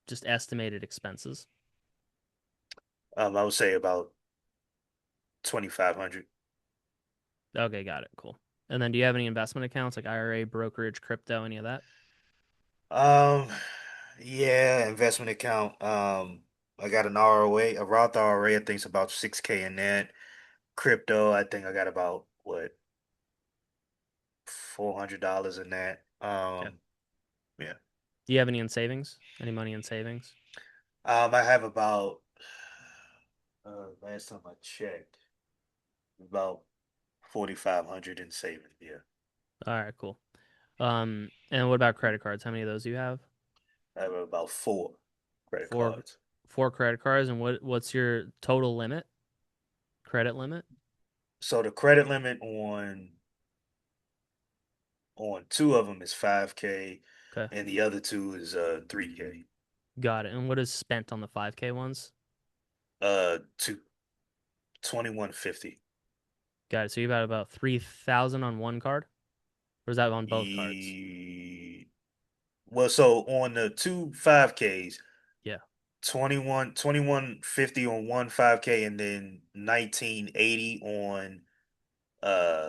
just estimated expenses? I would say about 2,500. Okay, got it. Cool. And then do you have any investment accounts like IRA, brokerage, crypto, any of that? Um, yeah, investment account. I got an ROA, a Roth ROA. I think it's about 6K in that. Crypto, I think I got about what $400 in that. Okay. Yeah. Do you have any in savings? Any money in savings? I have about last time I checked, about 4,500 in savings. Yeah, All right, cool. And what about credit cards? How many of those do you have? I have about four credit Four, cards. four credit cards. And what's your total limit? Credit limit? So the credit limit on two of them is 5K, Okay, and the other two is 3K. got it. And what is spent on the 5K ones? To 2150. Got it. So you've got about 3,000 on one card, or is that on both cards? E well, so on the two 5Ks, Yeah. 2150 on one 5K, and then 1980 on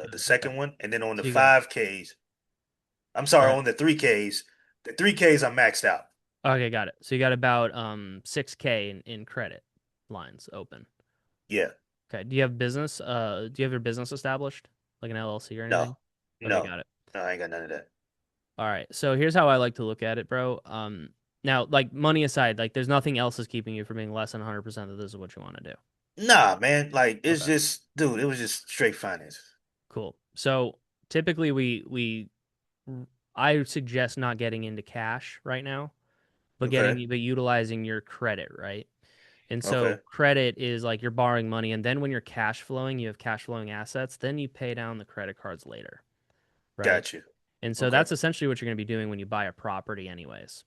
Got the it. Okay. second one, and then on the So you got 5Ks, I'm go sorry, ahead. on the 3Ks are maxed out. Okay, got it. So you got about 6K in credit lines open. Yeah. Okay. Do you have business? Do you have your business established, like an LLC or anything? No. Okay, No. got it. No, I ain't got none of that. All right. So here's how I like to look at it, bro. Now, like money aside, like there's nothing else is keeping you from being less than 100% that this is what you want to do. Nah, man. Like it's Okay. just, dude, it was just straight finance. Cool. So typically I suggest not getting into cash right now, but Okay. utilizing your credit, right? And so Okay. credit is like you're borrowing money, and then when you're cash flowing, you have cash flowing assets, then you pay down the credit cards later, right? Got you. And so Okay. that's essentially what you're going to be doing when you buy a property anyways.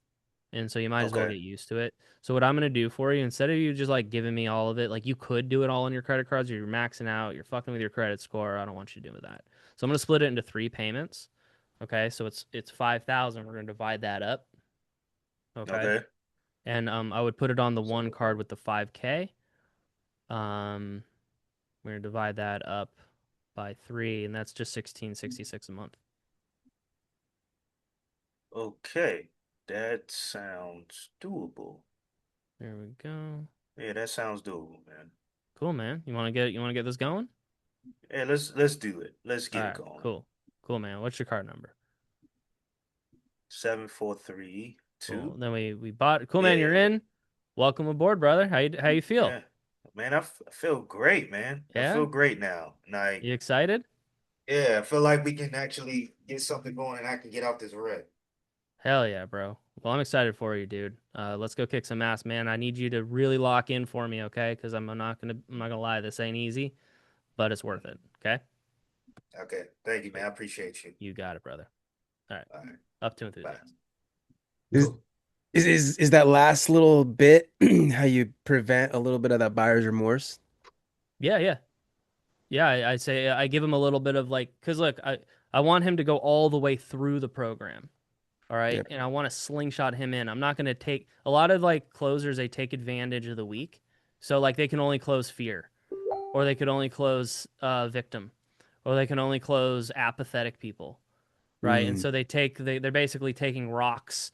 And so you might as well Okay. get used to it. So what I'm going to do for you, instead of you just like giving me all of it, like you could do it all on your credit cards, or you're maxing out, you're fucking with your credit score. I don't want you doing that. So I'm going to split it into 3 payments. Okay? So it's 5,000. We're going to divide that up, okay? Okay. And I would put it on the one card with the 5K. Um we're going to divide that up by 3, and that's just 1666 a month. Okay. That sounds doable. There we go. Yeah, that sounds doable, man. Cool, man. You want to get this going? Yeah, let's do it. Let's All get it right, going. cool. Cool, man. What's your card number? 743-2. Cool. Then we bought. Cool, man. You're Yeah. in. Welcome aboard, brother. How you feel? Yeah. Man, I feel great, man. I Yeah. feel great now. Like, You excited? yeah, I feel like we can actually get something going and I can get out this rut. Hell yeah, bro. Well, I'm excited for you, dude. Let's go kick some ass, man. I need you to really lock in for me, okay? Because I'm not gonna lie. This ain't easy, but it's worth it. Okay. Okay. Thank you, man. Cool. I appreciate you. You got it, brother. All right. All right. Up to Bye. enthusiasm. Is Cool. is that last little bit how you prevent a little bit of that buyer's remorse? Yeah, yeah. Yeah, I say I give him a little bit of like, because look, I want him to go all the way through the program. All Yeah. right. And I want to slingshot him in. I'm not going to take a lot of like closers, they take advantage of the weak. So like they can only close fear, or they could only close victim, or they can only close apathetic people. Right. And Mm, so they're basically taking rocks,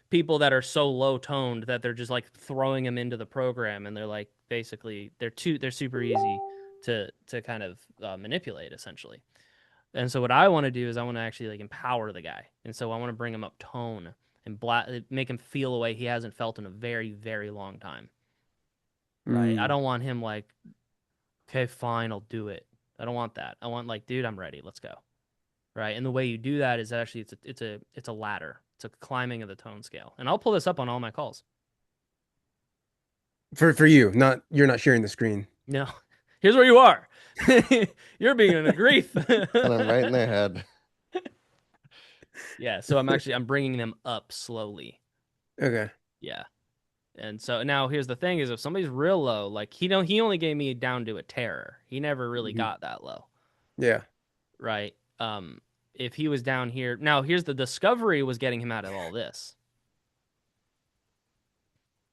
people that are so low toned that they're just like throwing them into the program. And they're like, basically, they're super easy to kind of manipulate essentially. And so what I want to do is I want to actually like empower the guy. And so I want to bring him up tone and make him feel a way he hasn't felt in a very, very long time. Right? I mm. don't want him like, okay, fine, I'll do it. I don't want that. I want like, dude, I'm ready. Let's go. Right? And the way you do that is actually it's a ladder. It's a climbing of the tone scale. And I'll pull this up on all my calls. For you, not you're not sharing the screen. No. Here's where you are. You're being in a grief. Put them right in their head. Yeah, so I'm bringing them up slowly. Okay. Yeah. And so now here's the thing is if somebody's real low, like he only gave me down to a terror. He never really Mhm. got that low, Yeah. right? If he was down here, now here's the discovery was getting him out of all this.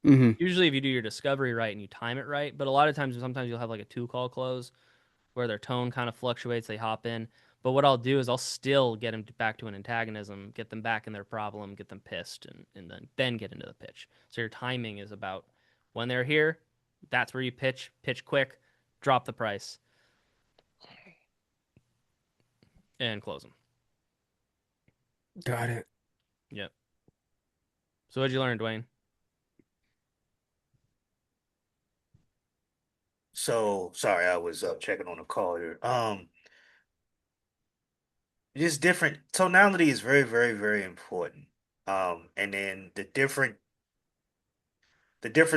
Hmm. Usually if you do your discovery right and you time it right, but a lot of times sometimes you'll have like a 2 call close where their tone kind of fluctuates, they hop in. But what I'll do is I'll still get them back to an antagonism, get them back in their problem, get them pissed, and then get into the pitch. So your timing is about when they're here, that's where you pitch quick, drop the price, and close them. Got it. Yep. So what'd you learn, Dwayne? So sorry, I was checking on a call here. Just different tonality is very, very, very important. And then the different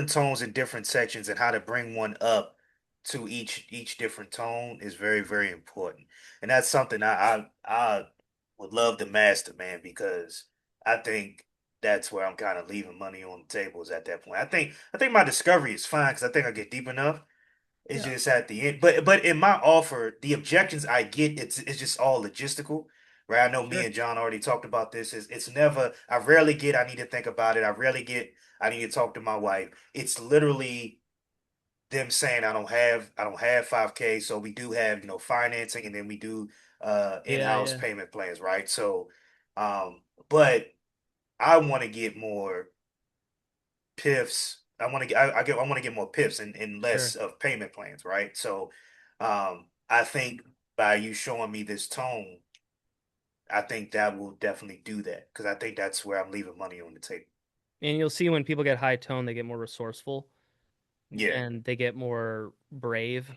tones in different sections and how to bring one up to each different tone is very, very important. And that's something I would love to master, man, because I think that's where I'm kind of leaving money on the table is at that point. I think my discovery is fine because I think I get deep enough. It's Yeah. just at the end. But in my offer, the objections I get, it's just all logistical. Right. I know me Sure. and John already talked about this. It's never I rarely get I need to think about it. I rarely get I need to talk to my wife. It's literally them saying I don't have 5K. So we do have, financing and then we do Yeah, in-house yeah. payment plans, right? So but I want to get more piffs. I want to get more piffs and less Sure. of payment plans, right? So, I think by you showing me this tone, I think that will definitely do that because I think that's where I'm leaving money on the table. And you'll see when people get high tone, they get more resourceful Yeah. and they get more brave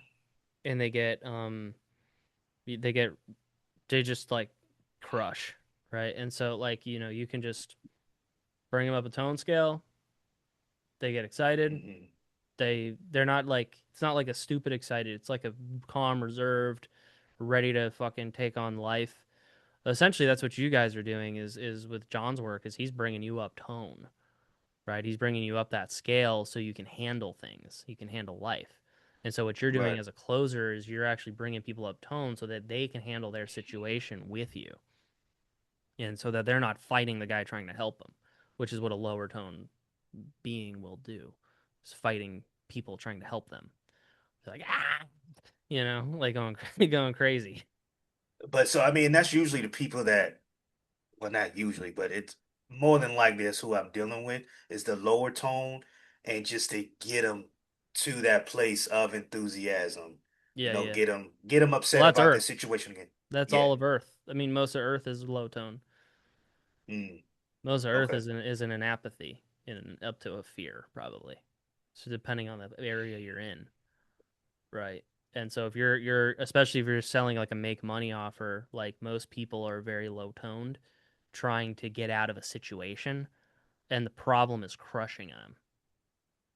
and they get they just like crush, right? And so like, you can just bring them up a tone scale, they get excited, Hmm. they're not like it's not like a stupid excited. It's like a calm, reserved, ready to fucking take on life. Essentially, that's what you guys are doing is with John's work is he's bringing you up tone, right? He's bringing you up that scale so you can handle things. You can handle life. And so what you're doing Right. as a closer is you're actually bringing people up tone so that they can handle their situation with you. And so that they're not fighting the guy trying to help them, which is what a lower tone being will do. Is fighting people trying to help them. They're like, ah, like going crazy. But so I mean, that's usually the people that, well, not usually, but it's more than likely that's who I'm dealing with is the lower tone, and just to get them to that place of enthusiasm, Yeah, yeah. get them Well, upset that's about their Earth. situation again. That's Yeah. all of Earth. I mean, most of Earth is low tone. Mm, Most of Earth okay. is in an apathy, up to a fear, probably. So depending on the area you're in, right? And so if you're especially if you're selling like a make money offer, like most people are very low toned, trying to get out of a situation, and the problem is crushing them,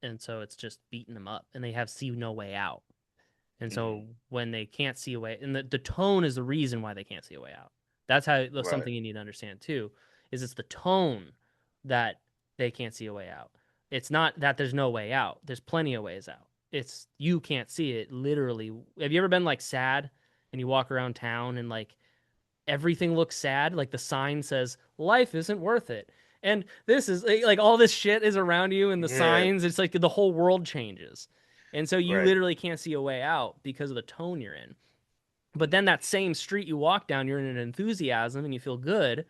and so it's just beating them up, and they have see no way out. And so Hmm. when they can't see a way, and the tone is the reason why they can't see a way out. That's how that's Right. something you need to understand too, is it's the tone that they can't see a way out. It's not that there's no way out. There's plenty of ways out. It's you can't see it literally. Have you ever been like sad and you walk around town and like everything looks sad? Like the sign says life isn't worth it. And this is like all this shit is around you and the Yeah. signs, it's like the whole world changes. And so you Right. literally can't see a way out because of the tone you're in. But then that same street you walk down, you're in an enthusiasm and you feel good.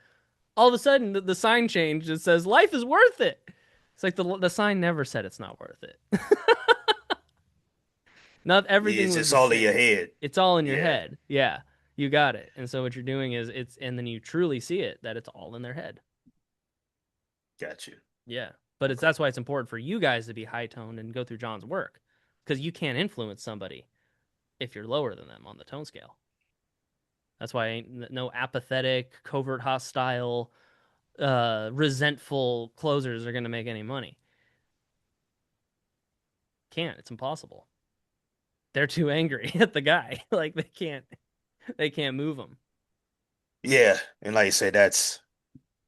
All of a sudden, the sign changed. It says life is worth it. It's like the sign never said it's not worth it. Not Yeah, everything it's was just the all in your same. head. It's all in your Yeah. head. Yeah, you got it. And so what you're doing is and then you truly see it that it's all in their head. Got you. Yeah. But Okay. that's why it's important for you guys to be high toned and go through John's work because you can't influence somebody if you're lower than them on the tone scale. That's why ain't no apathetic, covert hostile, resentful closers are going to make any money. Can't. It's impossible. They're too angry at the guy. Like they can't move him. Yeah. And like I said,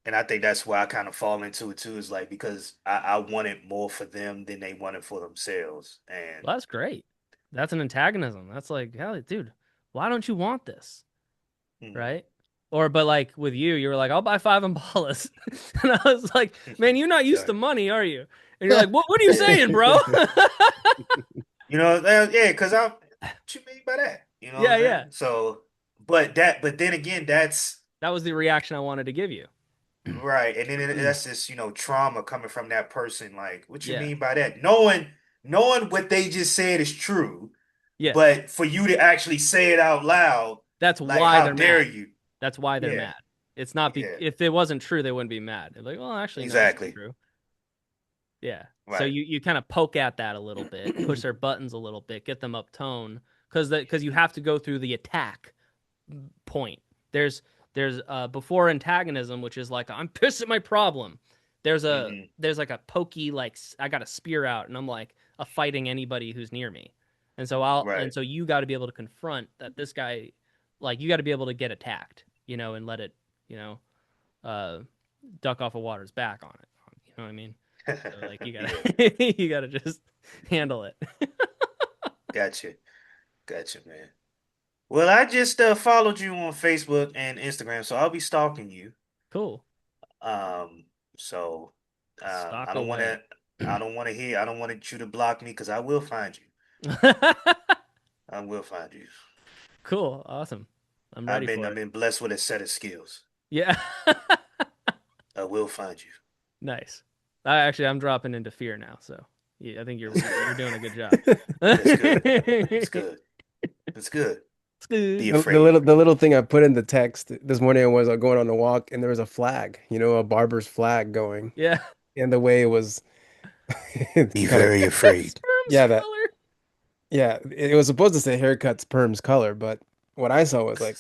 and I think that's where I kind of fall into it too, is like because I wanted more for them than they wanted for themselves. And Well, that's great. That's an antagonism. That's like, hell, dude, why don't you want this? mm, Right? Or, but like with you, you were like, I'll buy five Impalas. And I was like, man, you're not used yeah. to money, are you? And you're like, what are you saying, bro? Yeah, because what you mean by that? You know what Yeah, I'm yeah. saying? So, but then again, that's That was the reaction I wanted to give you. right. And then that's just, trauma coming from that person. Like, what you Yeah. mean by that? Knowing what they just said is true, Yeah. but for you to actually say it out loud, That's like, why how they're dare mad. you? That's why they're Yeah, mad. It's not yeah, if it wasn't true, they wouldn't be mad. They're like, well, actually, no, this is exactly. true. Yeah. So Right. you kind of poke at that a little bit, push their buttons a little bit, get them up tone, because you have to go through the attack point. There's before antagonism, which is like I'm pissed at my problem. There's a Hmm. there's like a pokey like I got a spear out and I'm like a fighting anybody who's near me. And Right. so you got to be able to confront that this guy like you got to be able to get attacked, and let it, you know, uh duck off a water's back on it. You know what I mean? So like you Yeah. gotta you gotta just handle it. Gotcha. Gotcha, man. Well, I just followed you on Facebook and Instagram, so I'll be stalking you. Cool. Um, so Stock I don't want away. to. I don't want you to block me because I will find you. I will find you. Cool. Awesome. I'm ready I've for it. been blessed with a set of skills. Yeah. I will find you. Nice. I'm dropping into fear now, so yeah, I think you're doing a good job. That's good. That's It's good. That's good. Be good. The afraid. little thing I put in the text this morning was going on a walk and there was a flag, a barber's flag going, Yeah. and the way it was Be kind of very afraid. Sperm's yeah that color. yeah it was supposed to say haircut sperm's color, but what I saw was like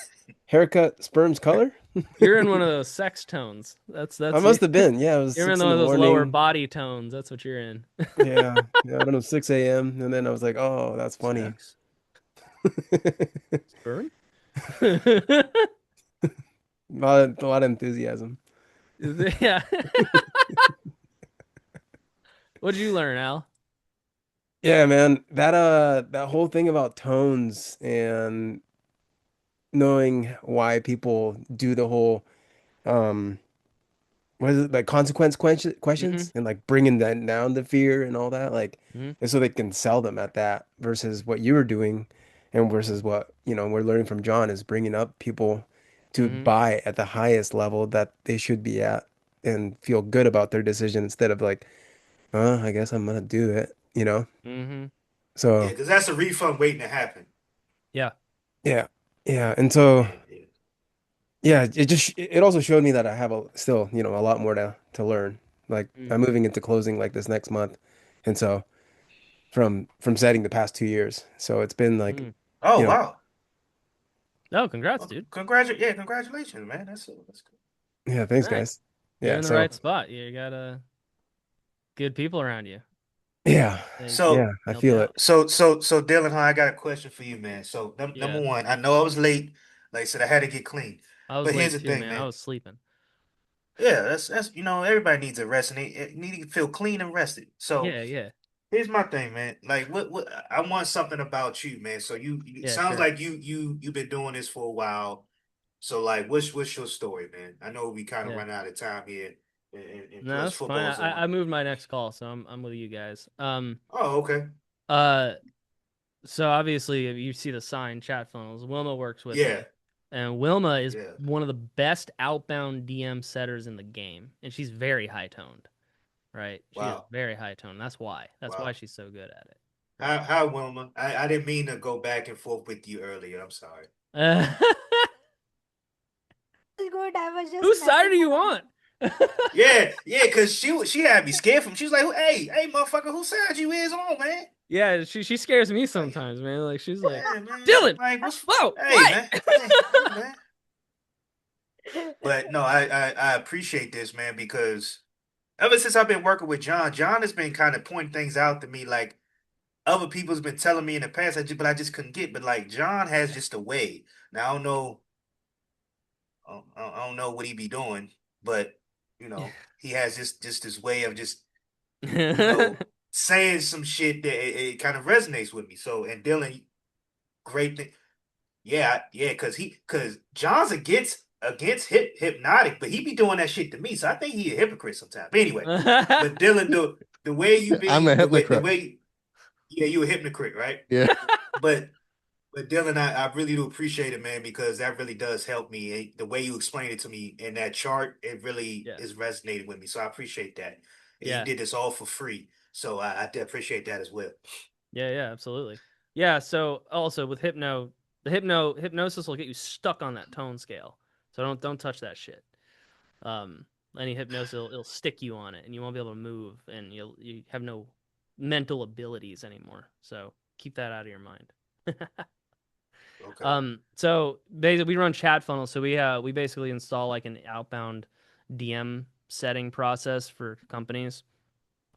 haircut sperm's color. You're in one of those sex tones. I That's you. must have been. Yeah, it was You're in 6 in one the of those lower morning. body tones. That's what you're in. Yeah, yeah, I don't know, 6 a.m. And then I was like, oh, that's funny. Sex. Sperm? A lot of enthusiasm. Yeah. What'd you learn, Al? Yeah, man, that whole thing about tones and knowing why people do the whole um what is it, like Mm-hmm. questions and like bringing that down the fear and all that, like, Mm-hmm. and so they can sell them at that versus what you were doing and versus what, we're learning from John is bringing up people to Mm-hmm. buy at the highest level that they should be at and feel good about their decision instead of like, oh, I guess I'm gonna do it. Mm-hmm. Yeah, So because that's a refund waiting to happen. Yeah. yeah, yeah, and so Yeah, yeah. yeah, it also showed me that I have still, a lot more to learn. Like I'm Mm. moving into closing like this next month. And so from setting the past 2 years. So it's been like, Mm. Oh you know, wow. Oh, congrats, Well, dude. congratulations, man. That's good. yeah, All thanks right. guys. You're Yeah, in the so right spot. You got good people around you. yeah. So Yeah, I Help you feel it. out. so Dylan, huh, I got a question for you, man. So Yeah. number one, I know I was late. Like I said, I had to get clean. I was But here's late the too, thing, man. I man. was sleeping. Yeah, that's everybody needs a rest and they need to feel clean and rested. So Yeah, yeah. here's my thing, man. Like what I want something about you, man. So it Yeah, sounds sure. like you've been doing this for a while. So like what's your story, man? I know we kind of Yeah. run out of time here and No, plus that's fine. football's I on. moved my next call, so I'm with you guys. Oh, okay. Uh so obviously if you see the sign chat funnels. Wilma works with Yeah, me. And Wilma is yeah. one of the best outbound DM setters in the game. And she's very high toned, right? She is Wow. very high toned. That's why. That's why Wow. she's so good at it. Hi, Wilma. I didn't mean to go back and forth with you earlier. I'm sorry. Right? Good. I was just Whose side messing are you around. on? Yeah, because she had me scared from. She was like, "Hey, motherfucker, whose side you is on, man?" Yeah, she scares me Like, sometimes, man. Like she's like, yeah, man. Dylan, Like, what's? whoa, Hey, what? man. Hey, man. But no, I appreciate this, man, because ever since I've been working with John, John has been kind of pointing things out to me, like other people's been telling me in the past, but I just couldn't get. But like John has just a way. Now I don't know. I don't know what he be doing, but he has just this way of just saying some shit that it kind of resonates with me. So and Dylan, great thing, yeah, because John's against hypnotic, but he be doing that shit to me. So I think he a hypocrite sometimes. But anyway, but Dylan, the way you I'm a be the hypocrite. way yeah, you a hypocrite, right? Yeah. But But Dylan, I really do appreciate it, man, because that really does help me. The way you explained it to me in that chart, it really Yeah, is resonating with me. So I appreciate that. And you yeah, did this all for free. So I appreciate that as well. yeah, absolutely. Yeah, so also with hypnosis will get you stuck on that tone scale. So don't touch that shit. Um, any hypnosis it'll stick you on it, and you won't be able to move, and you have no mental abilities anymore. So keep that out of your mind. Okay. So basically we run chat funnels. So we basically install like an outbound DM setting process for companies,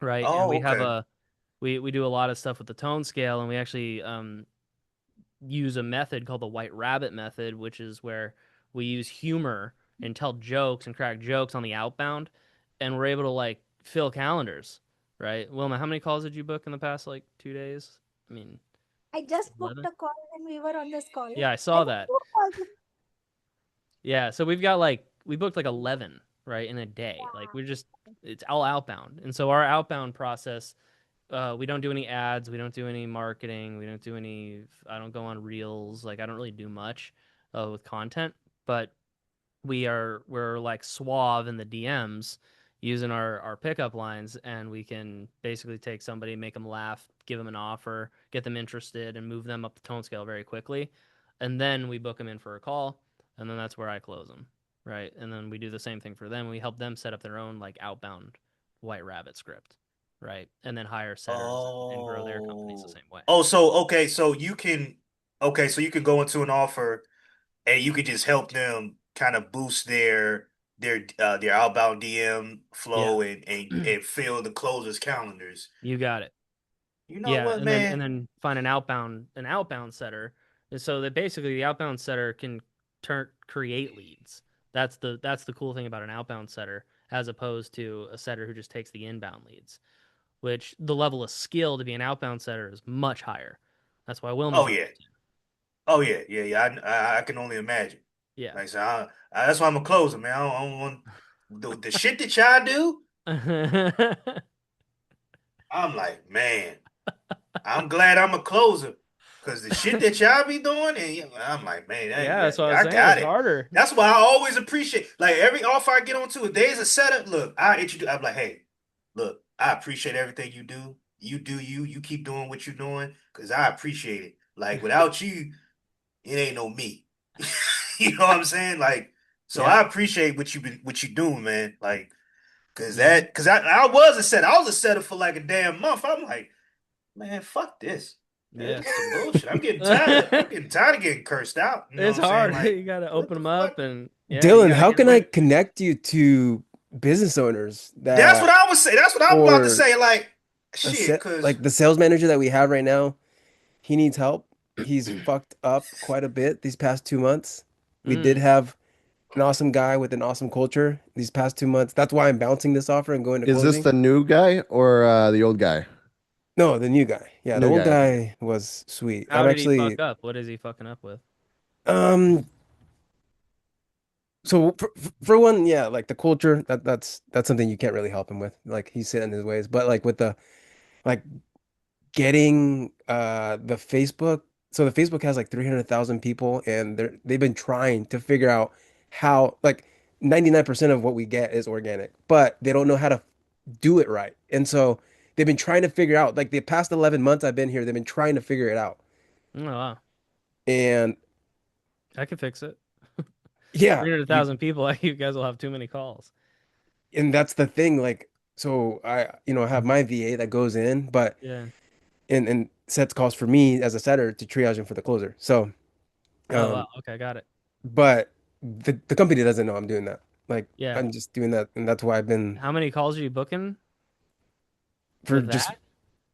right? And Oh, we have okay. we do a lot of stuff with the tone scale, and we actually use a method called the White Rabbit method, which is where we use humor and tell jokes and crack jokes on the outbound, and we're able to like fill calendars, right? Wilma, how many calls did you book in the past like 2 days? I mean, I just booked 11. a call when we were on this call. Yeah, I I saw booked that. two calls. Yeah, so we've got like we booked like 11, right, in a day. Like we're just it's all outbound. And so our outbound process, we don't do any ads, we don't do any marketing, we don't do any I don't go on reels, like I don't really do much with content, but we're like suave in the DMs using our pickup lines, and we can basically take somebody, make them laugh, give them an offer, get them interested, and move them up the tone scale very quickly, and then we book them in for a call, and then that's where I close them, right? And then we do the same thing for them. We help them set up their own like outbound White Rabbit script, right? And then hire setters and grow their companies the Oh. same way. Oh, so okay, so you can go into an offer and you can just help them kind of boost their outbound DM Yeah, flow and fill the closers calendars. you got it. You know Yeah, what, and man? then find an outbound setter, and so that basically the outbound setter can turn create leads. That's the cool thing about an outbound setter as opposed to a setter who just takes the inbound leads, which the level of skill to be an outbound setter is much higher. That's why Oh Wilma's on yeah. the Oh yeah, yeah, yeah. I can only imagine. team. Like I said, that's why I'm a closer, man. I don't want the shit that y'all do. Yeah. I'm like, man, I'm glad I'm a closer because the shit that y'all be doing, and I'm like, man, Yeah, yeah, that's what I yeah, was I saying. got It's it. harder. That's why I always appreciate, like every offer I get onto, if there's a setup, look, I introduce. I'm like, hey, look, I appreciate everything you do. You do you. You keep doing what you're doing because I appreciate it. Like without you, it ain't no me. You know what I'm saying? Like, so Yeah. I appreciate what you doing, man. Like, Hmm. cause I was a setter. I was a setter for like a damn month. I'm like, man, fuck this. This Yeah. is some bullshit. I'm getting tired of getting cursed out. You know what It's I'm saying? hard. Like, You gotta what open the them fuck? up and yeah, you Dylan, gotta how can I handle connect you to business owners That's what that I was saying. That's what I'm about to or say. Like, a shit, set cause like the sales manager that we have right now? He needs help. He's fucked up quite a bit these past 2 months. We did it. have an awesome guy with an awesome culture these past 2 months. That's why I'm bouncing this offer and going to Is this closing. the new guy or the old guy? No, the new guy. Yeah, the New old guy. guy was sweet. How I'm did he fuck actually up? What is he fucking up with? um so for one, yeah, like the culture, that's something you can't really help him with. Like he's set in his ways. But like with the like getting the Facebook. So the Facebook has like 300,000 people and they've been trying to figure out how like 99% of what we get is organic, but they don't know how to do it right. And so they've been trying to figure out like the past 11 months I've been here, they've been trying to figure it out. Oh wow, And I can fix it. yeah, 300,000 people, you guys will have too many calls. and that's the thing like so I have my VA that goes in, but Yeah. and sets calls for me as a setter to triage them for the closer. So Oh wow. um Okay, got it. but the company doesn't know I'm doing that. Like Yeah. I'm just doing that, and that's why I've been How many calls are you booking for with just that?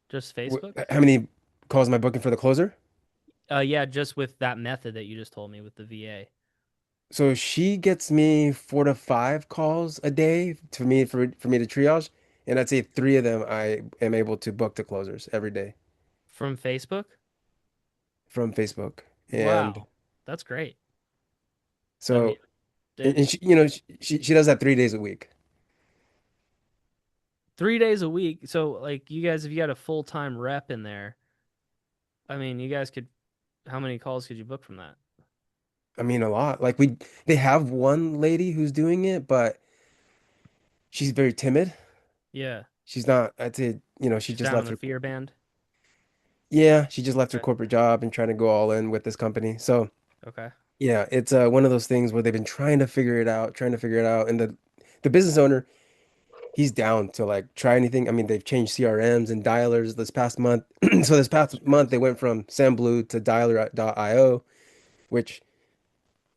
Just Facebook? how many calls am I booking for the closer? Yeah, just with that method that you just told me with the VA. So she gets me 4 to 5 calls a day for me to triage, and I'd say 3 of them I am able to book to closers every day From Facebook? from Facebook. And Wow. That's great. I mean, so it, and she does that 3 days a week. 3 days a week. So like you guys, if you had a full-time rep in there, I mean, you guys could, how many calls could you book from that? I mean a lot. Like they have one lady who's doing it, but she's very timid. Yeah. She's not, I'd say, she She's just down on left the her. fear band. Yeah, she just left her Okay. corporate job and trying to go all in with this company. So, Okay. yeah, it's one of those things where they've been trying to figure it out. And the business owner, he's down to like try anything. I mean, they've changed CRMs and dialers this past month. So this past month they went from SendBlue to Dialer.io, which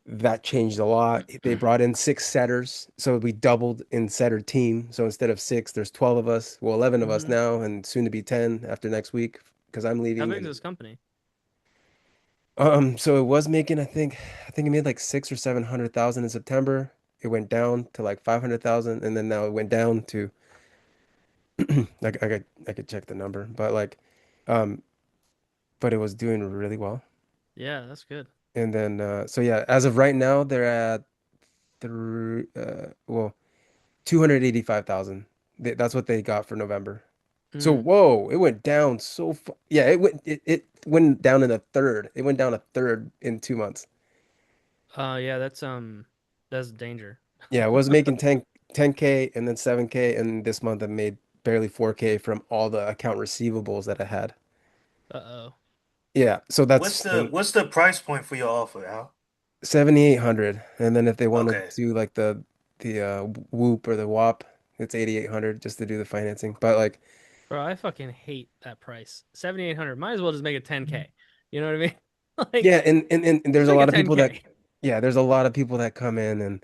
that changed a lot. They brought in 6 setters, so we doubled in setter team. So instead of 6, there's 12 of us. Well, 11 of us Mm-hmm. now, and soon to be 10 after next week because I'm How leaving. big is And this company? so it was making, I think it made like 6 or 700,000 in September. It went down to like 500,000, and then now it went down to I could check the number, but like, um, but it was doing really well. Yeah, that's good. And then so yeah, as of right now, they're at three, well, 285,000. That's what they got for November. So Mm. whoa, it went down so far. Yeah, it went down in a third. It went down a third in 2 months. Yeah, that's danger. Yeah, I was making 10K and then 7K, and this month I made barely 4K from all the account receivables that I had. Uh-oh. Yeah, so what's that's the what's the price point for your offer, Al? 7,800, and then if they want to Okay. do like the Whoop or the WAP, it's 8,800 just to do the financing. But like, Bro, I fucking hate that price. 7,800. Might as well just make it 10K. You know what I mean? Like, yeah, and there's just a make lot it of people that 10K. yeah, there's a lot of people that come in and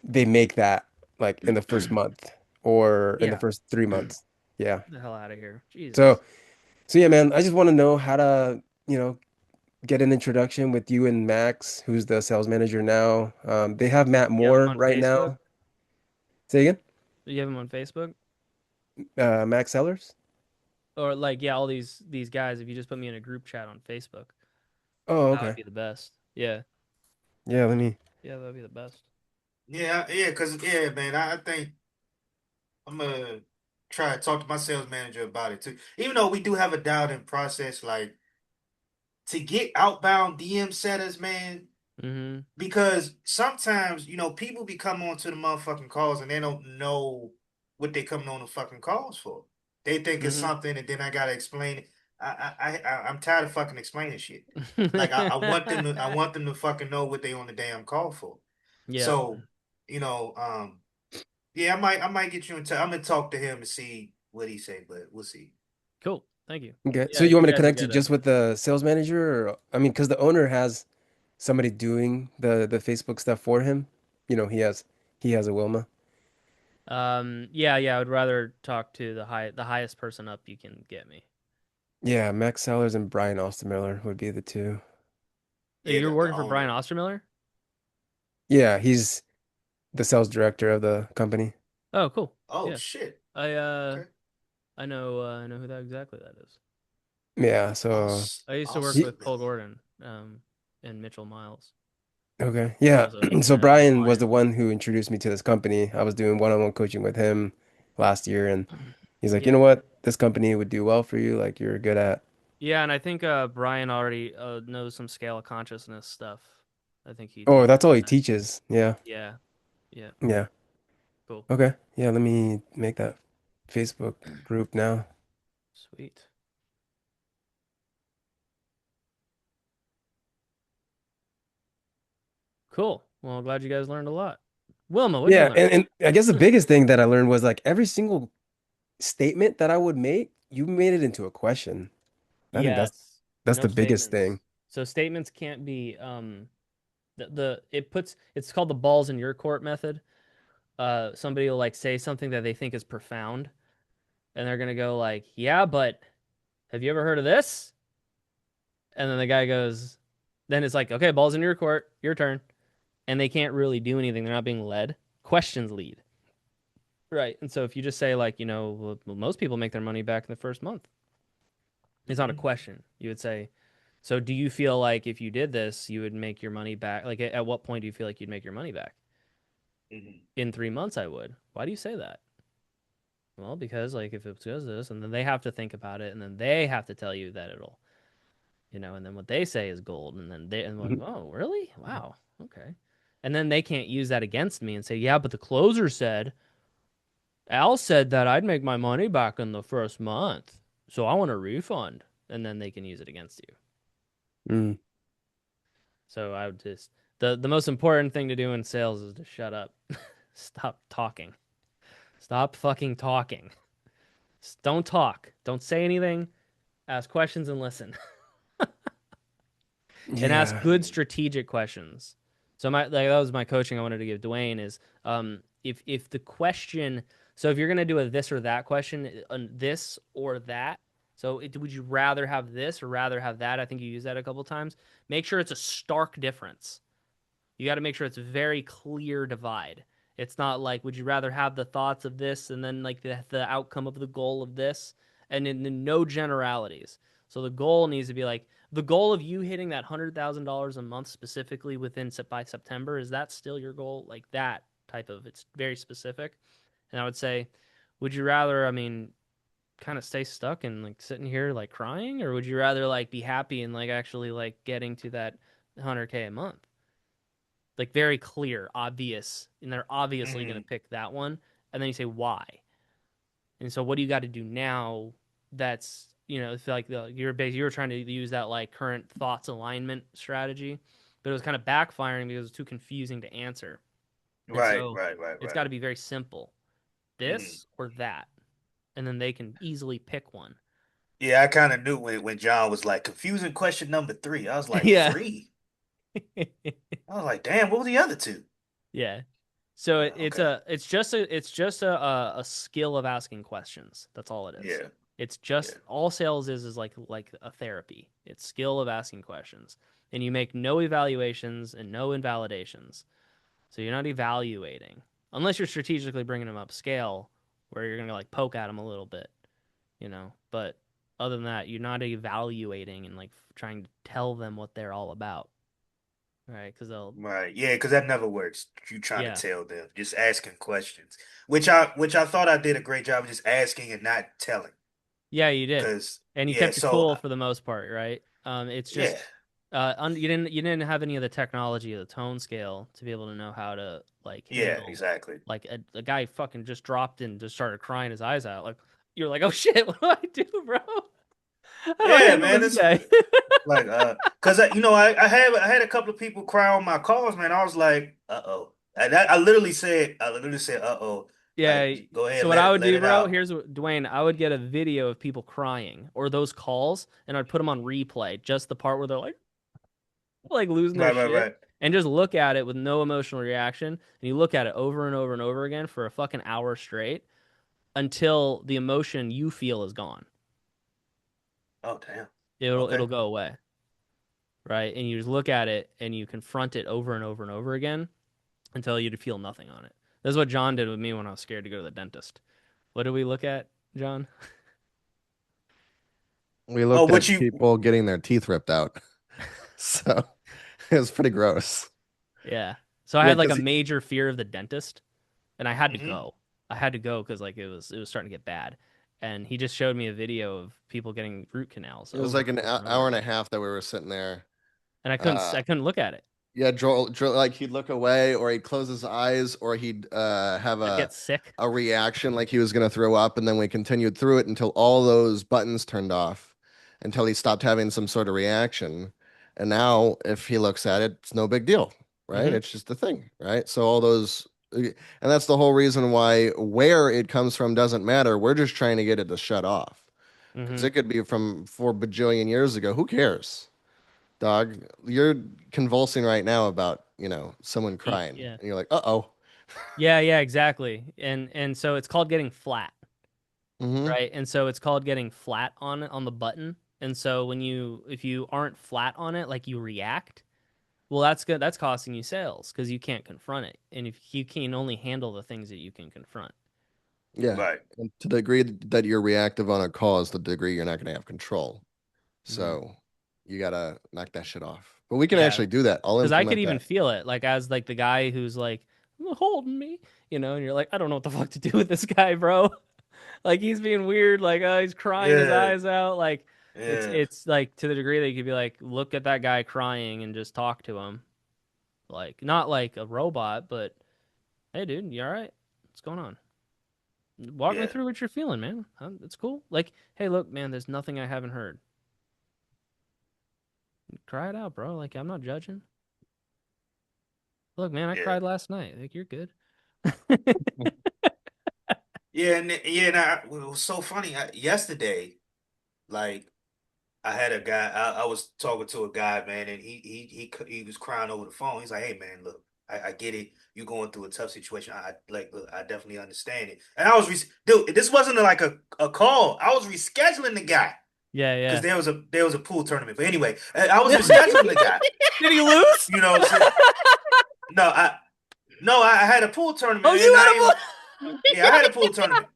they make that like in the first month or in the Yeah. first 3 months. Yeah. The hell out of here. So Jesus. so yeah, man, I just want to know how to, get an introduction with you and Max, who's the sales manager now. They have Matt You have him Moore on right Facebook? now. Say again? You have him on Facebook? Max Sellers? Or like, yeah, all these guys, if you just put me in a group chat on Facebook, Oh, that would okay. be the best. Yeah. Yeah, let me. Yeah, that would be the best. Yeah, cause yeah, man, I think I'm gonna try to talk to my sales manager about it too. Even though we do have a doubt in process, like to get outbound DM setters, man. Mm-hmm. Because sometimes, people be coming on to the motherfucking calls and they don't know what they coming on the fucking calls for. They think it's Mm-hmm. something and then I gotta explain it. I'm tired of fucking explaining shit. Like I want them to fucking know what they on the damn call for. Yeah. So, you know, yeah, I might get you in touch. I'm gonna talk to him and see what he say, but we'll see. Cool. Thank you. Okay. So Yeah, you want you me to guys will connect you get it. just with the sales manager, or I mean, because the owner has somebody doing the Facebook stuff for him. He has a Wilma. Yeah, I would rather talk to the highest person up you can get me. Yeah, Max Sellers and Brian Ostermiller would be the two. Yeah, You're the working for Brian owner. Ostermiller? Yeah, he's the sales director of the company. Oh, cool. Oh Yeah. shit. I Okay. I know who that exactly that is. Yeah, so I used to work he, with Cole Miller. Gordon, and Mitchell Miles okay. when I Yeah. was a So MMA Brian was the client. one who introduced me to this company. I was doing one-on-one coaching with him last year, and he's like, you Yeah. know what? This company would do well for you. Like you're good at. Yeah, and I think Brian already knows some scale of consciousness stuff. I think he Oh, teaches that's all he that. teaches. Yeah. Yeah. Yeah. Yeah. Cool. Okay. Yeah, let me make that Facebook group now. Sweet. Cool. Well, I'm glad you guys learned a lot. Wilma, what'd you Yeah, learn? and I guess the biggest thing that I learned was like every single statement that I would make, you made it into a question. I think that's Yes. that's No the biggest thing. statements. So statements can't be it's called the balls in your court method. Somebody will like say something that they think is profound, and they're gonna go like, "Yeah, but have you ever heard of this?" And then the guy goes, then it's like, "Okay, balls in your court, your turn," and they can't really do anything. They're not being led. Questions lead, right? And so if you just say like, well, most people make their money back in the first month. It's not a Hmm. question. You would say, so do you feel like if you did this, you would make your money back? Like, at what point do you feel like you'd make your money back? Hmm. In 3 months, I would. Why do you say that? Well, because like if it does this, and then they have to think about it, and then they have to tell you that and then what they say is gold, and then they and like, oh, really? Wow, okay. And then they can't use that against me and say, yeah, but the closer said, Al said that I'd make my money back in the first month, so I want a refund, and then they can use it against you. Mm. So I would just the most important thing to do in sales is to shut up. Stop talking. Stop fucking talking. Don't talk. Don't say anything. Ask questions and listen. And ask Yeah. good strategic questions. So that was my coaching I wanted to give Dwayne is if the question, so if you're gonna do a this or that question, this or that. So would you rather have this or rather have that? I think you used that a couple times. Make sure it's a stark difference. You got to make sure it's a very clear divide. It's not like, would you rather have the thoughts of this and then like the outcome of the goal of this, and in no generalities. So the goal needs to be like the goal of you hitting that $100,000 a month specifically within by September. Is that still your goal? Like that type of, it's very specific. And I would say, would you rather, I mean, kind of stay stuck and like sitting here like crying, or would you rather like be happy and like actually like getting to that 100K a month? Like very clear, obvious, and they're obviously going Hmm. to pick that one. And then you say why. And so what do you got to do now? That's it's like you were trying to use that like current thoughts alignment strategy, but it was kind of backfiring because it was too confusing to answer. And Right, so right, right, it's right. got to be very simple, Hmm. this or that, and then they can easily pick one. Yeah, I kind of knew when John was like confusing question number three. I was like, Yeah. three? I was like, damn, what were the other two? Yeah. So Okay. it's just a skill of asking questions. That's all it is. Yeah. It's Yeah. just all sales is like a therapy. It's skill of asking questions. And you make no evaluations and no invalidations. So you're not evaluating unless you're strategically bringing them upscale where you're going to like poke at them a little bit, you know. But other than that, you're not evaluating and like trying to tell them what they're all about, right? Because they'll, Right. Yeah, because that never works. You trying to yeah, tell them, just asking questions, which I thought I did a great job of just asking and not telling. yeah, you did, Because and you yeah, kept it so cool for the most part, right? It's yeah, just, you didn't have any of the technology of the tone scale to be able to know how to like yeah, handle, exactly. like a guy fucking just dropped and just started crying his eyes out, like you're like, oh shit, what do I do, bro? How do I Yeah, handle man, this it's guy? like because I had a couple of people cry on my calls, man. I was like, uh-oh. I literally said, uh-oh. Yeah. Like, go So ahead, what I would let do, it bro, out. here's what, Dwayne, I would get a video of people crying or those calls, and I'd put them on replay, just the part where they're like losing their Right, right, shit, right. and just look at it with no emotional reaction, and you look at it over and over and over again for a fucking hour straight until the emotion you feel is gone. Oh, damn. It'll Okay. go away, right? And you just look at it and you confront it over and over and over again until you feel nothing on it. This is what John did with me when I was scared to go to the dentist. What did we look at, John? We Oh, looked what at you? people getting their teeth ripped out. So it was pretty gross. Yeah. So I Yeah, had like a because major fear of the dentist, and I had to Hmm. go. I had to go because like it was starting to get bad. And he just showed me a video of people getting root canals it was over like and an over and over hour and a again. half that we were sitting there. And Uh, I couldn't look at it. yeah, Joel, like he'd look away, or he'd close his eyes, or he'd have I'd get sick. a reaction like he was gonna throw up, and then we continued through it until all those buttons turned off, until he stopped having some sort of reaction. And now, if he looks at it, it's no big deal, right? Mm-hmm. It's just a thing, right? So all those, and that's the whole reason why where it comes from doesn't matter. We're just trying to get it to shut off because Mm-hmm. it could be from 4 bajillion years ago. Who cares? Dog, you're convulsing right now about, someone crying. Yeah. And you're like, uh-oh. Yeah, yeah, exactly. And so it's called getting flat, Mm-hmm. right? And so it's called getting flat on the button. And so if you aren't flat on it, like you react, well, that's good. That's costing you sales because you can't confront it. And if you can only handle the things that you can confront. Yeah. Right. And to the degree that you're reactive on a call is the degree you're not going to have control. Hmm. So you got to knock that shit off. But we can Yeah, actually do that. I'll because I could implement even that. feel it, like as like the guy who's like holding me, and you're like, I don't know what the fuck to do with this guy, bro. Like he's being weird, like he's crying his Yeah. eyes out. Like Yeah. it's like to the degree that you could be like, look at that guy crying and just talk to him, like not like a robot, but hey, dude, you all right? What's going on? Walk me Yeah. through what you're feeling, man. It's cool. Like, hey, look, man, there's nothing I haven't heard. Cry it out, bro. Like I'm not judging. Look, man, I Yeah. cried last night. Like you're good. Yeah. And it was so funny. Yesterday, like. I had a guy. I was talking to a guy, man, and he was crying over the phone. He's like, "Hey, man, look, I get it. You're going through a tough situation. Look, I definitely understand it." And dude, this wasn't like a call. I was rescheduling the guy Yeah, because yeah. there was a pool tournament. But anyway, I was rescheduling the guy. Did he lose? You know what I'm saying? No, I had a pool tournament, Oh, man. you Not had even. a Yeah, I had a pool tournament,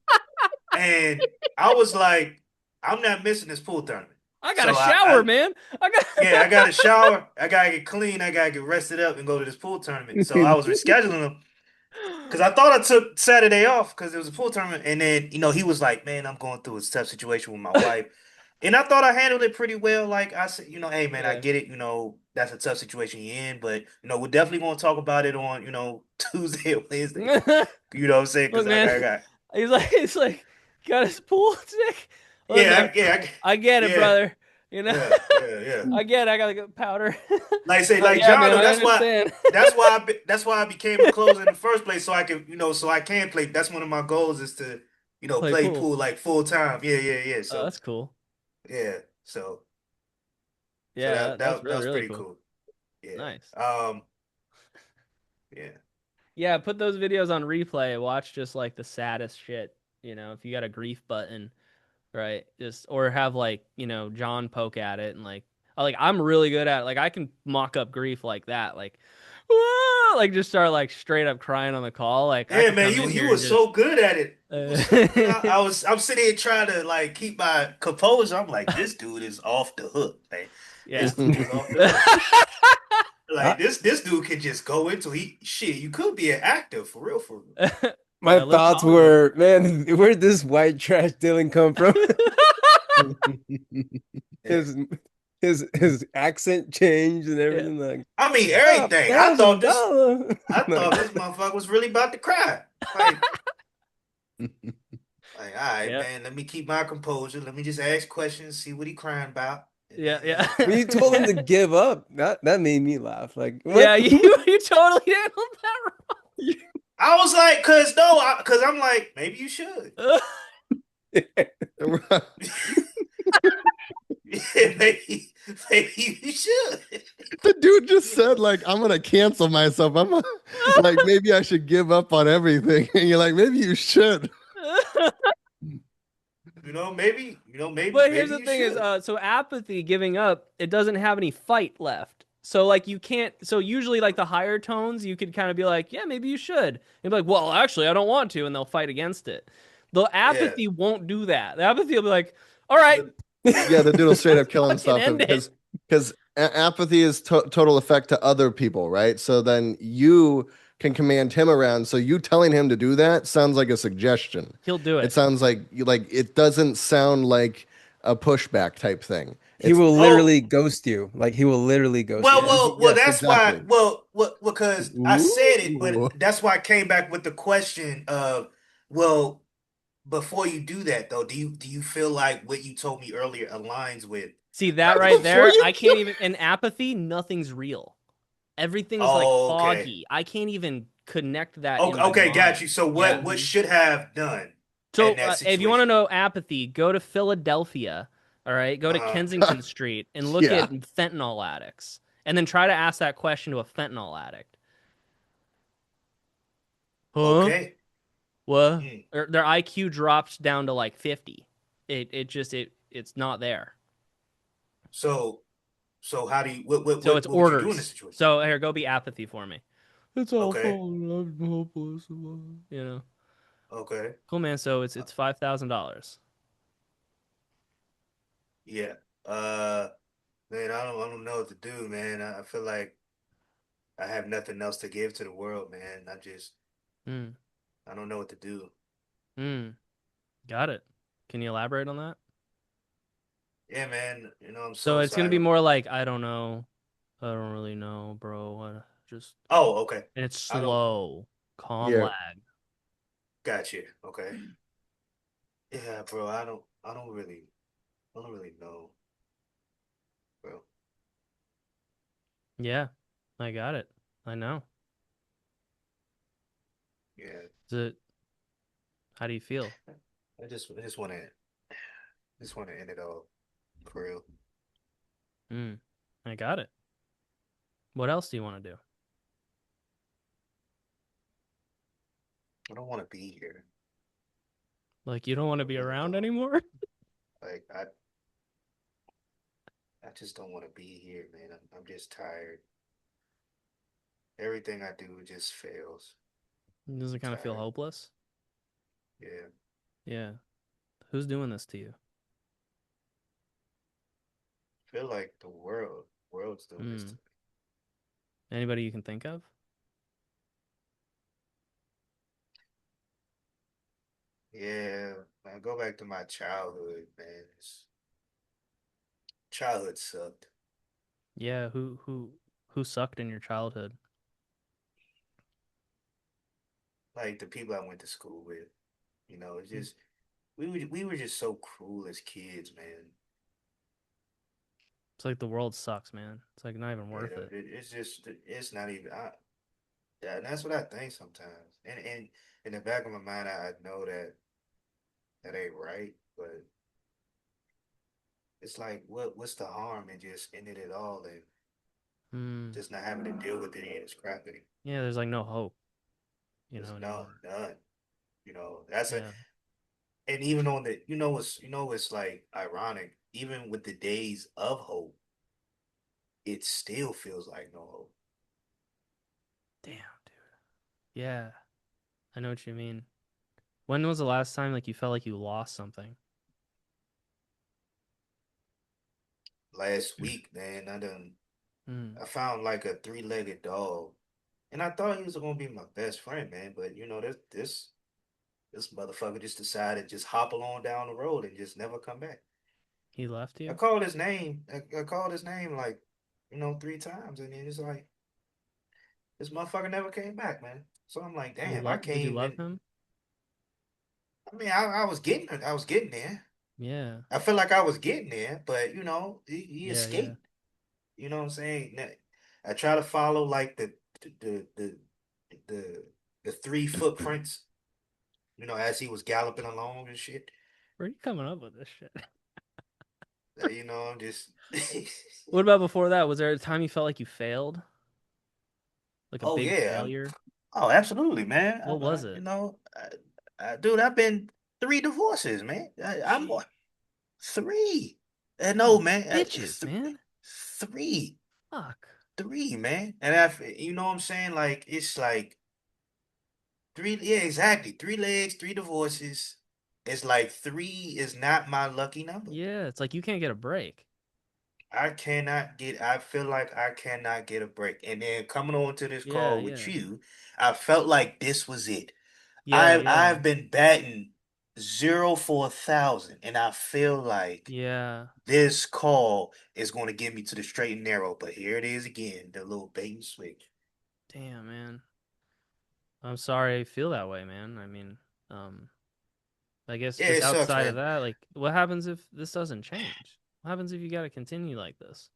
and I was like, I'm not missing this pool tournament. I got a So shower, man. I got yeah, I got to shower. I gotta get clean. I gotta get rested up and go to this pool tournament. So I was rescheduling them because I thought I took Saturday off because it was a pool tournament. And then he was like, "Man, I'm going through a tough situation with my wife," and I thought I handled it pretty well. Like I said, "Hey, man, I Yeah. get it. That's a tough situation you're in, but we're definitely gonna talk about it on Tuesday or Wednesday. You know what I'm saying? Look, Because man. I got He's like, got his pool stick. Look, yeah, man. I get it, yeah, brother. You know, yeah, yeah, yeah. I get it. I gotta get powder. Like I say, Like, like yeah, John, man, though, I understand. that's why I became a closer in the first place, so I can, so I can play. That's one of my goals is to, Play play pool. pool like full time. Yeah, yeah, yeah. Oh, So that's cool. yeah, so Yeah, that that's that really, was really pretty cool. cool. Yeah. Nice. Yeah. Yeah, put those videos on replay. Watch just like the saddest shit. If you got a grief button, right? Just or have like, John poke at it and like I'm really good at it. Like I can mock up grief like that. Like, "Whoa," like just start like straight up crying on the call. Like I Yeah, could man, come you in you here were and just so good at it. You were so good. I'm sitting here trying to like keep my composure. I'm like, this dude is off the hook. Like, yeah. this dude is off the hook. I, Like this dude can just go into shit. You could be an actor for real, for real. my I live in thoughts Hollywood. were, man, where'd this white trash Dylan come from? Yeah. His his accent changed and Yeah. everything. Like, I mean, oh, everything. there's a dollar. I Like, thought this motherfucker was really about to cry. Like, all right, Yeah. man, let me keep my composure. Let me just ask questions, see what he crying about. And Yeah. then, Yeah. when you told him to give up, that made me laugh. Like, Yeah, what? you totally handled that I was like, cause I'm like, maybe you should. wrong. Maybe you should. The dude just said, like, I'm gonna cancel myself. Like, maybe I should give up on everything. And you're like, maybe you should. But here's Maybe the you thing is, should. so apathy, giving up, it doesn't have any fight left. So like you can't. So usually like the higher tones, you could kind of be like, yeah, maybe you should. And be like, well, actually, I don't want to, and they'll fight against it. The Yeah. apathy won't do that. The apathy will be like, all right, Yeah, the dude will straight up let's kill fucking himself end it. because apathy is total effect to other people, right? So then you can command him around. So you telling him to do that sounds like a suggestion. He'll do It it. sounds like it doesn't sound like a pushback type thing. He It's will Oh, literally ghost you. Like, he will literally ghost well, you. Yeah. well, well. yes, That's why. exactly. Well, because I said it, but Ooh. that's why I came back with the question of, well, before you do that though, do you feel like what you told me earlier aligns with? See that right Before there? you I kill can't even. In apathy, nothing's real. Everything's like Oh, okay. foggy. I can't even connect that Okay, in my okay, got mind. you. So Yeah. what should have done in So that if you want to situation? know apathy, go to Philadelphia. All right, go to Uh-huh. Kensington Street and look yeah. at fentanyl addicts, and then try to ask that question to a fentanyl addict. Huh? Okay. What? Hmm. Their IQ drops down to like 50. It's not there. So how do you what So what it's what would you do in this orders. situation? So here, go be apathy for me. It's all Okay. falling. I'm hopeless. You know. Okay. Cool, man. So it's Uh, it's $5,000. yeah. Man, I don't know what to do, man. I feel like I have nothing else to give to the world, man. Hmm. I don't know what to do. Hmm. Got it. Can you elaborate on that? Yeah, man. I'm So so it's gonna sorry. be more like I don't know. I don't really know, bro. Just Oh, okay. and it's I don't slow, calm Yeah. lag. got you. Okay. Yeah, bro. I don't really know, bro. Yeah, I got it. I know. Yeah. Is it? How do you feel? I just want to end it all for real. Hmm. I got it. What else do you want to do? I don't want to be here. Like you don't want I to be really around don't. anymore? Like I just don't want to be here, man. I'm just tired. Everything I do just fails. Does it I'm kind of feel tired. hopeless? Yeah. Yeah. Who's doing this to you? Feel like the world's doing this to Hmm. me. Anybody you can think of? Yeah, man, go back to my childhood, man. Childhood sucked. Yeah. Who sucked in your childhood? Like the people I went to school with, it's just we were just so cruel as kids, man. It's like the world sucks, man. It's like not even worth it. It's not even. That's what I think sometimes. And in the back of my mind, I know that ain't right, but it's like what's the harm in just ending it all and Mm. Just not having to deal with any of this crap anymore. Yeah, there's like no hope, There's none, anymore. none. You know, that's a Yeah. and even on the it's like ironic, even with the days of hope, it still feels like no hope. Damn, dude. Yeah, I know what you mean. When was the last time like you felt like you lost something? Last week, man, Mm. I found like a three-legged dog. And I thought he was gonna be my best friend, man. But you know, this motherfucker just decided to just hop along down the road and just never come back. He left I you? called his name. I called his name like, three times, and then it's like this motherfucker never came back, man. So I'm like, damn, I Did you came love in. him? I mean, I was getting there. Yeah. I feel like I was getting there, but he Yeah, yeah. escaped. You know what I'm saying? I try to follow like the the the, the three footprints, as he was galloping along and shit. Where are you coming up with this shit? I'm just What about before that? Was there a time you felt like you failed? Like a oh big yeah. failure? Oh, absolutely, man. What was it? Dude, I've been three divorces, man. I'm Gee. three. Son No, of man. bitches, man. Three, Fuck. three, man. And you know what I'm saying? Like it's like three. Yeah, exactly. Three legs, three divorces. It's like three is not my lucky number. Yeah, it's like you can't get a break. I feel like I cannot get a break. And then coming on to this Yeah, call with yeah. you, I felt like this was it. Yeah, I've yeah. been batting 0 for 1,000, and I feel like Yeah. this call is going to get me to the straight and narrow. But here it is again, the little bait and switch. Damn, man. I'm sorry I feel that way, man. I mean, um, I guess Yeah, just it sucks, outside of man. that, like, what happens if this doesn't change? What happens if you got to continue like this?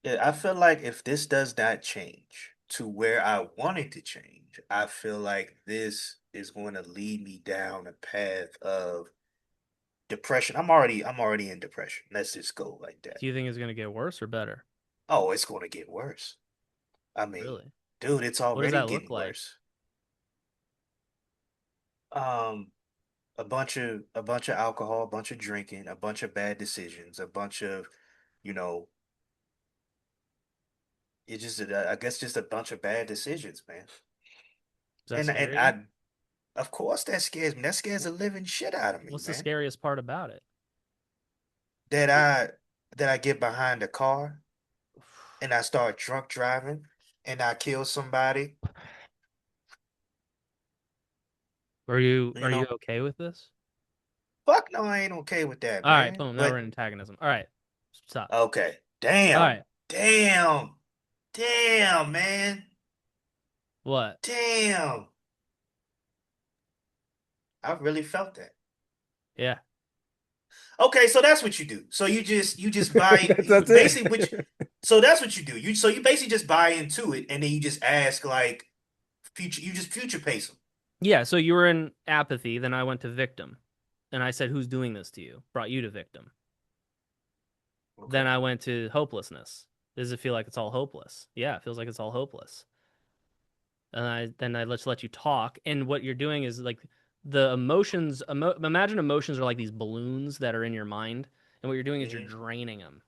Yeah, I feel like if this does not change to where I want it to change, I feel like this is going to lead me down a path of depression. I'm already in depression. Let's just go like that. Do you think it's going to get worse or better? Oh, it's going to get worse. I mean, Really? dude, it's What does already that look getting like? worse. Um, a bunch of alcohol, a bunch of drinking, a bunch of bad decisions, a bunch of, you know, it's just I guess just a bunch of bad decisions, man. Does that And scare you? of course that scares me. That scares the living shit out of me, What's the man. scariest part about it? That I get behind a car and I start drunk driving and I kill somebody, you Are you know. okay with this? Fuck no, I ain't okay with that, All right, man. boom. Now we're But in antagonism. All right, stop. okay. All Damn. right, Damn. Damn, man. what? Damn. I really felt that. Yeah, Okay, so that's what you do. So you just buy That's basically it. so that's what you do. You basically just buy into it and then you just ask like future pace them. yeah. So you were in apathy, then I went to victim, and I said, "Who's doing this to you?" Brought you to victim. Then Okay. I went to hopelessness. Does it feel like it's all hopeless? Yeah, it feels like it's all hopeless. And I just let you talk, and what you're doing is like the emotions. Imagine emotions are like these balloons that are in your mind, and what you're doing is you're Hmm. draining them.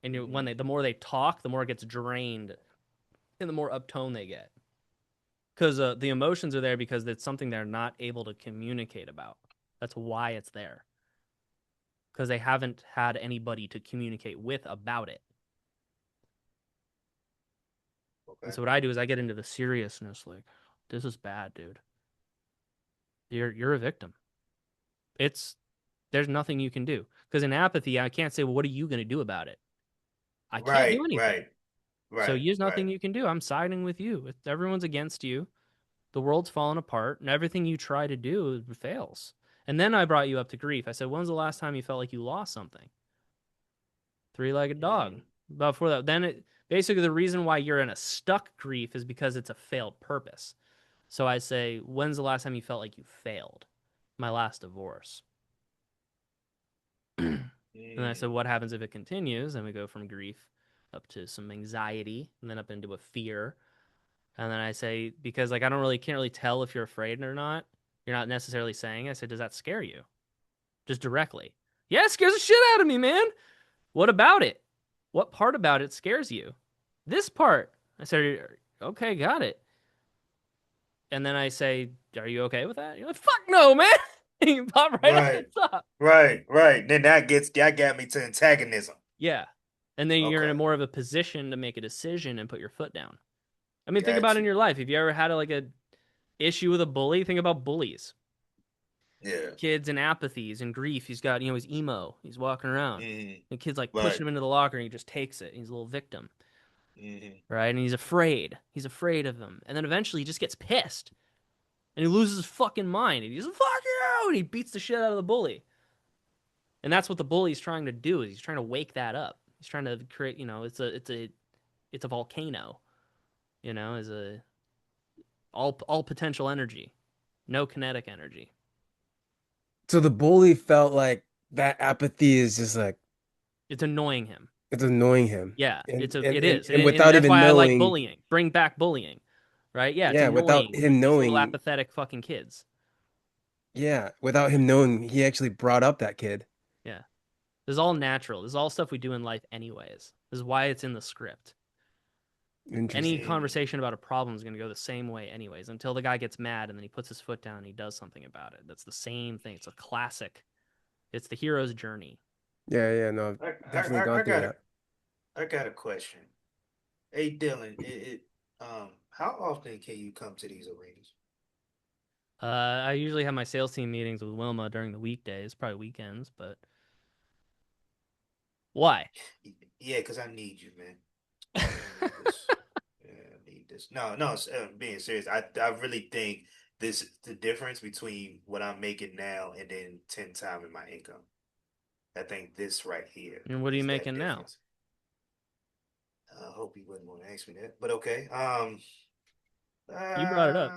And Hmm. the more they talk, the more it gets drained, and the more uptone they get. Because the emotions are there because it's something they're not able to communicate about. That's why it's there. Because they haven't had anybody to communicate with about it. And Okay. so what I do is I get into the seriousness, like, this is bad, dude. You're a victim. It's There's nothing you can do. Because in apathy, I can't say, well, what are you gonna do about it? I can't do Right, anything. right, So right, there's right. nothing you can do. I'm siding with you. Everyone's against you. The world's falling apart, and everything you try to do fails. And then I brought you up to grief. I said, when was the last time you felt like you lost something? Three-legged dog. Mm, Before that, basically the reason why you're in a stuck grief is because it's a failed purpose. So I say, when's the last time you felt like you failed? My last divorce. And I said, mm. what happens if it continues? And we go from grief up to some anxiety, and then up into a fear. And then I say, because like I don't really can't really tell if you're afraid or not. You're not necessarily saying. I said, does that scare you? Just directly. Yeah, it scares the shit out of me, man. What about it? What part about it scares you? This part. I said, okay, got it. And then I say, are you okay with that? You're like, fuck no, man. You pop right up Right. the top. Right. Then that got me to antagonism. Yeah. And then you're in a Okay. more of a position to make a decision and put your foot down. I mean, think about Got it in you. your life. If you ever had a issue with a bully, think about bullies. Yeah. Kids in apathies and grief. He's got, he's emo. He's walking around. Hmm. The kid's like Right. pushing him into the locker and he just takes it. He's a little victim. Hmm. Right? And he's afraid. He's afraid of them. And then eventually he just gets pissed. And he loses his fucking mind. And he's like, fuck you! And he beats the shit out of the bully. And that's what the bully's trying to do, is he's trying to wake that up. He's trying to create, it's a volcano, is a all potential energy. No kinetic energy. So the bully felt like that apathy is just like It's annoying him. it's annoying him. Yeah, And it is. and And without that's even why I like knowing, bullying. Bring back bullying. Right? Yeah, it's yeah, without annoying him these little knowing, apathetic fucking kids. yeah, without him knowing he actually brought up that kid. Yeah. This is all natural. This is all stuff we do in life anyways. This is why it's in the script. Any Interesting. conversation about a problem is going to go the same way anyways, until the guy gets mad and then he puts his foot down and he does something about it. That's the same thing. It's a classic. It's the hero's journey. Yeah, no, I, I've definitely gone through that. I got a question. Hey Dylan, how often can you come to these arenas? I usually have my sales team meetings with Wilma during the weekdays, probably weekends, but why? Yeah, because I need you, man. I need this. Yeah, I need this. No, being serious, I really think this the difference between what I'm making now and then 10 times my income. I think this right here And what are you is that making now? difference. I hope you wouldn't want to ask me that, but okay. You brought it up.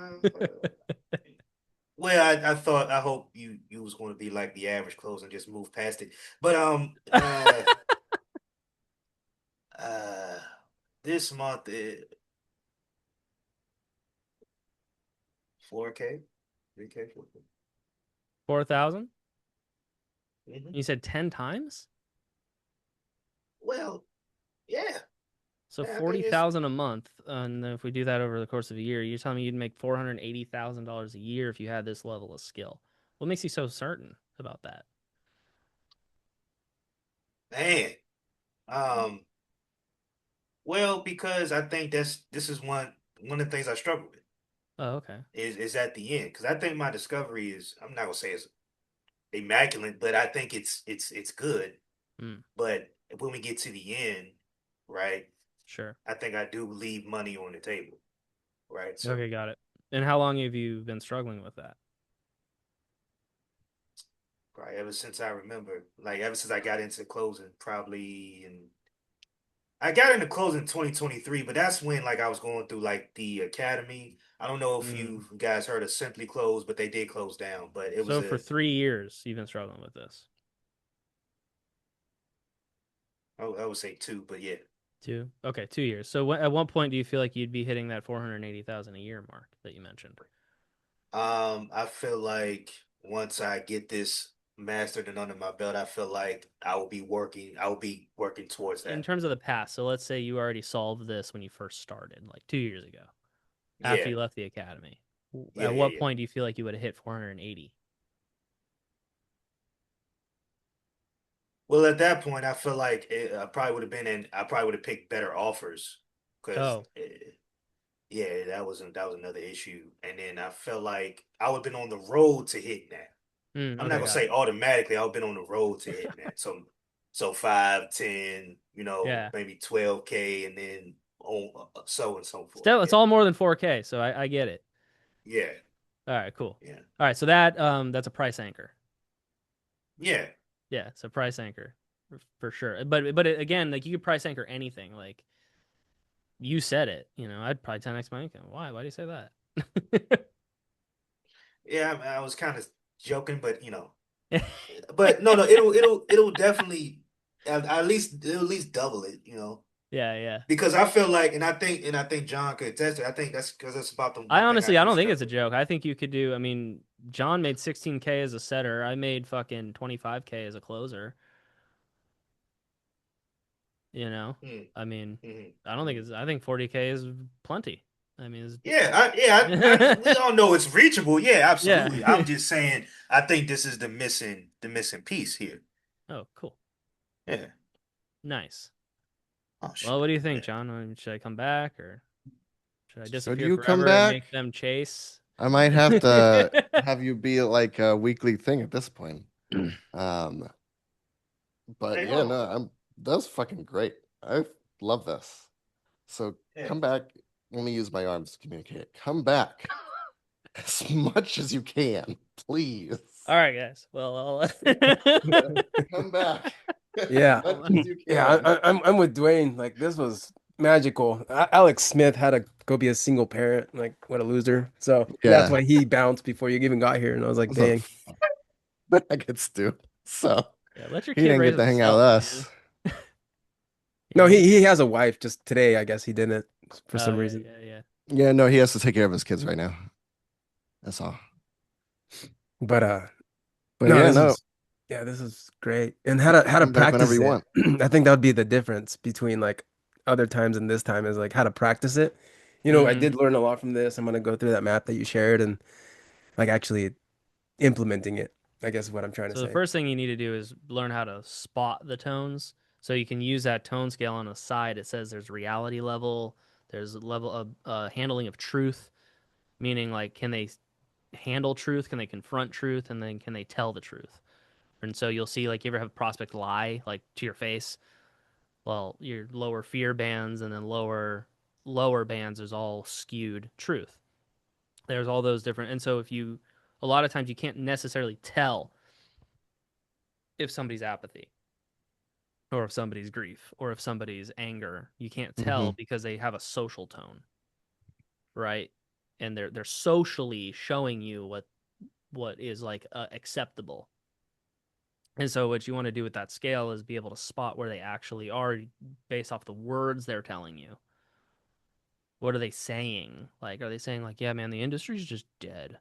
Well, I hope you was going to be like the average close and just move past it. But uh this month 4K, 3K, 4K. 4,000? Hmm. You said 10 times? Well, yeah. So I think it's 40,000 a month, and if we do that over the course of a year, you're telling me you'd make $480,000 a year if you had this level of skill. What makes you so certain about that? man. Um, well, because I think this is one of the things I struggle with Oh, okay. is at the end because I think my discovery is I'm not gonna say it's immaculate, but I think it's good. Hmm. But when we get to the end, right, Sure. I think I do leave money on the table, right? So Okay, got it. And how long have you been struggling with that? probably ever since I remember, like ever since I got into closing, probably and I got into closing in 2023, but that's when like I was going through like the academy. I don't know if Mm. you guys heard of Simply Close, but they did close down. But it was So for a 3 years, you've been struggling with this. I would say two, but yeah. 2? Okay, 2 years. So at what point do you feel like you'd be hitting that 480,000 a year mark that you mentioned? I feel like once I get this mastered and under my belt, I feel like I will be working towards In that. terms of the past, so let's say you already solved this when you first started, like 2 years ago, after Yeah, you left the academy. yeah, At yeah, what yeah. point do you feel like you would have hit 480? Well, at that point, I feel like I probably would have picked better offers because Oh, yeah, that was another issue. And then I felt like I would have been on the road to hitting that. I'm not okay, gonna got say it. automatically. I've been on the road to hitting that. So 5, 10, Yeah. maybe 12K, and then on so and so forth. Still, it's Yeah, all more than 4K, so I get it. yeah, All right, cool. yeah, All right, so that's a price anchor. yeah. Yeah, it's a price anchor for sure. But again, like you could price anchor anything. Like you said it, I'd probably 10x my income. Why? Why do you say that? Yeah, I was kind of joking, but no, it'll definitely at least it'll at least double it. Yeah, yeah. Because I feel like, and I think John could attest to it. I think that's because it's about the I one thing I honestly, I do don't think it's a stuff. joke. I think you could do. I mean, John made 16K as a setter. I made fucking 25K as a closer. You know, Mm, I mean, mm, I don't think mm. it's. I think 40K is plenty. I mean, We all know it's reachable. Yeah, absolutely. yeah. I'm just saying, I think this is the missing piece here. Oh, cool. Yeah. Nice. Oh Well, shit. what do you think, Yeah. John? Should I come back or should I Should disappear you come forever and back? make them chase? I might have to have you be like a weekly thing at this point. Um, but Hey, yeah, hold no, on. that's fucking great. I love this. So Yeah. come back. Let me use my arms to communicate. Come back as much as you can, please. All right, guys. Well, I'll Come back as Yeah, much as you yeah. can. I'm with Dwayne. Like this was magical. Alex Smith had to go be a single parent. Like what a loser. So that's Yeah, why he bounced before you even got here. And I was like, so dang. that gets to. So yeah, let your he kid didn't raise get to hang out with himself, man. us. No, Yeah, he has a wife. Just today, I guess he didn't for oh some yeah, reason. yeah, yeah. Yeah, no, he has to take care of his kids right now. That's all. But But no, yeah, this no, is yeah, this is great. And you can how to come back whenever practice you it. want. I think that would be the difference between like other times and this time is like how to practice it. I Mm-hmm. did learn a lot from this. I'm gonna go through that map that you shared and like actually implementing it, I guess is what I'm trying to So the say. first thing you need to do is learn how to spot the tones. So you can use that tone scale on the side. It says there's reality level, there's a level of handling of truth, meaning like can they handle truth, can they confront truth, and then can they tell the truth. And so you'll see like you ever have a prospect lie like to your face. Well, your lower fear bands and then lower bands is all skewed truth. There's all those different, and so if you a lot of times you can't necessarily tell if somebody's apathy or if somebody's grief or if somebody's anger. You can't tell Hmm. because they have a social tone, right? And they're socially showing you what is like acceptable. And so what you want to do with that scale is be able to spot where they actually are based off the words they're telling you. What are they saying? Like are they saying like, "Yeah, man, the industry's just dead.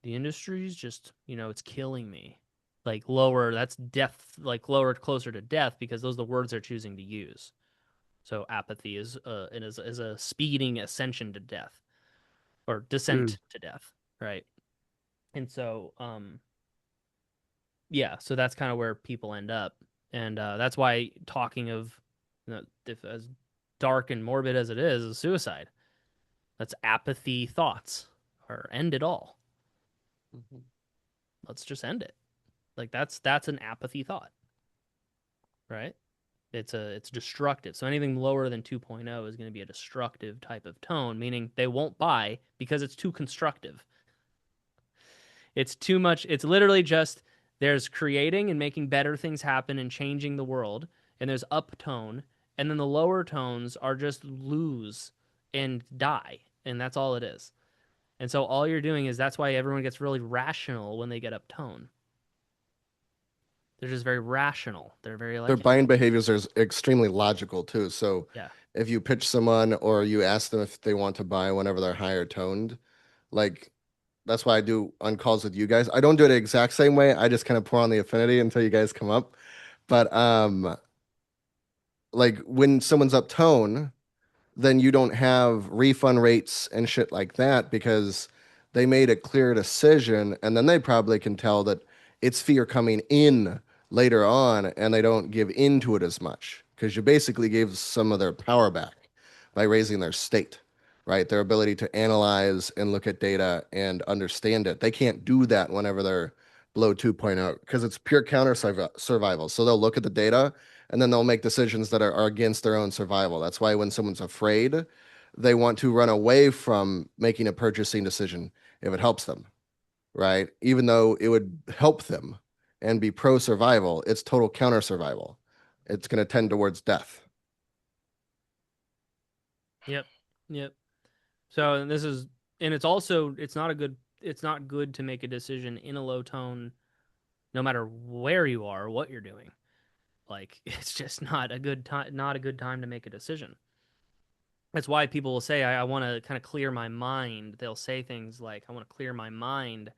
The industry's just, it's killing me." Like lower, that's death, like lower closer to death because those are the words they're choosing to use. So apathy is a speeding ascension to death or Mm. descent to death, right? And so yeah, so that's kind of where people end up, and that's why talking of if as dark and morbid as it is suicide. That's apathy thoughts or end it all. Let's just end it. Like that's an apathy thought, right? It's destructive. So anything lower than 2.0 is going to be a destructive type of tone, meaning they won't buy because it's too constructive. It's too much. It's literally just there's creating and making better things happen and changing the world, and there's uptone, and then the lower tones are just lose and die, and that's all it is. And so all you're doing is that's why everyone gets really rational when they get uptone. They're just very rational. They're very Their like, buying behaviors are extremely logical too. So yeah, if you pitch someone or you ask them if they want to buy whenever they're higher toned, like that's why I do on calls with you guys. I don't do it the exact same way. I just kind of pour on the affinity until you guys come up. But like when someone's up tone, then you don't have refund rates and shit like that because they made a clear decision and then they probably can tell that it's fear coming in later on and they don't give into it as much because you basically gave some of their power back by raising their state, right? Their ability to analyze and look at data and understand it. They can't do that whenever they're below 2.0 because it's pure counter survival. So they'll look at the data and then they'll make decisions that are against their own survival. That's why when someone's afraid, they want to run away from making a purchasing decision if it helps them, right? Even though it would help them and be pro survival, it's total counter survival. It's going to tend towards death. yep, yep. So and this is, and it's also, it's not good to make a decision in a low tone, no matter where you are or what you're doing. Like it's just not a good time, not a good time to make a decision. That's why people will say, I want to kind of clear my mind. They'll say things like, I want to clear my mind,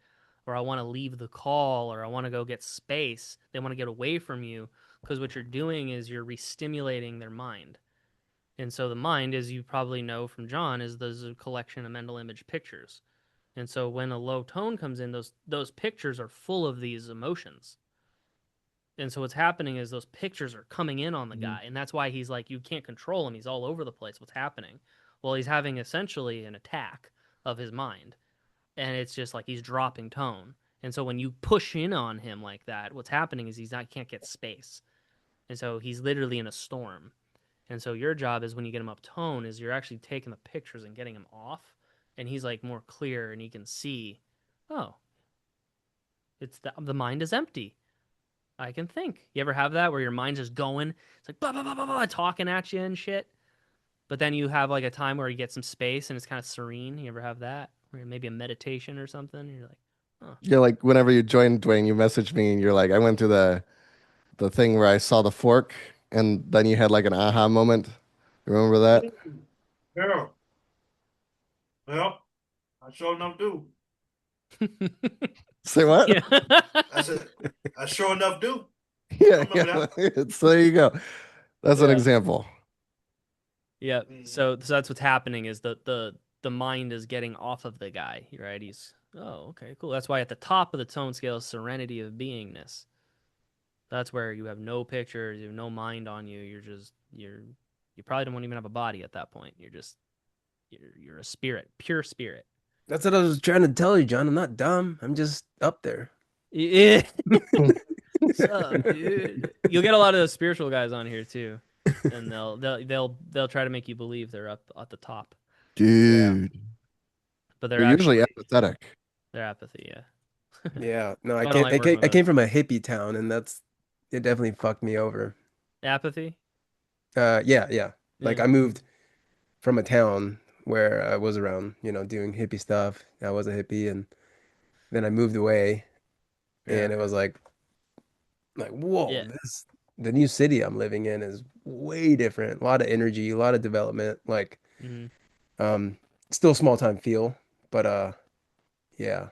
or I want to leave the call, or I want to go get space. They want to get away from you because what you're doing is you're re-stimulating their mind. And so the mind, as you probably know from John, is there's a collection of mental image pictures. And so when a low tone comes in, those pictures are full of these emotions. And so what's happening is those pictures are coming in on the guy, and that's why he's like, you can't control him. He's all over the place. What's happening? Well, he's having essentially an attack of his mind, and it's just like he's dropping tone. And so when you push in on him like that, what's happening is he can't get space, and so he's literally in a storm. And so your job is when you get him up tone, is you're actually taking the pictures and getting him off, and he's like more clear, and he can see, oh, it's the mind is empty. I can think. You ever have that where your mind's just going? It's like blah blah blah blah blah, talking at you and shit. But then you have like a time where you get some space and it's kind of serene. You ever have that? Or maybe a meditation or something. And you're like, oh, Yeah, like whenever you joined, Dwayne, you messaged me and you're like, I went to the thing where I saw the fork, and then you had like an aha moment. You remember that? Yeah. Well, I sure enough do. Say what? yeah, I said, I sure enough do. Yeah, I remember yeah. So there you go. That's an Yeah. example. yeah. So that's what's happening is the mind is getting off of the guy, right? He's okay, cool. That's why at the top of the tone scale is serenity of beingness. That's where you have no pictures, you have no mind on you. You probably don't even have a body at that point. You're a spirit, pure spirit. That's what I was trying to tell you, John. I'm not dumb. I'm just up there. Yeah. What's up, dude? You'll get a lot of those spiritual guys on here too, and they'll try to make you believe they're up at the top, Dude. but They're usually apathetic. they're apathy. Yeah. Yeah. No, I don't like working with I came those. from a hippie town, and it definitely fucked me over. Apathy. Yeah, yeah. Like Yeah. I moved from a town where I was around, doing hippie stuff. I was a hippie, and then I moved away, Yeah. and it was like, whoa, Yeah. the new city I'm living in is way different. A lot of energy, a lot of development, like Mm-hmm. um still small time feel, but yeah.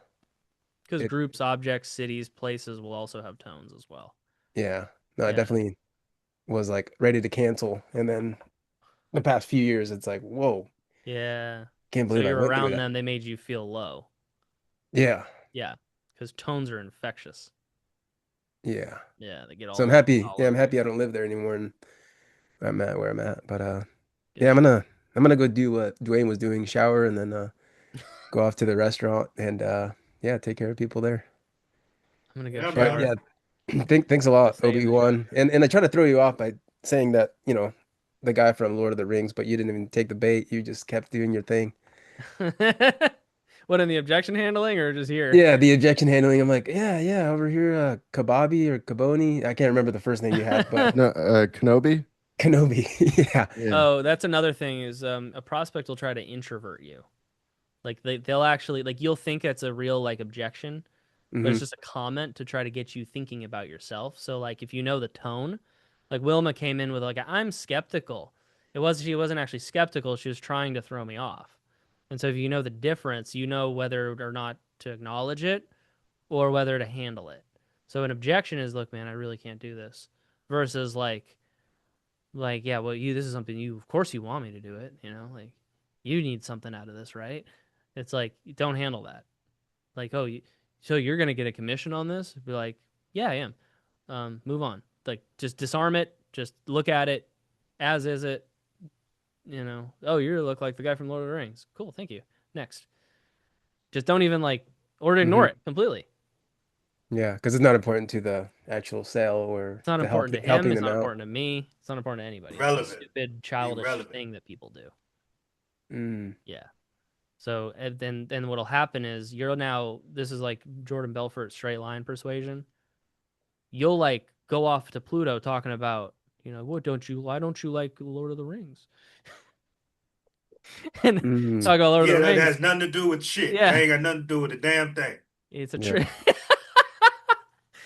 Because It groups, objects, cities, places will also have tones as well. yeah. No, I Yeah. definitely was like ready to cancel. And then the past few years it's like, whoa, Yeah. can't So believe I you're went through around that. them, they made you feel low. Yeah. Yeah. Because tones are infectious. Yeah. Yeah, they get So I'm all happy. all Yeah, I'm over you. happy I don't live there anymore and I'm at where I'm at. But yeah, Good. I'm gonna go do what Dwayne was doing, shower and then go off to the restaurant and yeah, take care of people there. I'm gonna go Yeah, But man. shower. yeah, thanks a Gonna lot, stay in the shower. Obi-Wan. And I try to throw you off by saying that, the guy from Lord of the Rings, but you didn't even take the bait. You just kept doing your thing. What in the objection handling or just here? Yeah, the objection handling. I'm like, yeah, yeah, over here, Kababi or Kaboni. I can't remember the first name you had, but No, Kenobi? Kenobi. Yeah. Yeah. Oh, that's another thing is a prospect will try to introvert you. Like they'll actually like you'll think it's a real like objection, but it's Hmm. just a comment to try to get you thinking about yourself. So like if you know the tone, like Wilma came in with like I'm skeptical. She wasn't actually skeptical, she was trying to throw me off. And so if you know the difference, you know whether or not to acknowledge it or whether to handle it. So an objection is look, man, I really can't do this versus like yeah, well you this is something you of course you want me to do it, like you need something out of this, right? It's like don't handle that. Like, oh, so you're gonna get a commission on this? Be like, yeah, I am. Move on. Like, just disarm it. Just look at it as is it. Oh, you look like the guy from Lord of the Rings. Cool, thank you. Next. Just don't even like or ignore Hmm. it completely. Yeah, because it's not important to the actual sale or It's not the important to him. helping It's them not out. important to me. It's not important to anybody. It's a Irrelevant. stupid, childish Irrelevant. thing that people do. Mm. Yeah. So and then what'll happen is you're now this is like Jordan Belfort straight line persuasion. You'll like go off to Pluto talking about, why don't you like Lord of the Rings? And Mm. talk about Lord of Yeah, the that Rings. has nothing to do with shit. That Yeah, ain't got nothing to do with a damn thing. it's a Yeah. trap.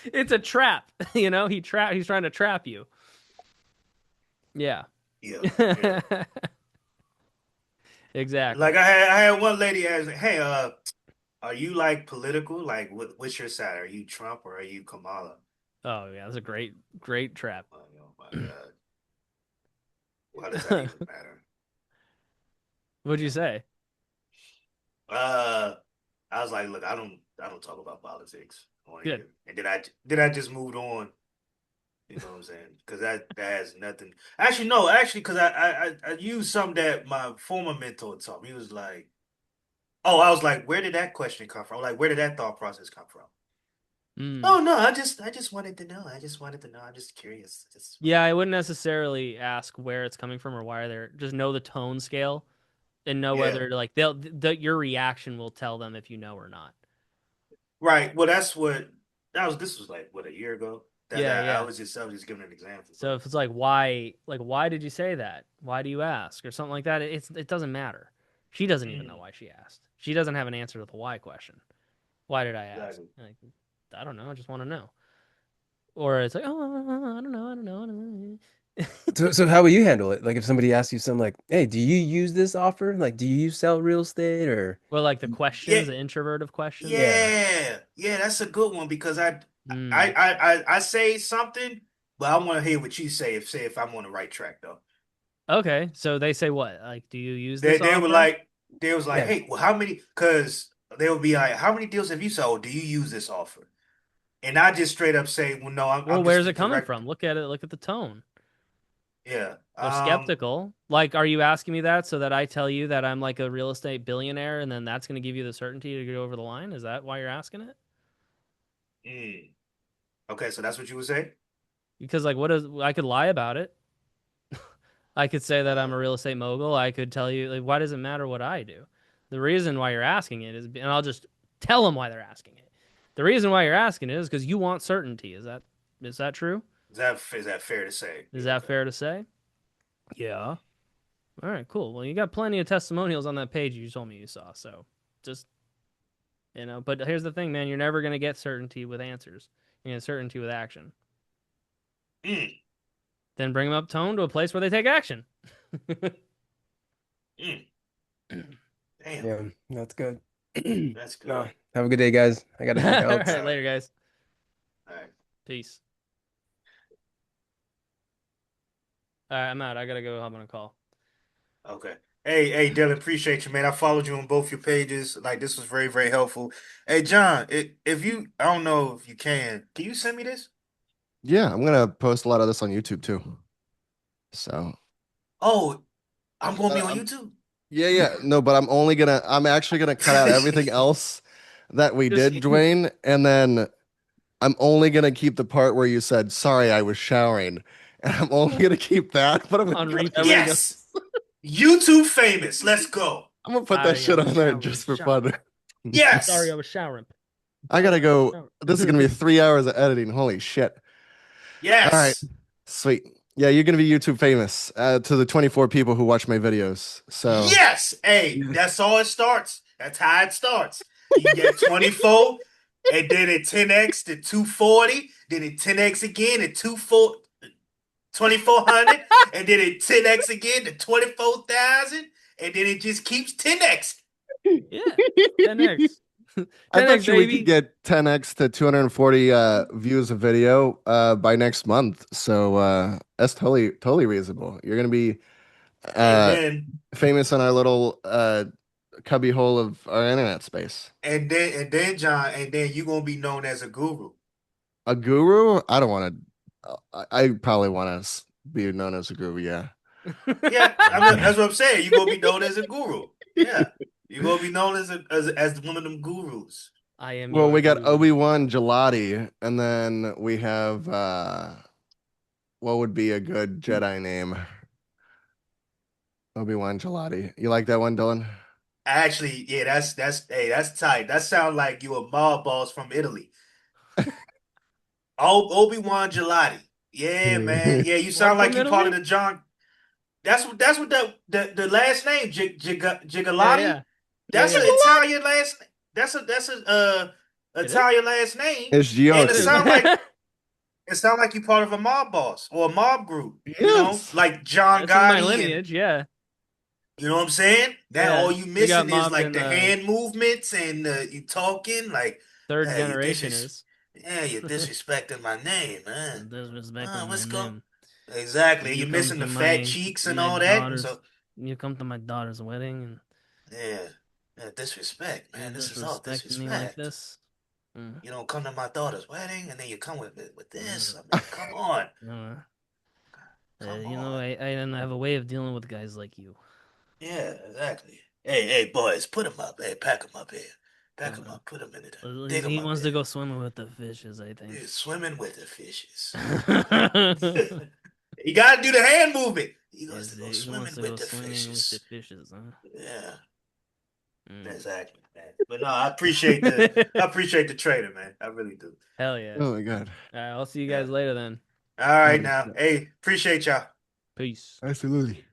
It's a trap. He's trying to trap you. Yeah. Yeah, yeah. Exactly. Like I had one lady ask, "Hey, are you like political? Like, what's your side? Are you Trump or are you Kamala?" Oh yeah, that's a great trap. Oh my God, why does that even matter? What'd you say? Uh, I was like, look, I don't talk about politics on Good. here. And then I just moved on. You know what I'm saying? Because that has nothing. Actually, no. Actually, because I used something that my former mentor taught me. He was like, oh, I was like, where did that question come from? Like, where did that thought process come from? Mm. Oh no, I just wanted to know. I just wanted to know. I'm just curious. Just Yeah, wanted I to know. wouldn't necessarily ask where it's coming from or why they're just know the tone scale and know Yeah. whether like your reaction will tell them if you know or not. Right. Well, that's what that was. This was like what, a year ago. That Yeah, I yeah. was just giving an example, So but if it's like why did you say that? Why do you ask or something like that? It doesn't matter. She doesn't even know mm, why she asked. She doesn't have an answer to the why question. Why did I ask? exactly. Like, I don't know. I just want to know. Or it's like, oh, I don't know. I don't know. I don't know. So how would you handle it? Like if somebody asks you something like, "Hey, do you use this offer? Like, do you sell real estate or?" Well, like the Yeah, questions, the introverted questions. Yeah. yeah. That's a good one because Mm. I say something, but I want to hear what you say. If I'm on the right track though. Okay, so they say what? Like, do you use They this they were offer? like they was like, Yeah. hey, well, how many? Because they would be like, how many deals have you sold? Do you use this offer? And I just straight up say, well, no, Well, I'm just where's the it coming direct. from? Look at it. Look at the tone. Yeah. They're skeptical. Like, are you asking me that so that I tell you that I'm like a real estate billionaire and then that's going to give you the certainty to go over the line? Is that why you're asking it? Mm. Okay, so that's what you would say. Because like, what is? I could lie about it. I could say that I'm Uh, a real estate mogul. I could tell you like, why does it matter what I do? The reason why you're asking it is, and I'll just tell them why they're asking it. The reason why you're asking it is because you want certainty. Is that true? is that fair to say? Is Yeah. that fair to say? Yeah. All right, cool. Well, you got plenty of testimonials on that page you told me you saw. So just, but here's the thing, man. You're never going to get certainty with answers. You're going to get certainty with action. Mm, Then bring them up tone to a place where they take action. mm. Damn, Yeah, that's good. that's No, good. have a good day, guys. I gotta head All out. right, All later, right, guys. all right. Peace. All right, I'm out. I got to go hop on a call. Okay. Hey, Dylan, appreciate you, man. I followed you on both your pages. Like, this was very, very helpful. Hey, John, if you, I don't know if you can you send me this? Yeah, I'm gonna post a lot of this on YouTube too. So Oh, I'm gonna be but on I'm YouTube. yeah, yeah, no, but I'm actually gonna cut out everything else that we Just did, Dwayne, and then I'm only gonna keep the part where you said, "Sorry, I was showering," and I'm only gonna keep that, but I'm gonna on cut repeat. everything else. Yes, YouTube famous. Let's go. I'm gonna put that Sorry, I shit was on there showering. just for Showering. fun. Sorry, I Yes, was showering. I gotta Sorry, I was go. This is gonna be showering. 3 hours of editing. Holy shit! All right, yes, sweet. Yeah, you're gonna be YouTube famous to the 24 people who watch my videos. So yes. Hey, that's all it starts. That's how it starts. You get 24, and then it 10x to 240, then it 10x again at 2400, and then it 10x again to 24,000, and then it just keeps 10x. Yeah, 10x, I 10x, bet you we could baby. get 10x to 240 views a video by next month. So that's totally reasonable. You're gonna be And uh, then famous in our little cubby hole of our internet space. and then John, and then you're gonna be known as a guru. A guru? I don't want to. I probably want to be known as a guru. Yeah. Yeah, that's what I'm saying. You're gonna be known as a guru. Yeah. You're gonna be known as one of them gurus. I am Well, your we got guru. Obi-Wan Gelati, and then we have what would be a good Jedi name? Obi-Wan Gelati. You like that one, Dylan? Actually, yeah, that's hey, that's tight. That sounds like you a mob boss from Italy. Oh, Obi-Wan Gelati. Yeah, man. Yeah, you What sound from like you part of Italy? the John. That's what the last name Yeah, Gigalotti. yeah, yeah, That's an yeah. Italian last. That's a It is. Italian last name, It's and it Giotti. sound like It sounds like you're part of a mob boss or a mob group. Yes. Like John That's in my Gotti, and lineage, yeah. you know what I'm saying. That Yeah. all you We got missing is mobbed like in the hand movements and you talking like, third hey, generationers. you're disrespecting my name, man. Disrespecting my What's going? name. Exactly. You You're come missing to the fat my cheeks and my all that, and daughter's so you come to my daughter's wedding and yeah, disrespect, you're man. This is all disrespecting me like disrespect. this. Mm. You don't come to my daughter's wedding, and then you come with this. Mm. I mean, come on, Uh, come you know, on. I don't have a way of dealing with guys like you. Yeah, exactly. Hey, boys, put him up. Hey, pack him up here. Pack him Uh, up. Put him in it. Dig him he up wants here. to go swimming with the fishes, I think. He's swimming with the fishes. You gotta do the hand movement. He wants to go He wants swimming to with go the swimming with the fishes. fishes, huh? Yeah, Mm. exactly, man. But no, I appreciate the trader, man. I really do. Hell yeah. Oh my God. All right, I'll see you Yeah. guys later then. All right Oh, now. Hey, appreciate y'all. Peace. absolutely.